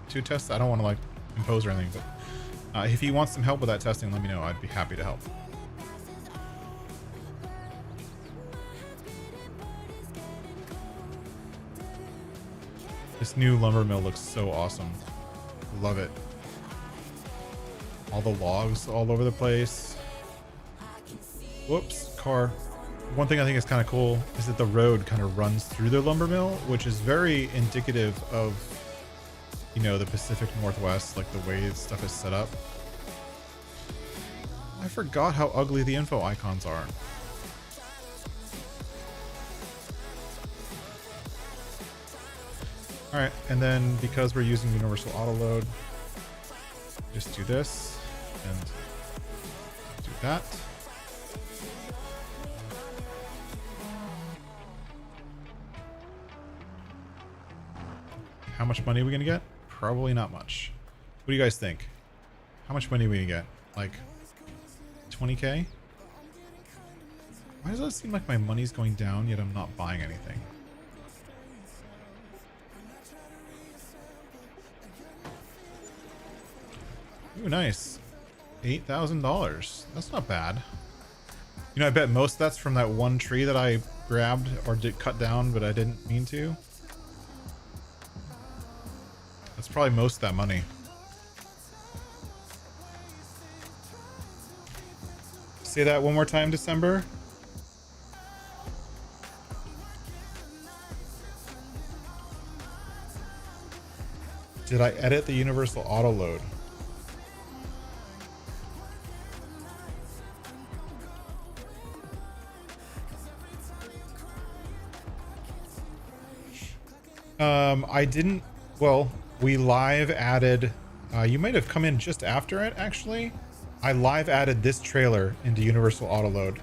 to test. I don't want to like impose or anything, but if he wants some help with that testing, let me know. I'd be happy to help. This new lumber mill looks so awesome. Love it. All the logs all over the place. Whoops, car. One thing I think is kind of cool is that the road kind of runs through the lumber mill, which is very indicative of, you know, the Pacific Northwest, like the way stuff is set up. I forgot how ugly the info icons are. All right, and then because we're using universal auto load, just do this and do that. How much money are we gonna get? Probably not much. What do you guys think? How much money are we gonna get? Like 20K? Why does it seem like my money's going down yet I'm not buying anything? Ooh, nice. $8,000. That's not bad. You know, I bet most of that's from that one tree that I grabbed or did cut down, but I didn't mean to. That's probably most of that money. Say that one more time, December. Did I edit the universal auto load? I didn't. Well, we live added. You might have come in just after it, actually. I live added this trailer into Universal Autoload,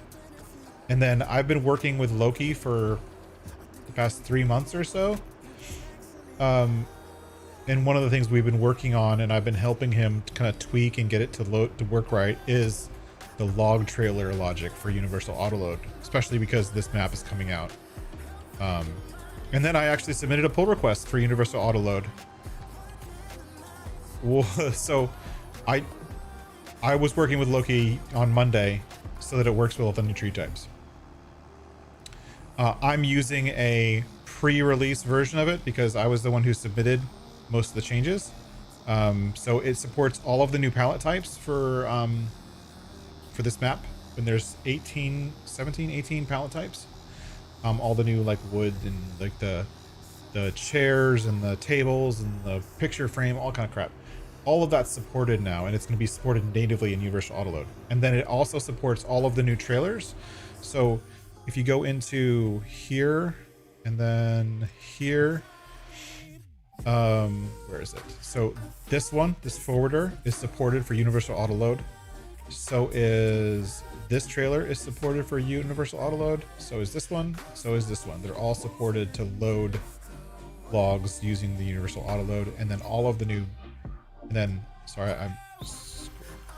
and then I've been working with Loki for the past 3 months or so. And one of the things we've been working on, and I've been helping him to kind of tweak and get it to work right, is the log trailer logic for Universal Autoload, especially because this map is coming out. And then I actually submitted a pull request for Universal Autoload. So I was working with Loki on Monday so that it works well with the new tree types. I'm using a pre-release version of it because I was the one who submitted most of the changes. So it supports all of the new palette types for this map. And there's 18 palette types. All the new like wood and like the chairs and the tables and the picture frame, all kind of crap. All of that's supported now, and it's going to be supported natively in Universal Autoload. And then it also supports all of the new trailers. So if you go into here and then here, Where is it? So this one, this forwarder is supported for universal auto load. So is this trailer is supported for universal auto load. So is this one. So is this one. They're all supported to load logs using the universal auto load. And then all of the new, and then, sorry, I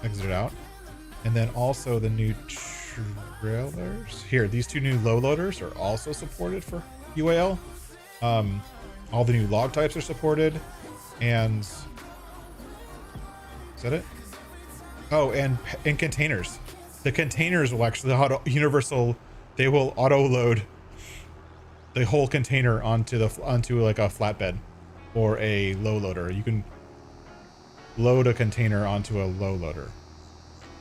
exited out. And then also the new trailers here. These two new low loaders are also supported for UAL. All the new log types are supported, and is that it? Oh, and containers. The containers will actually they will auto load the whole container onto like a flatbed or a low loader. You can load a container onto a low loader,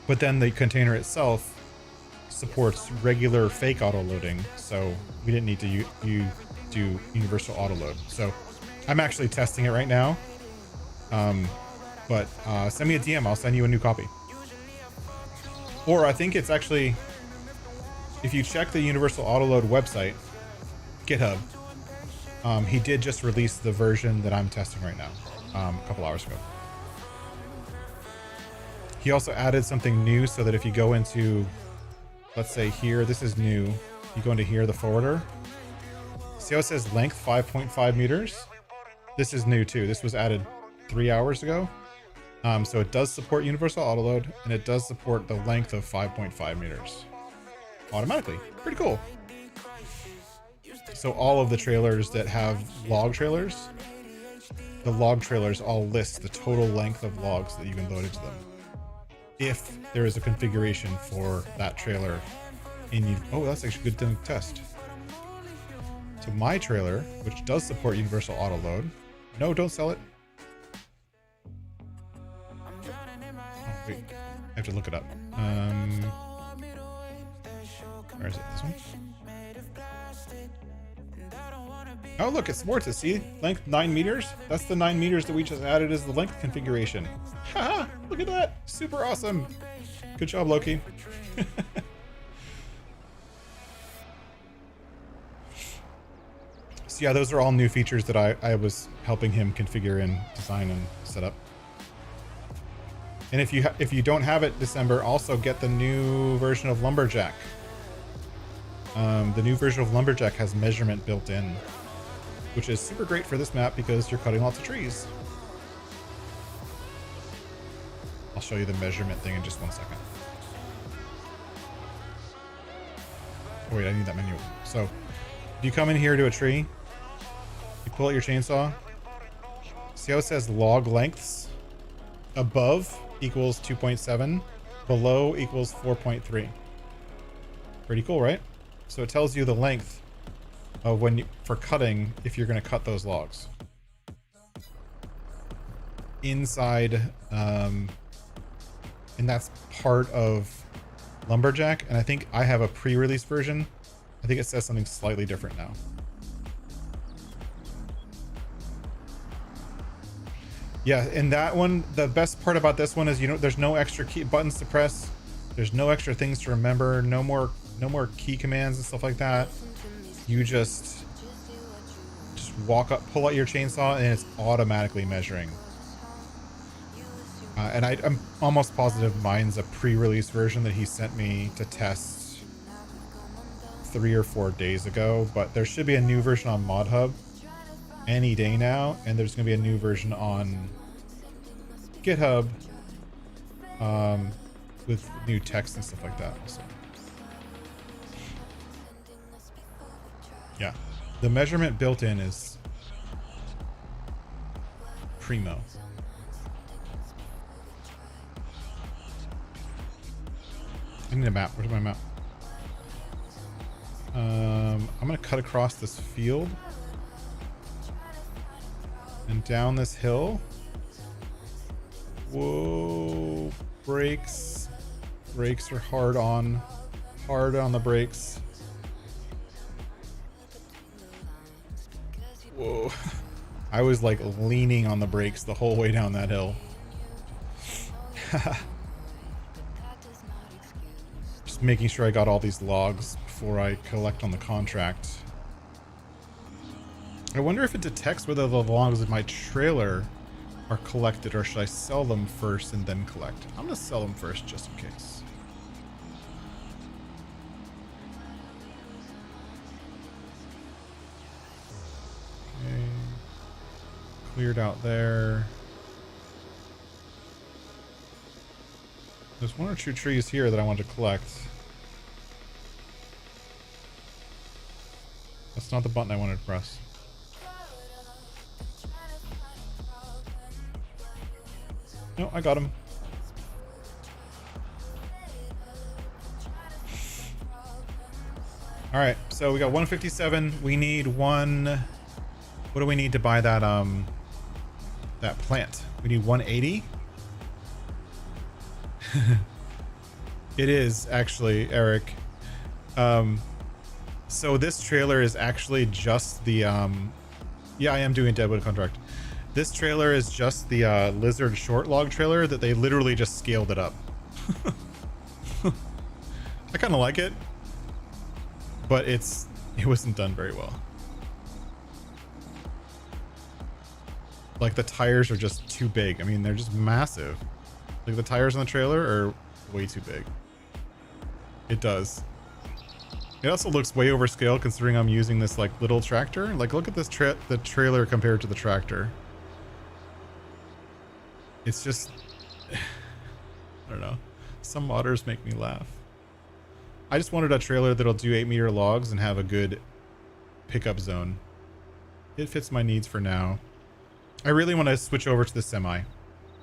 but then the container itself supports regular fake auto loading, so we didn't need to do universal auto load. So I'm actually testing it right now, but send me a DM. I'll send you a new copy. Or I think it's actually, if you check the universal auto load website, GitHub, he did just release the version that I'm testing right now, a couple hours ago. He also added something new so that if you go into, let's say here, this is new, you go into here, the forwarder, see how it says length 5.5 meters? This is new too. This was added 3 hours ago. So it does support universal auto load, and it does support the length of 5.5 meters automatically. Pretty cool. So all of the trailers that have log trailers, the log trailers all list the total length of logs that you can load into them, if there is a configuration for that trailer in. Oh, that's actually a good thing to test. So my trailer, which does support universal auto load, no, don't sell it. Oh, wait, I have to look it up. Where is it? This one? Oh, look, it supports it. See, length 9 meters. That's the 9 meters that we just added as the length configuration. Haha, look at that. Super awesome. Good job, Loki. So yeah, those are all new features that I was helping him configure and design and set up. And if you don't have it December, also get the new version of Lumberjack. The new version of Lumberjack has measurement built in, which is super great for this map because you're cutting lots of trees. I'll show you the measurement thing in just 1 second. Oh wait, I need that menu. So if you come in here to a tree, you pull out your chainsaw, see how it says log lengths? Above equals 2.7, below equals 4.3. Pretty cool, right? So it tells you the length of for cutting, if you're going to cut those logs inside, and that's part of Lumberjack. And I think I have a pre-release version. I think it says something slightly different now. Yeah, and that one, the best part about this one is, there's no extra key buttons to press. There's no extra things to remember. No more key commands and stuff like that. You just walk up, pull out your chainsaw, and it's automatically measuring. And I'm almost positive mine's a pre-release version that he sent me to test 3 or 4 days ago, but there should be a new version on ModHub any day now, and there's going to be a new version on GitHub with new text and stuff like that also. Yeah, the measurement built in is primo. I need a map. Where's my map? I'm gonna cut across this field and down this hill. Whoa, brakes. Brakes are hard on the brakes. Whoa. I was like leaning on the brakes the whole way down that hill. Just making sure I got all these logs before I collect on the contract. I wonder if it detects whether the logs in my trailer are collected, or should I sell them first and then collect? I'm gonna sell them first just in case. Okay. Cleared out there. There's one or two trees here that I want to collect. That's not the button I wanted to press. No, I got him. All right, so we got 157. We need one. What do we need to buy that that plant? We need 180. It is actually, Eric. So this trailer is actually just the yeah, I am doing Deadwood contract. This trailer is just the lizard short log trailer that they literally just scaled it up. I kind of like it, but it wasn't done very well. Like the tires are just too big. I mean, they're just massive. Like the tires on the trailer are way too big. It does. It also looks way overscale considering I'm using this like little tractor. Like look at this the trailer compared to the tractor. It's just, I don't know. Some modders make me laugh. I just wanted a trailer that'll do 8-meter logs and have a good pickup zone. It fits my needs for now. I really want to switch over to the semi.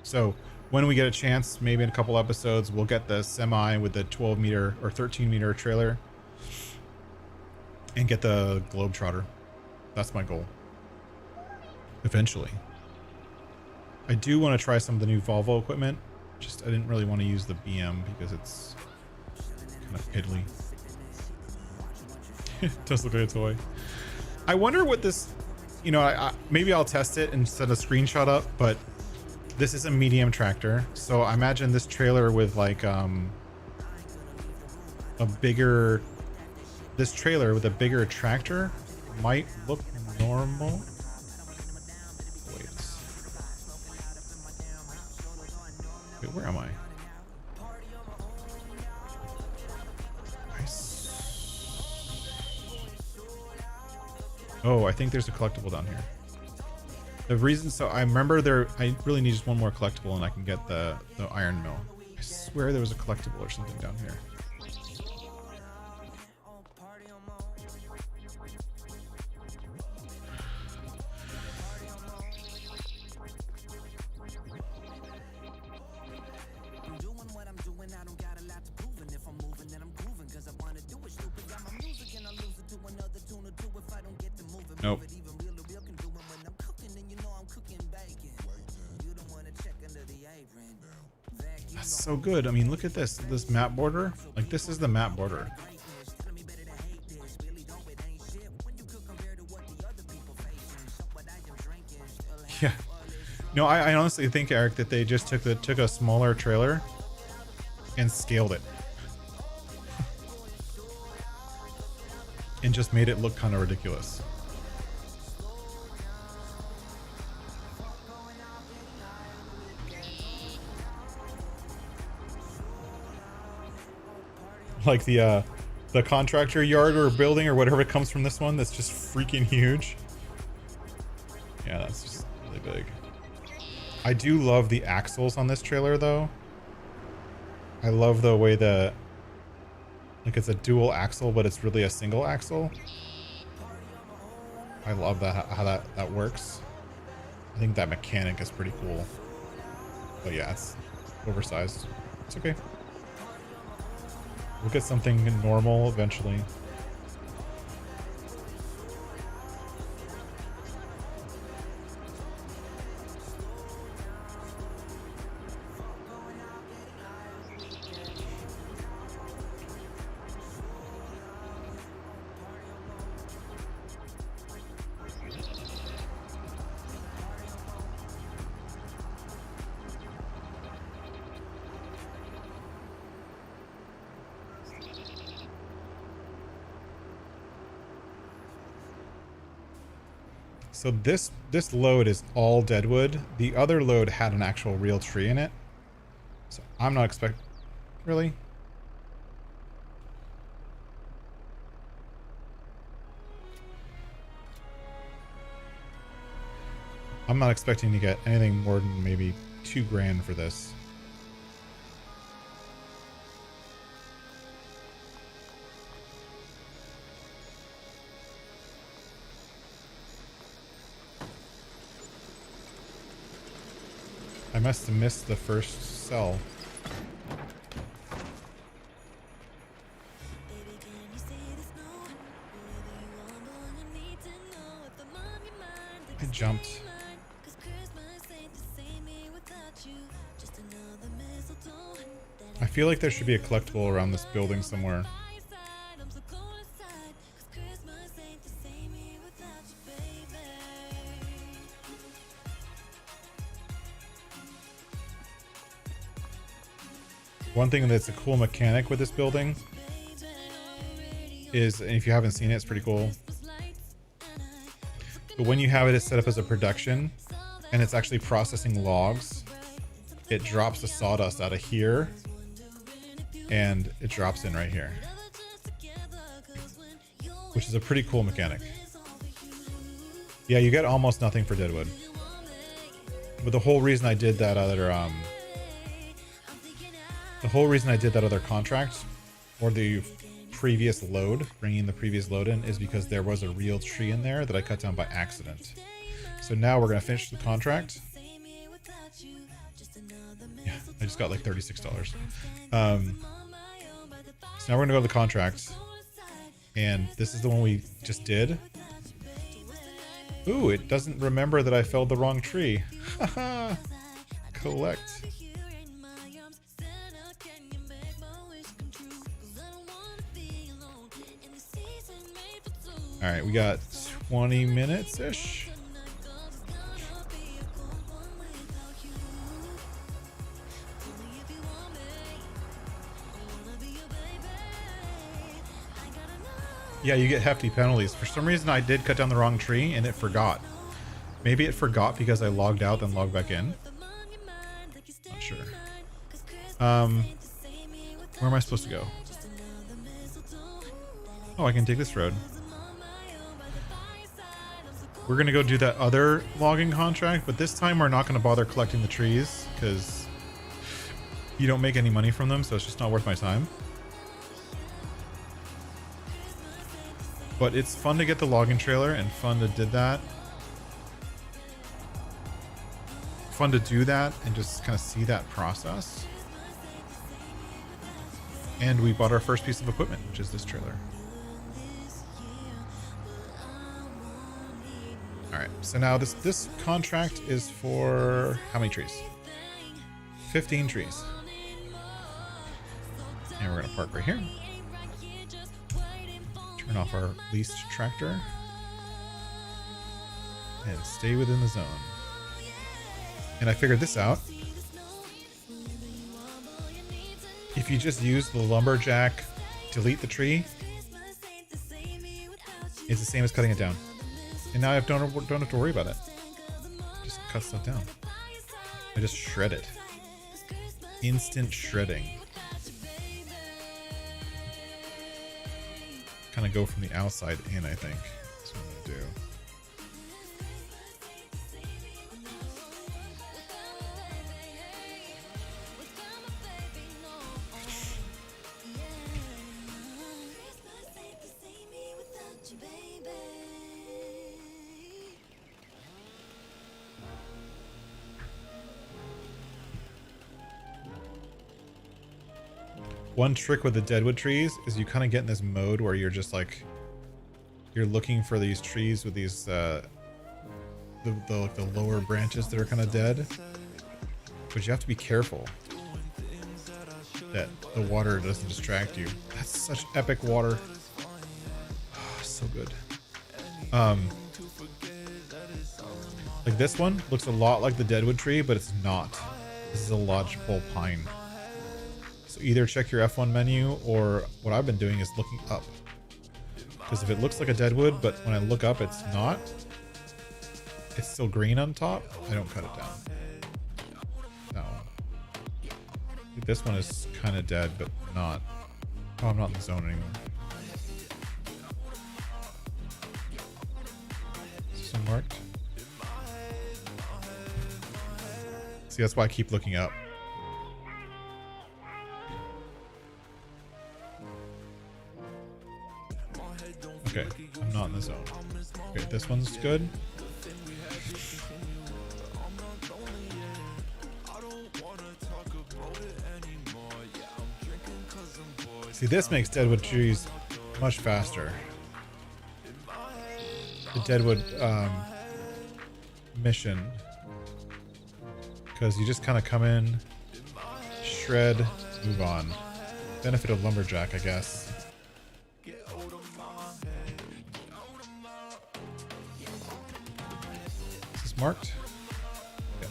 So when we get a chance, maybe in a couple episodes, we'll get the semi with the 12-meter or 13-meter trailer and get the Globetrotter. That's my goal. Eventually. I do want to try some of the new Volvo equipment. Just, I didn't really want to use the BM because it's kind of piddly. It does look like a toy. I wonder what this, you know, maybe I'll test it and send a screenshot up, but this is a medium tractor. So I imagine this trailer with like this trailer with a bigger tractor might look normal. Wait, where am I? Oh, I think there's a collectible down here. The reason, so I remember I really need just one more collectible and I can get the iron mill. I swear there was a collectible or something down here. Nope. That's so good. I mean, look at this map border. Like, this is the map border. Yeah. No, I honestly think, Eric, that they just took a smaller trailer and scaled it. And just made it look kind of ridiculous. Like the contractor yard or building or whatever comes from this one that's just freaking huge. Yeah, that's just really big. I do love the axles on this trailer though. I love the way like it's a dual axle, but it's really a single axle. I love that, how that works. I think that mechanic is pretty cool. But yeah, it's oversized. It's okay. We'll get something normal eventually. So this load is all deadwood. The other load had an actual real tree in it. So I'm not expecting... Really? I'm not expecting to get anything more than maybe $2,000 for this. I must have missed the first cell. I jumped. I feel like there should be a collectible around this building somewhere. One thing that's a cool mechanic with this building is, and if you haven't seen it, it's pretty cool. But when you have it set up as a production and it's actually processing logs, it drops the sawdust out of here and it drops in right here, which is a pretty cool mechanic. Yeah, you get almost nothing for deadwood. But the whole reason I did that other contract, or the previous load, bringing the previous load in, is because there was a real tree in there that I cut down by accident. So now we're going to finish the contract. Yeah, I just got like $36. So now we're going to go to the contract. And this is the one we just did. Ooh, it doesn't remember that I felled the wrong tree. Haha. Collect. All right, we got 20 minutes-ish. Yeah, you get hefty penalties. For some reason, I did cut down the wrong tree and it forgot. Maybe it forgot because I logged out then logged back in. Not sure. Where am I supposed to go? Oh, I can take this road. We're going to go do that other logging contract, but this time we're not going to bother collecting the trees because you don't make any money from them, so it's just not worth my time. But it's fun to get the logging trailer and fun to did that. Fun to do that and just kind of see that process. And we bought our first piece of equipment, which is this trailer. All right, so now this contract is for how many trees? 15 trees. And we're gonna park right here. Turn off our leased tractor and stay within the zone. And I figured this out. If you just use the lumberjack, delete the tree, it's the same as cutting it down. And now I don't have to worry about it. Just cut stuff down. I just shred it. Instant shredding. Kind of go from the outside in, I think. That's what I'm gonna do. One trick with the deadwood trees is you kind of get in this mode where you're just like, you're looking for these trees with these the lower branches that are kind of dead, but you have to be careful that the water doesn't distract you. That's such epic water. Oh, so good. Like this one looks a lot like the deadwood tree, but it's not. This is a lodgepole pine. So either check your F1 menu, or what I've been doing is looking up. Because if it looks like a deadwood, but when I look up it's not, it's still green on top, I don't cut it down. That one. This one is kind of dead, but not. Oh, I'm not in the zone anymore. Is this one marked? See, that's why I keep looking up. Okay, I'm not in the zone. Okay, this one's good. See, this makes deadwood trees much faster. The deadwood mission. Because you just kind of come in, shred, move on. Benefit of lumberjack, I guess. Is this marked? Yep.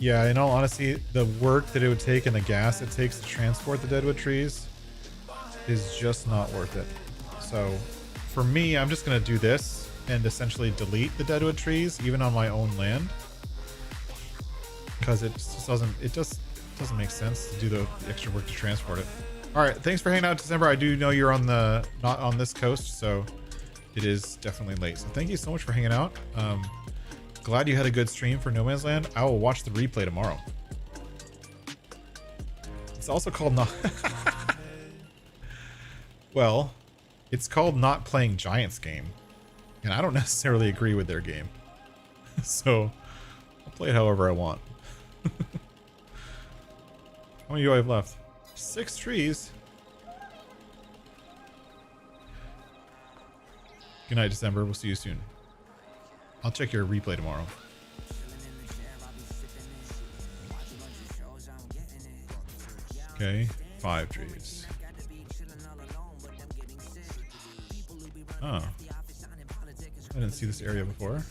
Yeah, in all honesty, the work that it would take and the gas it takes to transport the deadwood trees is just not worth it. So for me, I'm just going to do this and essentially delete the deadwood trees even on my own land, because it just doesn't make sense to do the extra work to transport it. All right, thanks for hanging out, December. I do know you're on the not on this coast, so it is definitely late. So thank you so much for hanging out. Glad you had a good stream for No Man's Land. I will watch the replay tomorrow. It's also called not. Well, it's called Not Playing Giants Game, and I don't necessarily agree with their game. So I'll play it however I want. How many do I have left? 6 trees. Good night, December. We'll see you soon. I'll check your replay tomorrow. Okay, 5 trees. Oh. I didn't see this area before.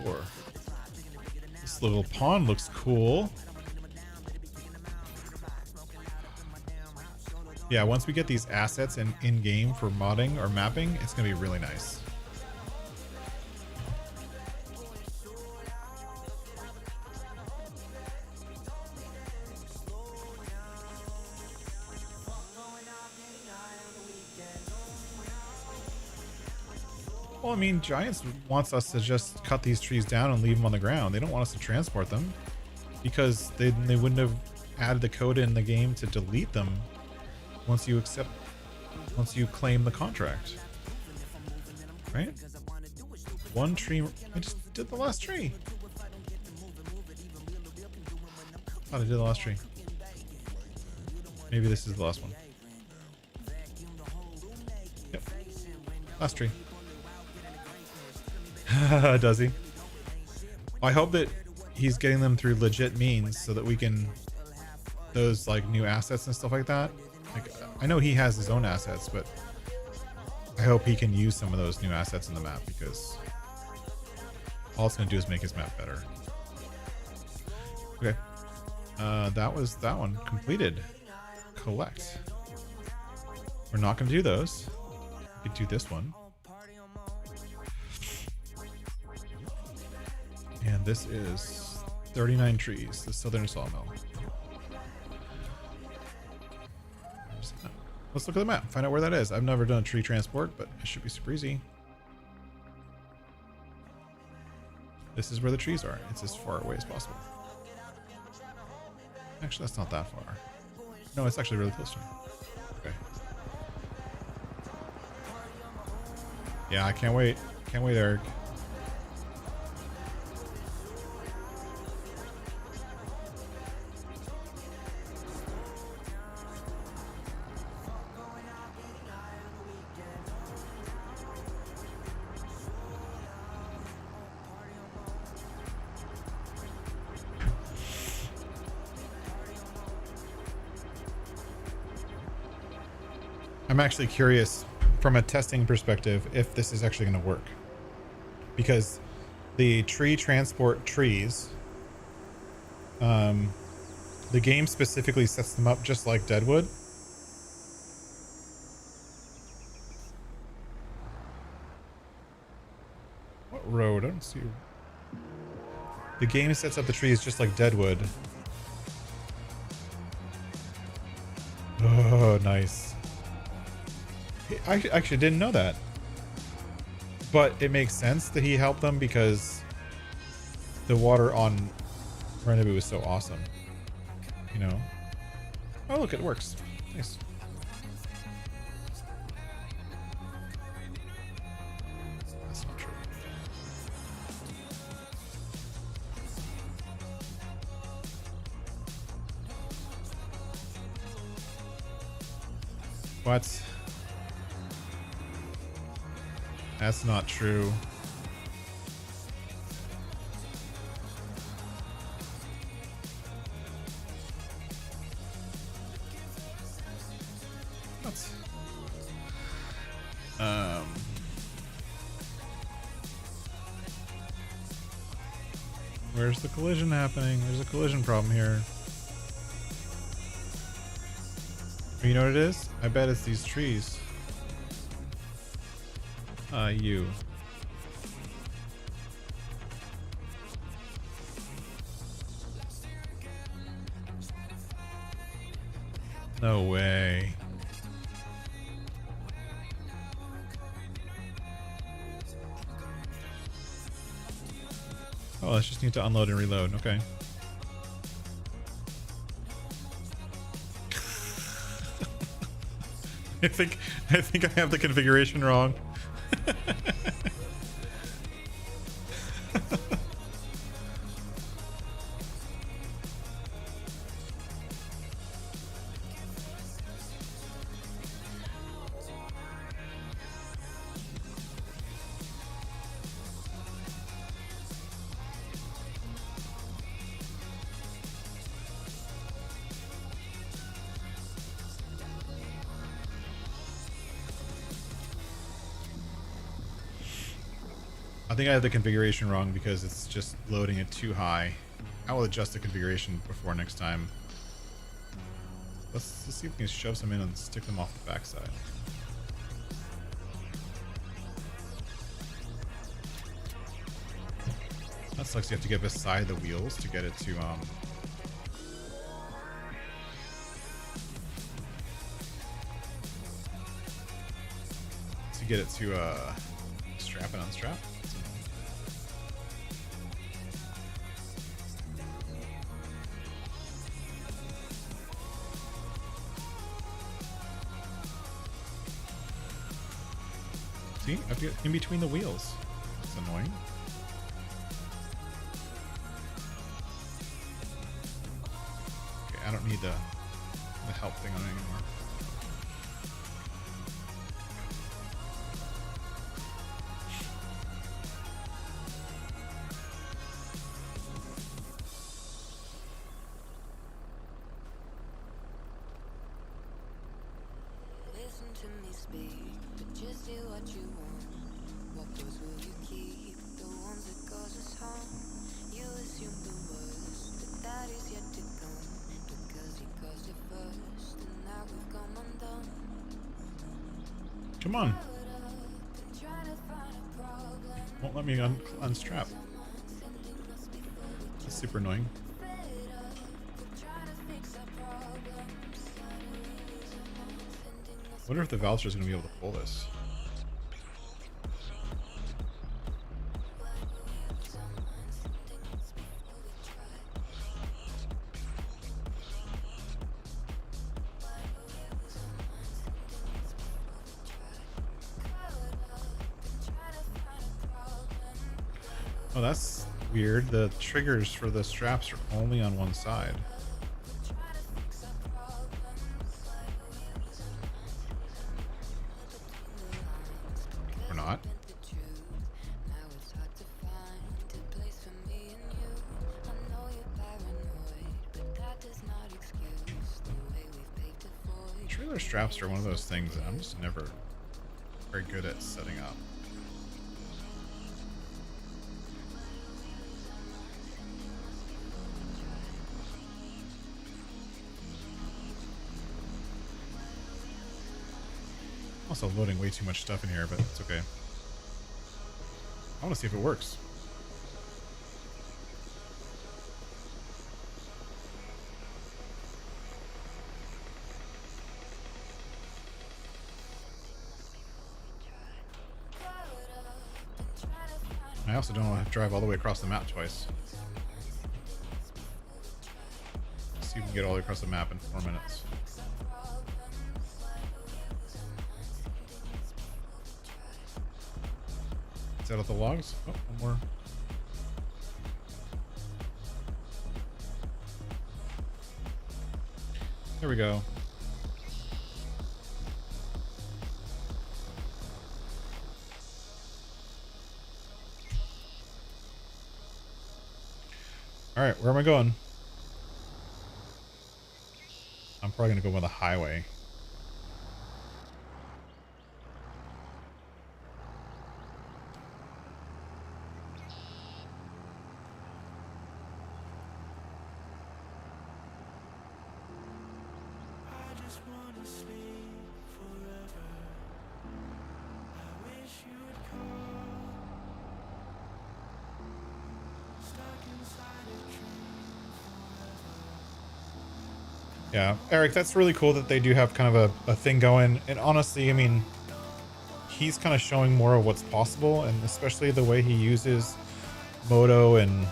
Four. This little pond looks cool. Yeah, once we get these assets in game for modding or mapping, it's gonna be really nice. Well, I mean, Giants wants us to just cut these trees down and leave them on the ground. They don't want us to transport them, because they wouldn't have added the code in the game to delete them once you claim the contract, right? One tree. I just did the last tree. Thought I did the last tree. Maybe this is the last one. Yep. Last tree. Does he? I hope that he's getting them through legit means so that we can, those like new assets and stuff like that. Like, I know he has his own assets, but I hope he can use some of those new assets in the map, because all it's going to do is make his map better. Okay. That was that one completed. Collect. We're not going to do those. We could do this one. And this is 39 trees, the southern sawmill. Let's look at the map, find out where that is. I've never done tree transport, but it should be super easy. This is where the trees are. It's as far away as possible. Actually, that's not that far. No, it's actually really close to me. Okay. Yeah, I can't wait. Can't wait, Eric. I'm actually curious from a testing perspective if this is actually going to work, because the tree transport trees The game specifically sets them up just like Deadwood. What road? I don't see. The game sets up the trees just like Deadwood. Oh, nice. I actually didn't know that. But it makes sense that he helped them because the water on Renaboo was so awesome. You know? Oh, look, it works. Nice. That's not true. What? That's not true. What? Where's the collision happening? There's a collision problem here. You know what it is? I bet it's these trees. You. No way. Oh, I just need to unload and reload. Okay. I think I have the configuration wrong. I think I have the configuration wrong because it's just loading it too high. I will adjust the configuration before next time. Let's see if we can shove some in and stick them off the backside. That sucks. You have to get beside the wheels to get it to strap and unstrap. See, I have to get in between the wheels. That's annoying. Okay, I don't need the help thing on it anymore. Listen to me speak, but just do what you want. What goes will you keep? The ones that cause us harm. You assume the worst, but that is yet to come. Because you caused it first, and now we've come undone. Come on. Won't let me unstrap. That's super annoying. I wonder if the Valster is going to be able to pull this. Oh, that's weird. The triggers for the straps are only on one side. Or not. Trailer straps are one of those things that I'm just never very good at setting up. myself loading way too much stuff in here, but it's okay. I want to see if it works. I also don't want to drive all the way across the map twice. Let's see if we can get all the way across the map in 4 minutes. Set out the logs. Oh, one more. There we go. All right, where am I going? I'm probably gonna go by the highway. I just wanna sleep forever. I wish you'd call. Stuck inside a dream forever. Yeah, Eric, that's really cool that they do have kind of a thing going. And honestly, I mean, he's kind of showing more of what's possible, and especially the way he uses Moto and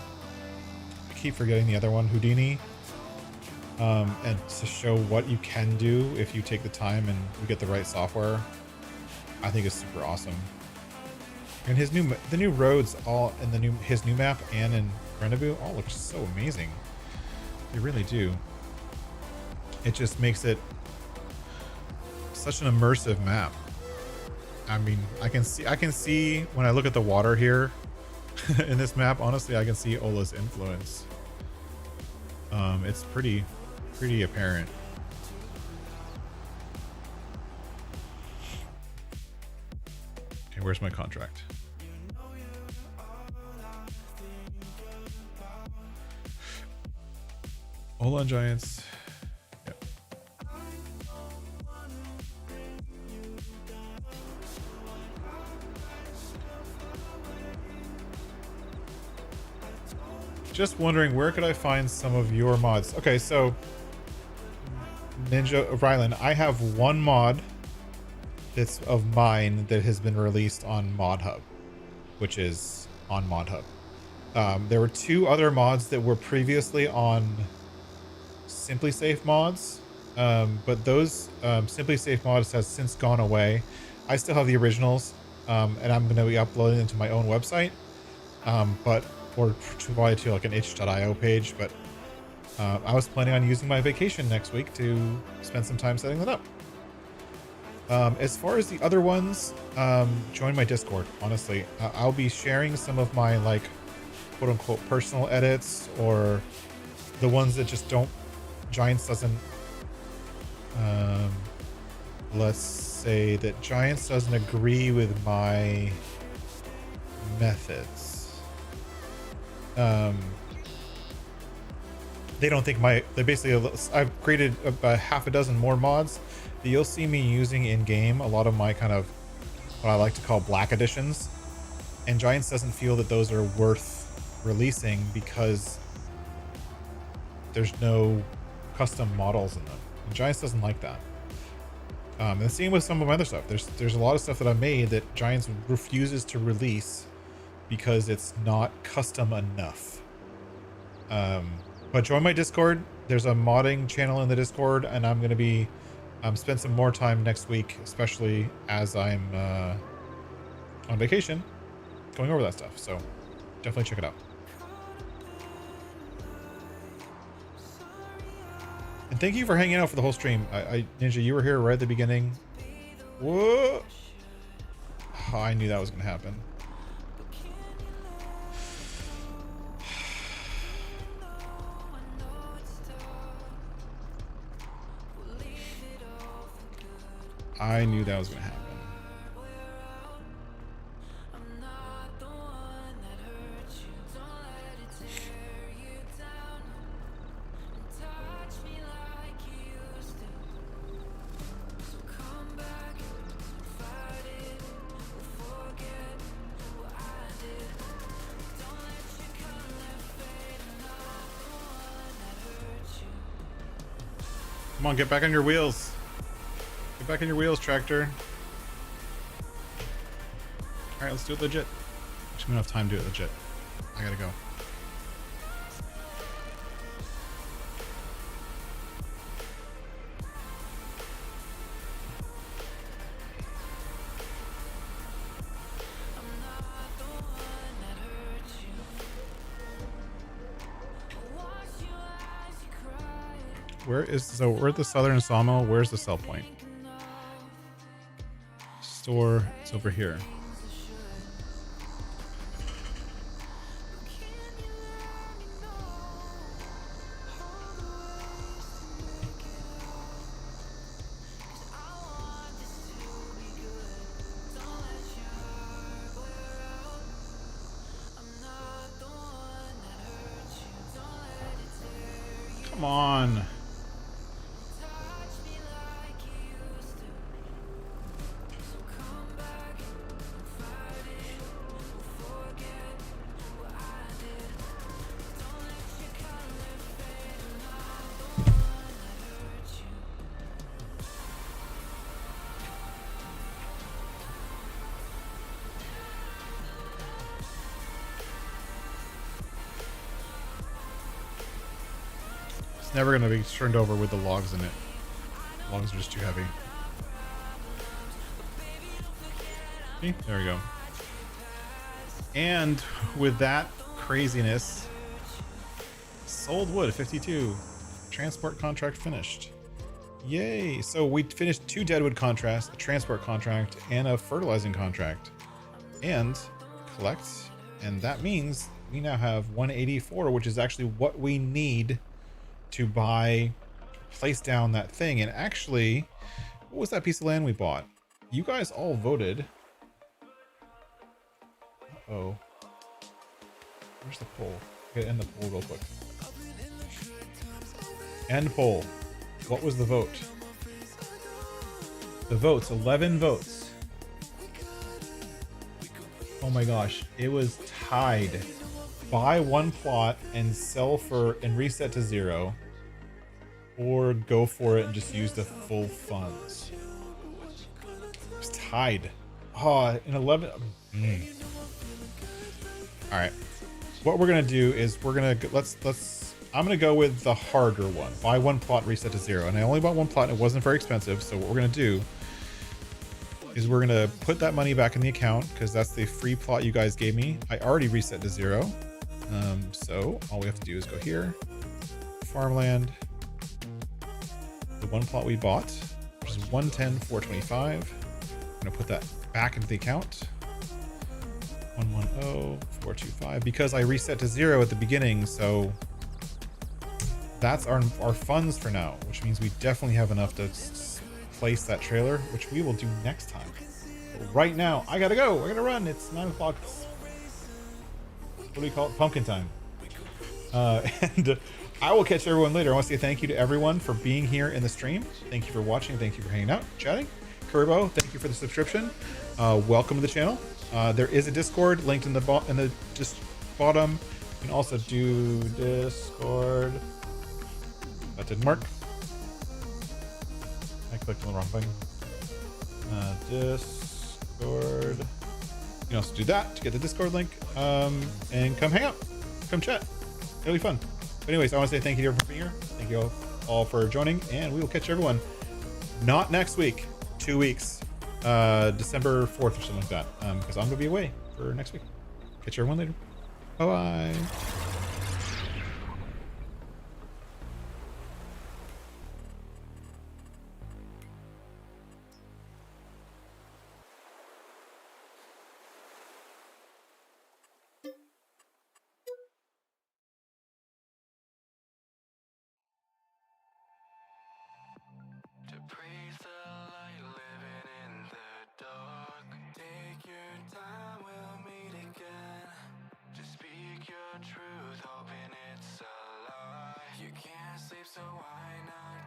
I keep forgetting the other one, Houdini, and to show what you can do if you take the time and you get the right software, I think is super awesome. And the new roads all in his new map and in Rendezvous all look so amazing. They really do. It just makes it such an immersive map. I mean, I can see when I look at the water here in this map, honestly, I can see Ola's influence. It's pretty apparent. Okay, where's my contract? Ola and Giants. Yep. Just wondering, where could I find some of your mods? Okay, so Ninja Rylan, I have one mod that's of mine that has been released on ModHub, which is on ModHub. There were 2 other mods that were previously on Simply Safe mods, but those Simply Safe mods has since gone away. I still have the originals, and I'm going to be uploading them to my own website, or probably to like an itch.io page, but I was planning on using my vacation next week to spend some time setting that up. As far as the other ones, join my Discord, honestly. I'll be sharing some of my, like, quote-unquote personal edits, or the ones that just don't... Giants doesn't... let's say that Giants doesn't agree with my methods. They don't think they basically... I've created about half a dozen more mods that you'll see me using in-game, a lot of my kind of what I like to call black editions, and Giants doesn't feel that those are worth releasing because there's no custom models in them. And Giants doesn't like that. And the same with some of my other stuff. There's a lot of stuff that I've made that Giants refuses to release because it's not custom enough. But join my Discord. There's a modding channel in the Discord, and I'm going to be spend some more time next week, especially as I'm on vacation, going over that stuff. So definitely check it out. And thank you for hanging out for the whole stream. Ninja, you were here right at the beginning. Whoa! Oh, I knew that was going to happen. I knew that was going to happen. Come on, get back on your wheels. Get back on your wheels, tractor. All right, let's do it legit. Actually, we don't have time to do it legit. I gotta go. We're at the southern sawmill. Where's the sell point? Store, it's over here. Come on. It's never going to be turned over with the logs in it. Logs are just too heavy. See? There we go. And with that craziness, sold wood 52. Transport contract finished. Yay! So we finished 2 deadwood contracts, a transport contract, and a fertilizing contract. And collect. And that means we now have 184, which is actually what we need to buy, place down that thing. And actually, what was that piece of land we bought? You guys all voted. Uh-oh. Where's the poll? I gotta end the poll real quick. End poll. What was the vote? The votes, 11 votes. Oh my gosh, it was tied. Buy 1 plot and sell for and reset to 0, or go for it and just use the full funds. It was tied. Oh, in 11. All right. What we're gonna do is we're gonna I'm gonna go with the harder one. Buy 1 plot, reset to 0, and I only bought 1 plot and it wasn't very expensive. So what we're gonna do is we're gonna put that money back in the account because that's the free plot you guys gave me. I already reset to 0. So all we have to do is go here, farmland, the 1 plot we bought, which is 110,425. I'm gonna put that back into the account. 110,425 because I reset to 0 at the beginning. So that's our funds for now, which means we definitely have enough to place that trailer, which we will do next time. But right now, I gotta go. I gotta run. It's 9 o'clock. What do we call it? Pumpkin time. And I will catch everyone later. I want to say thank you to everyone for being here in the stream. Thank you for watching. Thank you for hanging out, chatting. Kurbo, thank you for the subscription. Welcome to the channel. There is a Discord linked in the just bottom. You can also do Discord. That didn't work. I clicked on the wrong thing. Discord. You can also do that to get the Discord link. And come hang out. Come chat. It'll be fun. But anyways, I want to say thank you for being here. Thank you all for joining, and we will catch everyone not next week, 2 weeks, December 4th or something like that, because I'm gonna be away for next week. Catch everyone later. Bye bye. To praise the light living in the dark. Take your time, we'll meet again. Just speak your truth, hoping it's a lie. You can't sleep, so why not